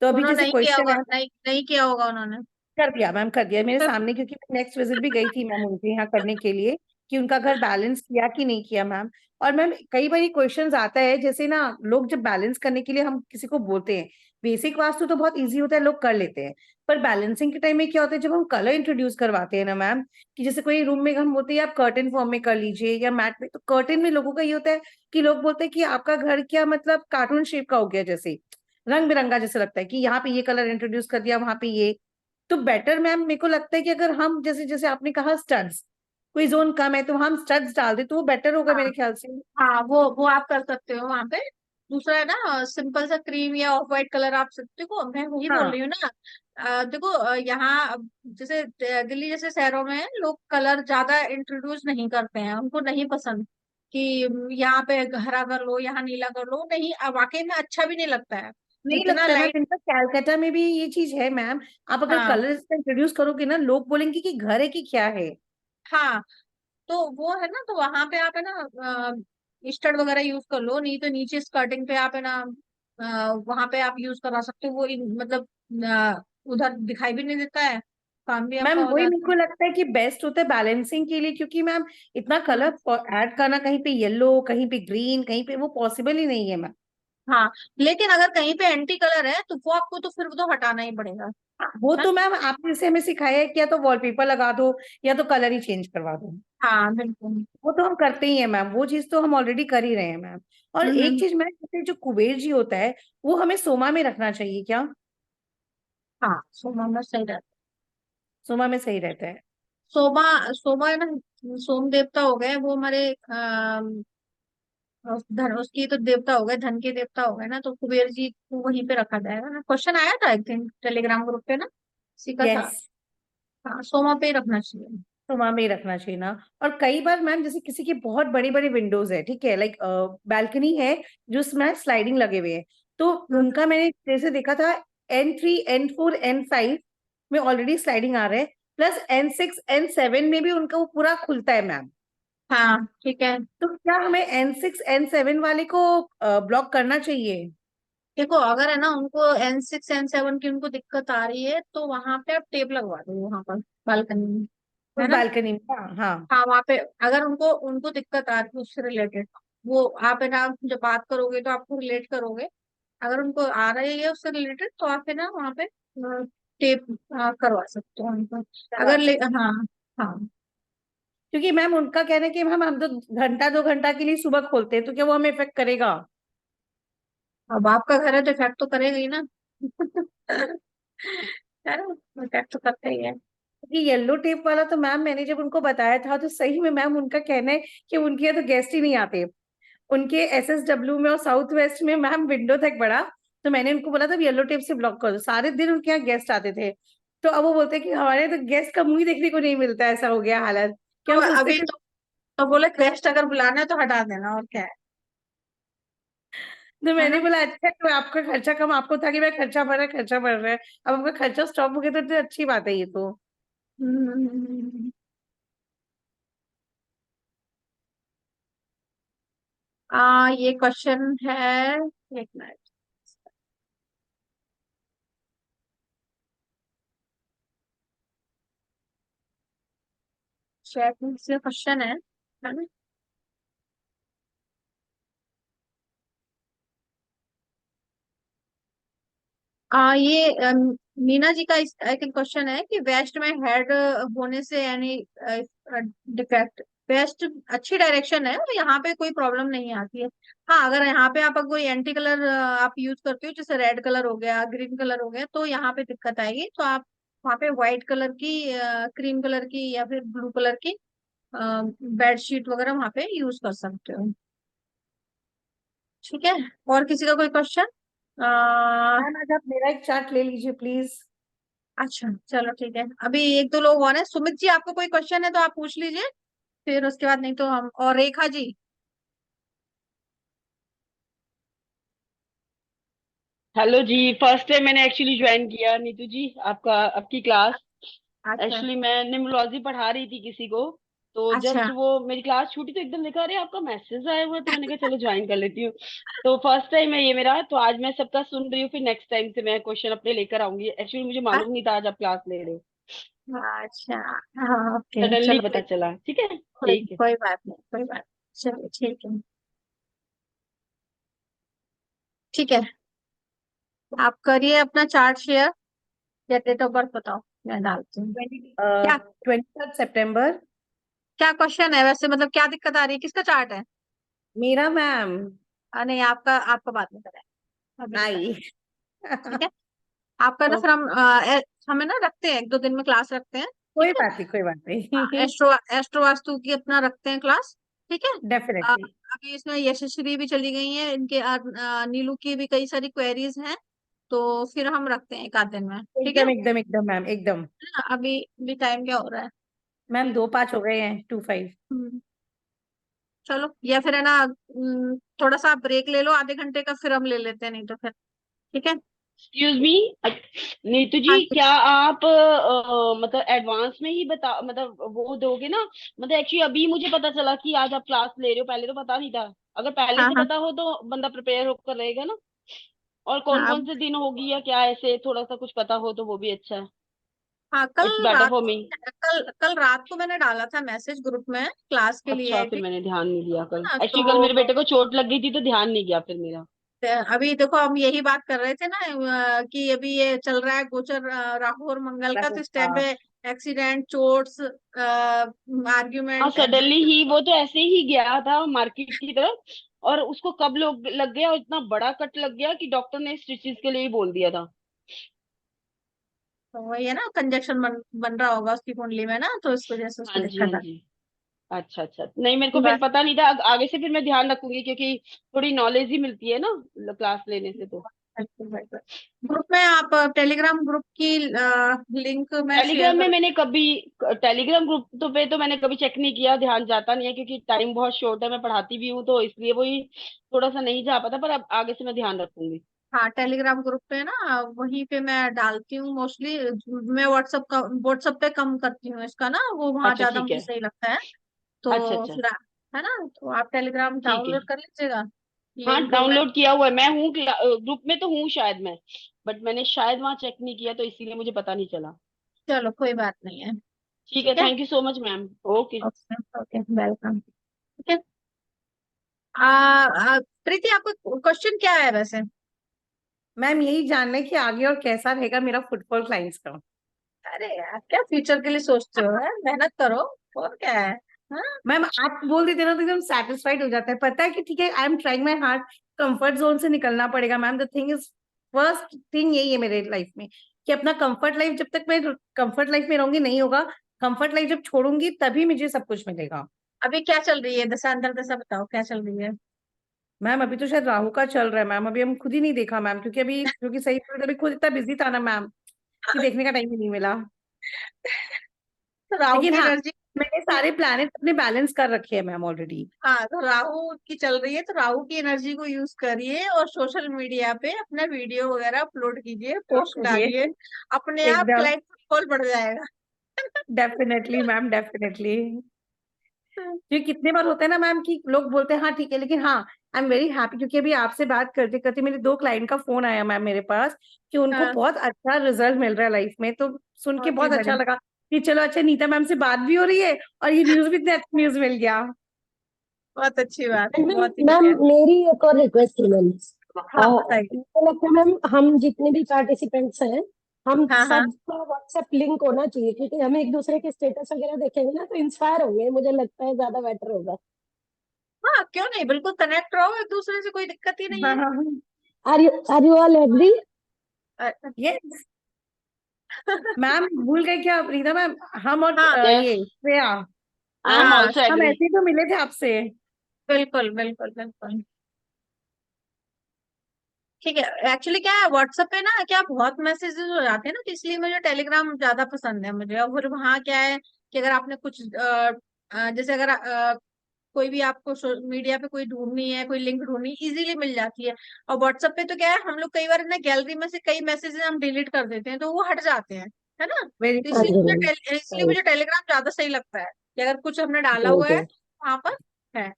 तो अभी उन्होंने जैसे नहीं किया क्वेश्चन होगा, है, नहीं नहीं किया होगा उन्होंने। कर दिया मैम, कर दिया मेरे फिर सामने, क्योंकि मैं नेक्स्ट विजिट भी गई थी मैम उनके यहाँ करने के लिए कि उनका घर बैलेंस किया कि नहीं किया मैम। और मैम कई बार क्वेश्चंस आता है, जैसे ना लोग जब बैलेंस करने के लिए हम किसी को बोलते हैं, बेसिक वास्तु तो बहुत इजी होता है, लोग कर लेते हैं, पर बैलेंसिंग के टाइम में क्या होता है जब हम कलर इंट्रोड्यूस करवाते हैं ना मैम, कि जैसे कोई रूम में हम बोलते हैं आप कर्टन फॉर्म में कर लीजिए या मैट में, तो कर्टन में लोगों का ये होता है कि लोग बोलते हैं कि आपका घर क्या मतलब कार्टून शेप का हो गया, जैसे रंग बिरंगा जैसे लगता है कि यहाँ पे ये कलर इंट्रोड्यूस कर दिया, वहां पे ये। तो बेटर मैम मेरे को लगता है कि अगर हम जैसे जैसे आपने कहा स्टड्स, कोई जोन कम है तो हम स्टड्स डाल दे तो वो बेटर होगा हाँ मेरे ख्याल से। हाँ वो आप कर सकते हो वहां पे। दूसरा है ना, सिंपल सा क्रीम या ऑफ व्हाइट कलर आप सकते हो, मैं वही बोल हाँ रही हूँ ना। देखो यहाँ जैसे दिल्ली जैसे शहरों में लोग कलर ज्यादा इंट्रोड्यूस नहीं करते हैं, उनको नहीं पसंद कि यहाँ पे हरा कर लो, यहाँ नीला कर लो, नहीं वाकई में अच्छा भी नहीं लगता है नहीं इतना लगता है मैम, लाइट। इनका कैलकाटा में भी ये चीज है मैम, आप अगर हाँ कलर इंट्रोड्यूस करोगे ना लोग बोलेंगे कि घर है कि क्या है। हाँ तो वो है ना, तो वहां पे आप है ना स्टड वगैरह यूज कर लो, नहीं तो नीचे स्कर्टिंग पे आप है ना वहां पे आप यूज करवा सकते हो, वो मतलब उधर दिखाई भी नहीं देता है, काम भी मैम आपका हो वही मेरे जाता को है। लगता है कि बेस्ट होता है बैलेंसिंग के लिए, क्योंकि मैम इतना हम्म, कलर ऐड करना, कहीं पे येलो कहीं पे ग्रीन कहीं पे, वो पॉसिबल ही नहीं है मैम। हाँ लेकिन अगर कहीं पे एंटी कलर है तो वो आपको तो फिर तो हटाना ही पड़ेगा। वो है तो मैम आपने जैसे हमें सिखाया है कि या तो वॉलपेपर लगा दो या तो कलर ही चेंज करवा दो, हाँ बिल्कुल। वो तो हम करते ही हैं मैम, वो चीज तो हम ऑलरेडी कर ही रहे हैं मैम। और एक हम्म। चीज मैम, जैसे जो कुबेर जी होता है वो हमें सोमा में रखना चाहिए क्या? हाँ सोमा में सही रहता सोमा में सही रहता है। है। सोमा, सोमा है ना, सोम देवता हो गए वो हमारे धन, उसकी तो देवता हो गए, धन के देवता हो गए ना, तो कुबेर जी को वहीं पे रखा जाएगा ना, क्वेश्चन आया था एक दिन टेलीग्राम ग्रुप पे ना, इसी का था। यस, हाँ सोमा पे ही रखना चाहिए। सोमा में ही रखना चाहिए ना। और कई बार मैम जैसे किसी के बहुत बड़ी बड़ी विंडोज है, ठीक है, लाइक बैल्कनी है जो उसमें स्लाइडिंग लगे हुए हैं, तो हम्म, उनका मैंने जैसे देखा था N3 N4 N5 में ऑलरेडी स्लाइडिंग आ रहा है, प्लस N6 N7 में भी उनका वो पूरा खुलता है मैम। हाँ ठीक है। तो क्या हमें N6 N7 वाले को ब्लॉक करना चाहिए? देखो अगर है ना उनको N6 N7 की उनको दिक्कत आ रही है तो वहां पे आप टेप लगवा दो वहां पर बालकनी में, है उस ना। बालकनी में? हाँ हाँ। हाँ वहां पे अगर उनको उनको दिक्कत आ रही है उससे रिलेटेड, वो आप है ना जब बात करोगे तो आपको रिलेट करोगे। अगर उनको आ रही है उससे रिलेटेड तो आप है ना वहाँ पे टेप करवा सकते हो उनको। करवा अगर सकते। हाँ हाँ। क्योंकि मैम उनका कहना है कि मैम हम तो घंटा 2 घंटा के लिए सुबह खोलते हैं, तो क्या वो हमें इफेक्ट करेगा? अब आपका घर है तो इफेक्ट तो करेगा ही ना। है ना, इफेक्ट तो करता ही है। ये येलो टेप वाला तो मैम मैंने जब उनको बताया था तो सही में मैम उनका कहना है कि उनके यहाँ तो गेस्ट ही नहीं आते। उनके SSW में और साउथ वेस्ट में मैम विंडो तक बड़ा। तो मैंने उनको बोला था येलो टेप से ब्लॉक कर दो, सारे दिन उनके यहाँ गेस्ट आते थे। तो अब वो बोलते हैं कि हमारे तो गेस्ट का मुंह ही देखने को नहीं मिलता, ऐसा हो गया हालत। क्या तो हम सोचते अभी हैं तो बोले गेस्ट अगर बुलाना है तो हटा देना और क्या तो है मैंने ना। बोला अच्छा तो आपका खर्चा कम, आपको था कि मैं खर्चा बढ़ रहा है, अब आपका खर्चा स्टॉप हो गया तो अच्छी बात है ये तो। हम्म। ये क्वेश्चन है, एक मिनट। शायद से क्वेश्चन है ना। ये मीना जी का एक क्वेश्चन है कि वेस्ट में हेड होने से यानी डिफेक्ट, वेस्ट अच्छी डायरेक्शन है और यहाँ पे कोई प्रॉब्लम नहीं आती है। हाँ अगर यहाँ पे आप कोई एंटी कलर आप यूज करते हो जैसे रेड कलर हो गया ग्रीन कलर हो गया तो यहाँ पे दिक्कत आएगी, तो आप वहाँ पे व्हाइट कलर की क्रीम कलर की या फिर ब्लू कलर की बेडशीट वगैरह वहाँ पे यूज कर सकते हो। ठीक है। और किसी का कोई क्वेश्चन? मैम आज आप मेरा एक चार्ट ले लीजिए प्लीज। अच्छा चलो ठीक है, अभी एक दो लोग और हैं। सुमित जी आपको कोई क्वेश्चन है तो आप पूछ लीजिए, फिर उसके बाद नहीं तो हम, और रेखा जी। हेलो जी, फर्स्ट टाइम मैंने एक्चुअली ज्वाइन किया नीतू जी आपका आपकी क्लास। अच्छा एक्चुअली मैं निमोलॉजी पढ़ा रही थी किसी को, तो अच्छा। जस्ट वो मेरी क्लास छूटी तो एकदम देखा अरे आपका मैसेज आया हुआ है, तो मैंने कहा चलो ज्वाइन कर लेती हूँ। तो फर्स्ट टाइम है ये मेरा, तो आज मैं सबका सुन रही हूँ, फिर नेक्स्ट टाइम से मैं क्वेश्चन अपने लेकर आऊंगी। एक्चुअली मुझे मालूम नहीं था आज आप क्लास ले रहे हो, अच्छा हाँ ओके सडनली चलो पता चला। ठीक है, कोई ठीक है। कोई बात नहीं, कोई बात नहीं। चलो ठीक है। ठीक है, आप करिए अपना चार्ट शेयर या डेट ऑफ बर्थ बताओ, मैं डालती हूँ। 23 सितंबर। क्या क्वेश्चन है वैसे, मतलब क्या दिक्कत आ रही है, किसका चार्ट है? मेरा मैम। नहीं आपका, आपका बात नहीं करें, अभी नहीं करें। आई। ठीक है, आपका ना फिर ओके। हम हमें ना रखते हैं एक दो दिन में क्लास रखते हैं। कोई ठीक है, बात नहीं, कोई बात नहीं। एस्ट्रो एस्ट्रो वास्तु की अपना रखते हैं क्लास। ठीक है। डेफिनेटली। अभी इसमें यशस्वी भी चली गई है, इनके नीलू की भी कई सारी क्वेरीज हैं, तो फिर हम रखते हैं एक आध दिन में। ठीक है एकदम एकदम एकदम मैम एकदम। ना, अभी भी टाइम क्या हो रहा है? मैम 2-5 हो गए हैं, 2-5। हम्म, चलो या फिर है ना थोड़ा सा ब्रेक ले लो आधे घंटे का, फिर हम ले लेते हैं नहीं तो फिर। ठीक है। एक्सक्यूज मी नीतू जी, हाँ जी। क्या आप मतलब एडवांस में ही बता, मतलब वो दोगे ना? मतलब एक्चुअली अभी मुझे पता चला कि आज आप क्लास ले रहे हो, पहले तो पता नहीं था। अगर पहले हाँ से हाँ पता हो तो बंदा प्रिपेयर होकर रहेगा ना। और कौन हाँ कौन से दिन होगी या क्या, ऐसे थोड़ा सा कुछ पता हो तो वो भी अच्छा है। हाँ कल इट्स बेटर रात फॉर को, मी। कल कल रात को मैंने डाला था मैसेज ग्रुप में क्लास के लिए अच्छा, आई फिर थी। मैंने ध्यान नहीं दिया है कल। ना एक्चुअली कल तो मेरे बेटे को चोट लग गई थी तो ध्यान नहीं गया फिर मेरा। अभी देखो हम यही बात कर रहे थे ना कि अभी ये चल रहा है गोचर राहु और मंगल का, तो इस टाइम हाँ। पे एक्सीडेंट चोट्स हाँ, आर्ग्यूमेंट सडनली ही वो तो ऐसे ही गया था मार्केट की तरफ, और उसको कब लोग लग गया, और इतना बड़ा कट लग गया कि डॉक्टर ने स्टिचेस के लिए ही बोल दिया था। तो वही है ना, कंजक्शन बन रहा होगा उसकी कुंडली में ना, तो इस वजह से उसको हाँ जी, दिक्कत हाँ आ जी। अच्छा अच्छा, नहीं मेरे को रही फिर है। पता नहीं था। आगे से फिर मैं ध्यान रखूंगी, क्योंकि थोड़ी नॉलेज ही मिलती है ना क्लास लेने से तो। ग्रुप में आप टेलीग्राम ग्रुप की लिंक मैं शेयर टेलीग्राम में करूँ? मैंने कभी, टेलीग्राम ग्रुप तो पे तो मैंने कभी चेक नहीं किया, ध्यान जाता नहीं है क्योंकि टाइम बहुत शॉर्ट है, मैं पढ़ाती भी हूँ तो इसलिए वही थोड़ा सा नहीं जा पाता, पर अब आगे से मैं ध्यान रखूंगी। हाँ टेलीग्राम ग्रुप पे ना, वहीं पे मैं डालती हूँ मोस्टली। मैं व्हाट्सएप पे कम करती हूँ इसका ना, वो वहाँ अच्छा ज्यादा ठीक मुझे है। सही लगता है। अच्छा तो अच्छा फिर है ना, तो आप टेलीग्राम ठीक है। डाउनलोड कर लीजिएगा। हाँ लिंक मैं, डाउनलोड किया हुआ है, मैं हूँ ग्रुप में तो हूँ शायद मैं, बट मैंने शायद वहां चेक नहीं किया तो इसीलिए मुझे पता नहीं चला। चलो कोई बात नहीं है। ठीक है, ठीक है। Thank you so much ma'am. Okay. Okay okay, welcome. ठीक है। प्रीति, आपका क्वेश्चन क्या है वैसे? मैम यही जानना है कि आगे और कैसा रहेगा मेरा फुटबॉल क्लाइंट्स का। अरे यार, क्या फ्यूचर के लिए सोचते हो? है, मेहनत करो। और क्या है। हाँ। मैम आप बोल देते ना तो एकदम सेटिस्फाइड हो जाता है, पता है कि ठीक है I am trying my heart, comfort zone से निकलना पड़ेगा ma'am. The thing is, first thing यही है मेरे लाइफ में कि अपना कंफर्ट लाइफ, जब तक मैं कंफर्ट लाइफ में रहूंगी नहीं होगा। कंफर्ट लाइफ जब छोड़ूंगी तभी मुझे सब कुछ मिलेगा। अभी क्या चल रही है दशा अंतर दशा, बताओ क्या चल रही है? मैम अभी तो शायद राहु का चल रहा है मैम, अभी हम खुद ही नहीं देखा मैम, क्योंकि अभी क्योंकि सही बोलते अभी खुद इतना बिजी था ना मैम कि देखने का टाइम ही नहीं मिला। तो राहु लेकिन की हाँ, एनर्जी। मैंने सारे प्लैनेट अपने बैलेंस कर रखे हैं मैम ऑलरेडी। हाँ, तो राहु की चल रही है, तो राहु की एनर्जी को यूज करिए और सोशल मीडिया पे अपना वीडियो वगैरह अपलोड कीजिए, पोस्ट करिए डालिए। अपने आप एकदम, क्लाइंट फुटफॉल बढ़ जाएगा। Definitely ma'am definitely. ये कितने बार होता है ना मैम कि लोग बोलते हैं हाँ ठीक है, लेकिन हाँ आई एम वेरी हैप्पी क्योंकि अभी आपसे बात करते करते मेरे 2 क्लाइंट का फोन आया मैम मेरे पास कि उनको हाँ, बहुत अच्छा रिजल्ट मिल रहा है लाइफ में, तो सुन के बहुत ही बहुत अच्छा बढ़िया। लगा कि चलो अच्छा नीता मैम से बात भी हो रही है और ये न्यूज भी इतना अच्छा न्यूज मिल गया। बहुत अच्छी बात है, मैम बहुत ही मैम बढ़िया। मेरी एक और रिक्वेस्ट है मैम। हाँ बताइए। मुझे लगता है मैम हम जितने भी पार्टिसिपेंट्स हैं, हम हाँ हाँ सबका व्हाट्सएप लिंक होना चाहिए, क्योंकि हम एक दूसरे के स्टेटस वगैरह देखेंगे ना तो इंस्पायर होंगे, मुझे लगता है ज्यादा बेटर होगा। हाँ, क्यों नहीं, बिल्कुल कनेक्ट रहो एक दूसरे से, कोई दिक्कत ही नहीं हाँ है। हाँ are you all agree? Uh- yes ma'am, भूल गए क्या रीता मैम, हम और हाँ यस, ये श्रेया, आई एम हाँ, ऑल्सो हम एग्री। ऐसे ही तो मिले थे आपसे। बिल्कुल बिल्कुल बिल्कुल। ठीक है। एक्चुअली क्या है, व्हाट्सएप पे ना क्या बहुत मैसेजेस हो जाते हैं ना, तो इसलिए मुझे टेलीग्राम ज्यादा पसंद है मुझे। और फिर वहाँ क्या है कि अगर आपने कुछ जैसे अगर कोई भी आपको मीडिया पे कोई ढूंढनी है, कोई लिंक ढूंढनी, इजीली मिल जाती है। और व्हाट्सएप पे तो क्या है, हम लोग कई बार ना गैलरी में से कई मैसेजेस हम डिलीट कर देते हैं, तो वो हट जाते हैं, है ना। वेरी तो हाँ ट्रू। जी मैम। इसलिए मुझे टेलीग्राम ज्यादा सही लगता है कि अगर कुछ हमने डाला हुआ है तो वहां पर है।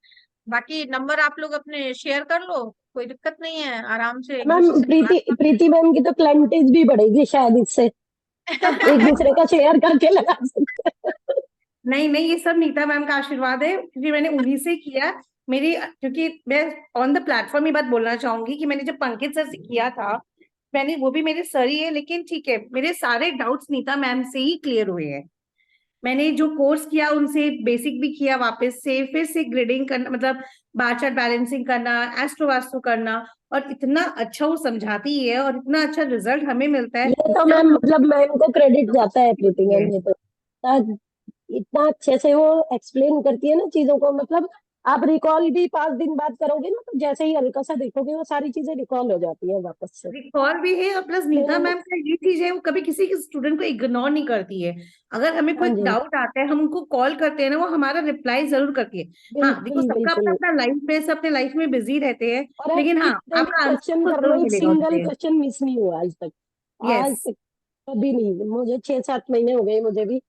बाकी नंबर आप लोग अपने शेयर कर लो, कोई दिक्कत नहीं है, आराम से एक मैम दूसरे से बात कर प्रीति मैम की तो क्लाइंटेज भी बढ़ेगी शायद इससे, एक दूसरे का शेयर करके लगा सकते हैं। नहीं नहीं, ये सब नीता मैम का आशीर्वाद है क्योंकि मैंने उन्हीं से किया। मेरी, क्योंकि मैं ऑन द प्लेटफॉर्म ही बात बोलना चाहूंगी कि मैंने जब पंकज सर से किया था, मैंने, वो भी मेरे सर ही है, लेकिन ठीक है मेरे सारे डाउट्स नीता मैम से ही क्लियर हुए हैं। मैंने जो कोर्स किया उनसे बेसिक भी किया वापस से, फिर से ग्रेडिंग करना, मतलब बार चार्ट बैलेंसिंग करना, एस्ट्रो वास्तु करना, और इतना अच्छा वो समझाती है और इतना अच्छा रिजल्ट हमें मिलता है ये तो जब मैम हम मतलब मैम को क्रेडिट जाता है प्रीति है। मैम, ये तो इतना अच्छे से वो एक्सप्लेन करती है ना चीजों को, मतलब आप रिकॉल भी 5 दिन बाद करोगे ना तो जैसे ही हल्का सा देखोगे वो सारी चीजें रिकॉल हो जाती है वापस से। रिकॉल भी है और प्लस नीता मेरे, मैम का ये चीज है, वो कभी किसी के स्टूडेंट को इग्नोर नहीं करती है। अगर हमें हाँ कोई जी, डाउट आता है हम उनको कॉल करते हैं ना, वो हमारा रिप्लाई जरूर करती है। हाँ देखो, बिल्कुल सबका अपना बिल्कुल। अपना लाइफ में, सब अपने लाइफ में बिजी रहते हैं, और आप लेकिन हाँ कितने भी आपका आंसर क्वेश्चन तो कर लो, जरूर एक मिलेगा सिंगल उनसे। क्वेश्चन मिस नहीं हुआ आज तक। आज यस। तक कभी नहीं, मुझे 6-7 महीने हो गए मुझे भी।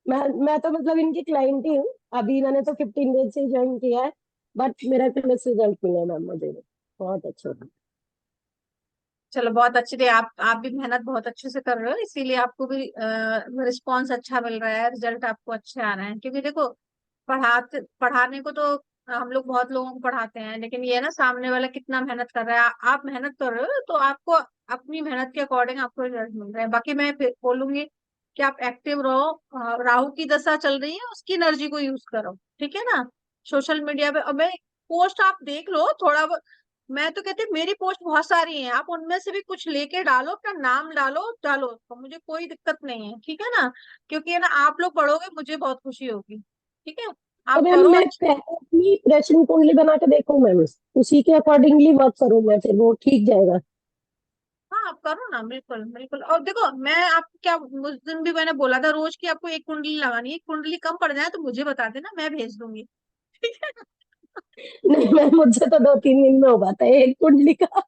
मैं तो मतलब इनकी क्लाइंट ही हूँ। अभी मैंने तो 15 डेज से ज्वाइन किया है, बट मेरा क्लास रिजल्ट मिला मैम मुझे भी। बहुत अच्छा था। चलो बहुत अच्छी थी। आप भी मेहनत बहुत अच्छे से कर रहे हो, इसीलिए आपको भी रिस्पॉन्स अच्छा मिल रहा है, रिजल्ट आपको अच्छे आ रहे हैं। क्योंकि देखो, पढ़ाने को तो हम लोग बहुत लोगों को पढ़ाते हैं, लेकिन ये है ना, सामने वाला कितना मेहनत कर रहा है। आप मेहनत कर रहे हो तो आपको अपनी मेहनत के अकॉर्डिंग आपको रिजल्ट मिल रहा है। बाकी मैं फिर बोलूंगी कि आप एक्टिव रहो। राहु की दशा चल रही है, उसकी एनर्जी को यूज करो, ठीक है ना। सोशल मीडिया पे अब पोस्ट आप देख लो थोड़ा मैं तो कहती हूँ, मेरी पोस्ट बहुत सारी हैं, आप उनमें से भी कुछ लेके डालो, अपना नाम डालो डालो, तो मुझे कोई दिक्कत नहीं है, ठीक है ना। क्योंकि है ना, आप लोग पढ़ोगे मुझे बहुत खुशी होगी। ठीक है। तो आप मैम करो मैं अच्छा। पहले अपनी प्रश्न कुंडली बना के देखूं मैम, उसी के अकॉर्डिंगली वर्क करूं मैं, फिर वो ठीक जाएगा। हाँ आप करो ना, बिल्कुल बिल्कुल। और देखो, मैं आपको क्या, उस दिन भी मैंने बोला था रोज की आपको एक कुंडली लगानी है। कुंडली कम पड़ जाए तो मुझे बता देना, मैं भेज दूंगी। ठीक है। नहीं मैम, मुझसे तो 2-3 दिन में हो पाता है एक कुंडली का।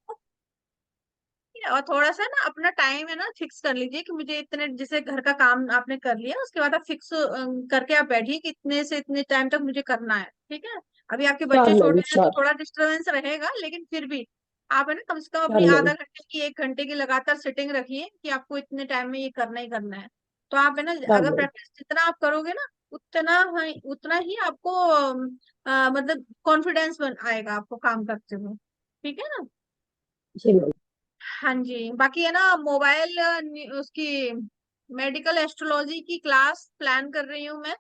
है। और थोड़ा सा ना अपना टाइम है ना फिक्स कर लीजिए कि मुझे इतने, जैसे घर का काम आपने कर लिया उसके बाद आप फिक्स करके आप बैठिए कि इतने से इतने टाइम तक मुझे करना है, ठीक है। अभी आपके श्योर बच्चे मैम, छोटे हैं तो श्योर। थोड़ा डिस्टर्बेंस रहेगा, लेकिन फिर भी आप है ना कम से कम श्योर अपनी मैम। आधा घंटे की 1 घंटे की लगातार सिटिंग रखिए कि आपको इतने टाइम में ये करना ही करना है। तो आप है ना श्योर अगर मैम। प्रैक्टिस जितना आप करोगे ना उतना ही आपको मतलब कॉन्फिडेंस बन आएगा आपको काम करते हुए, ठीक है ना। जी मैम। हाँ जी, बाकी है ना मोबाइल उसकी मेडिकल एस्ट्रोलॉजी की क्लास प्लान कर रही हूँ मैं।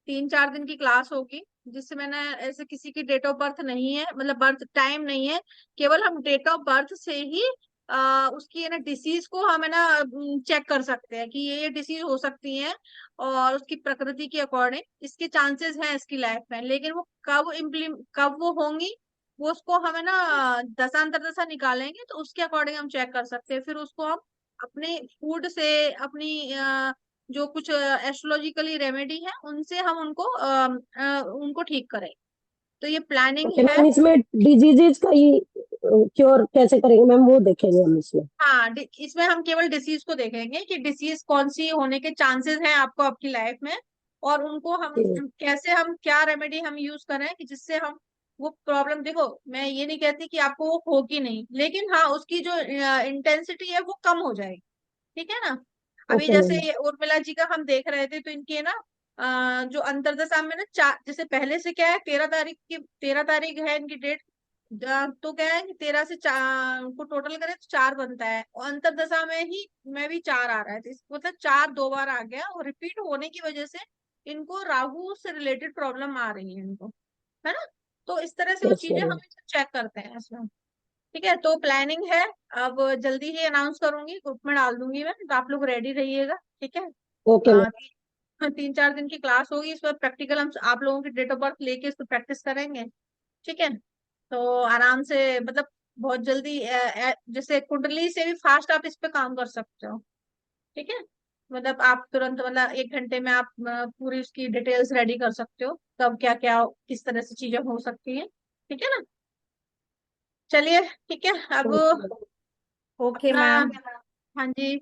3-4 दिन की क्लास होगी, जिससे मैंने ऐसे किसी की डेट ऑफ बर्थ नहीं है, मतलब बर्थ टाइम नहीं है, केवल हम डेट ऑफ बर्थ से ही उसकी है ना डिसीज को हम है ना चेक कर सकते हैं कि ये डिसीज हो सकती है, और उसकी प्रकृति के अकॉर्डिंग इसके चांसेस हैं इसकी लाइफ में, लेकिन वो कब वो होंगी वो उसको हम है ना दशांतर दशा निकालेंगे तो उसके अकॉर्डिंग हम चेक कर सकते हैं। फिर उसको हम अपने फूड से, अपनी जो कुछ एस्ट्रोलॉजिकली रेमेडी है उनसे हम उनको ठीक करें। तो ये प्लानिंग ओके है। मैम, इसमें डिजीजेज का ही क्योर कैसे करेंगे मैम, वो देखेंगे हम इसमें। हाँ, इसमें हम केवल डिसीज को देखेंगे कि डिसीज कौन सी होने के चांसेस हैं आपको आपकी लाइफ में, और उनको हम जी कैसे, हम क्या रेमेडी हम यूज करें कि जिससे हम वो प्रॉब्लम, देखो मैं ये नहीं कहती कि आपको वो होगी नहीं, लेकिन हाँ उसकी जो इंटेंसिटी है वो कम हो जाएगी, ठीक है ना। अभी ओके जैसे मैम। ये उर्मिला जी का हम देख रहे थे तो इनकी है ना जो अंतरदशा में ना चार, जैसे पहले से क्या है 13 तारीख है इनकी डेट, तो क्या है कि 13 से 4 को टोटल करें तो 4 बनता है, और अंतरदशा में ही में भी 4 आ रहा है, तो मतलब 4 2 बार आ गया, और रिपीट होने की वजह से इनको राहु से रिलेटेड प्रॉब्लम आ रही है इनको, है ना। तो इस तरह से वो यस चीजें हम मैम। चेक करते हैं इसमें, ठीक है। तो प्लानिंग है, अब जल्दी ही अनाउंस करूंगी, ग्रुप में डाल दूंगी मैं, तो आप लोग रेडी रहिएगा, ठीक है। Okay ma'am. 3-4 दिन की क्लास होगी, इस पर प्रैक्टिकल हम आप लोगों की डेट ऑफ बर्थ लेके इस पर प्रैक्टिस करेंगे, ठीक है। तो आराम से मतलब बहुत जल्दी जैसे कुंडली से भी फास्ट आप इस पे काम कर सकते हो, ठीक है। मतलब आप तुरंत, मतलब 1 घंटे में आप पूरी उसकी डिटेल्स रेडी कर सकते हो, कब क्या क्या किस तरह से चीजें हो सकती हैं, ठीक है ना। चलिए ठीक है, अब ओके अपना, मैम। हाँ जी,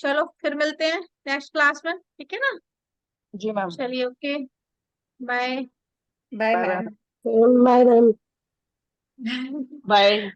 चलो फिर मिलते हैं नेक्स्ट क्लास में, ठीक है ना। जी मैम। चलिए, okay, bye. Bye bye bye. Ma'am. Bye ma'am. Bye.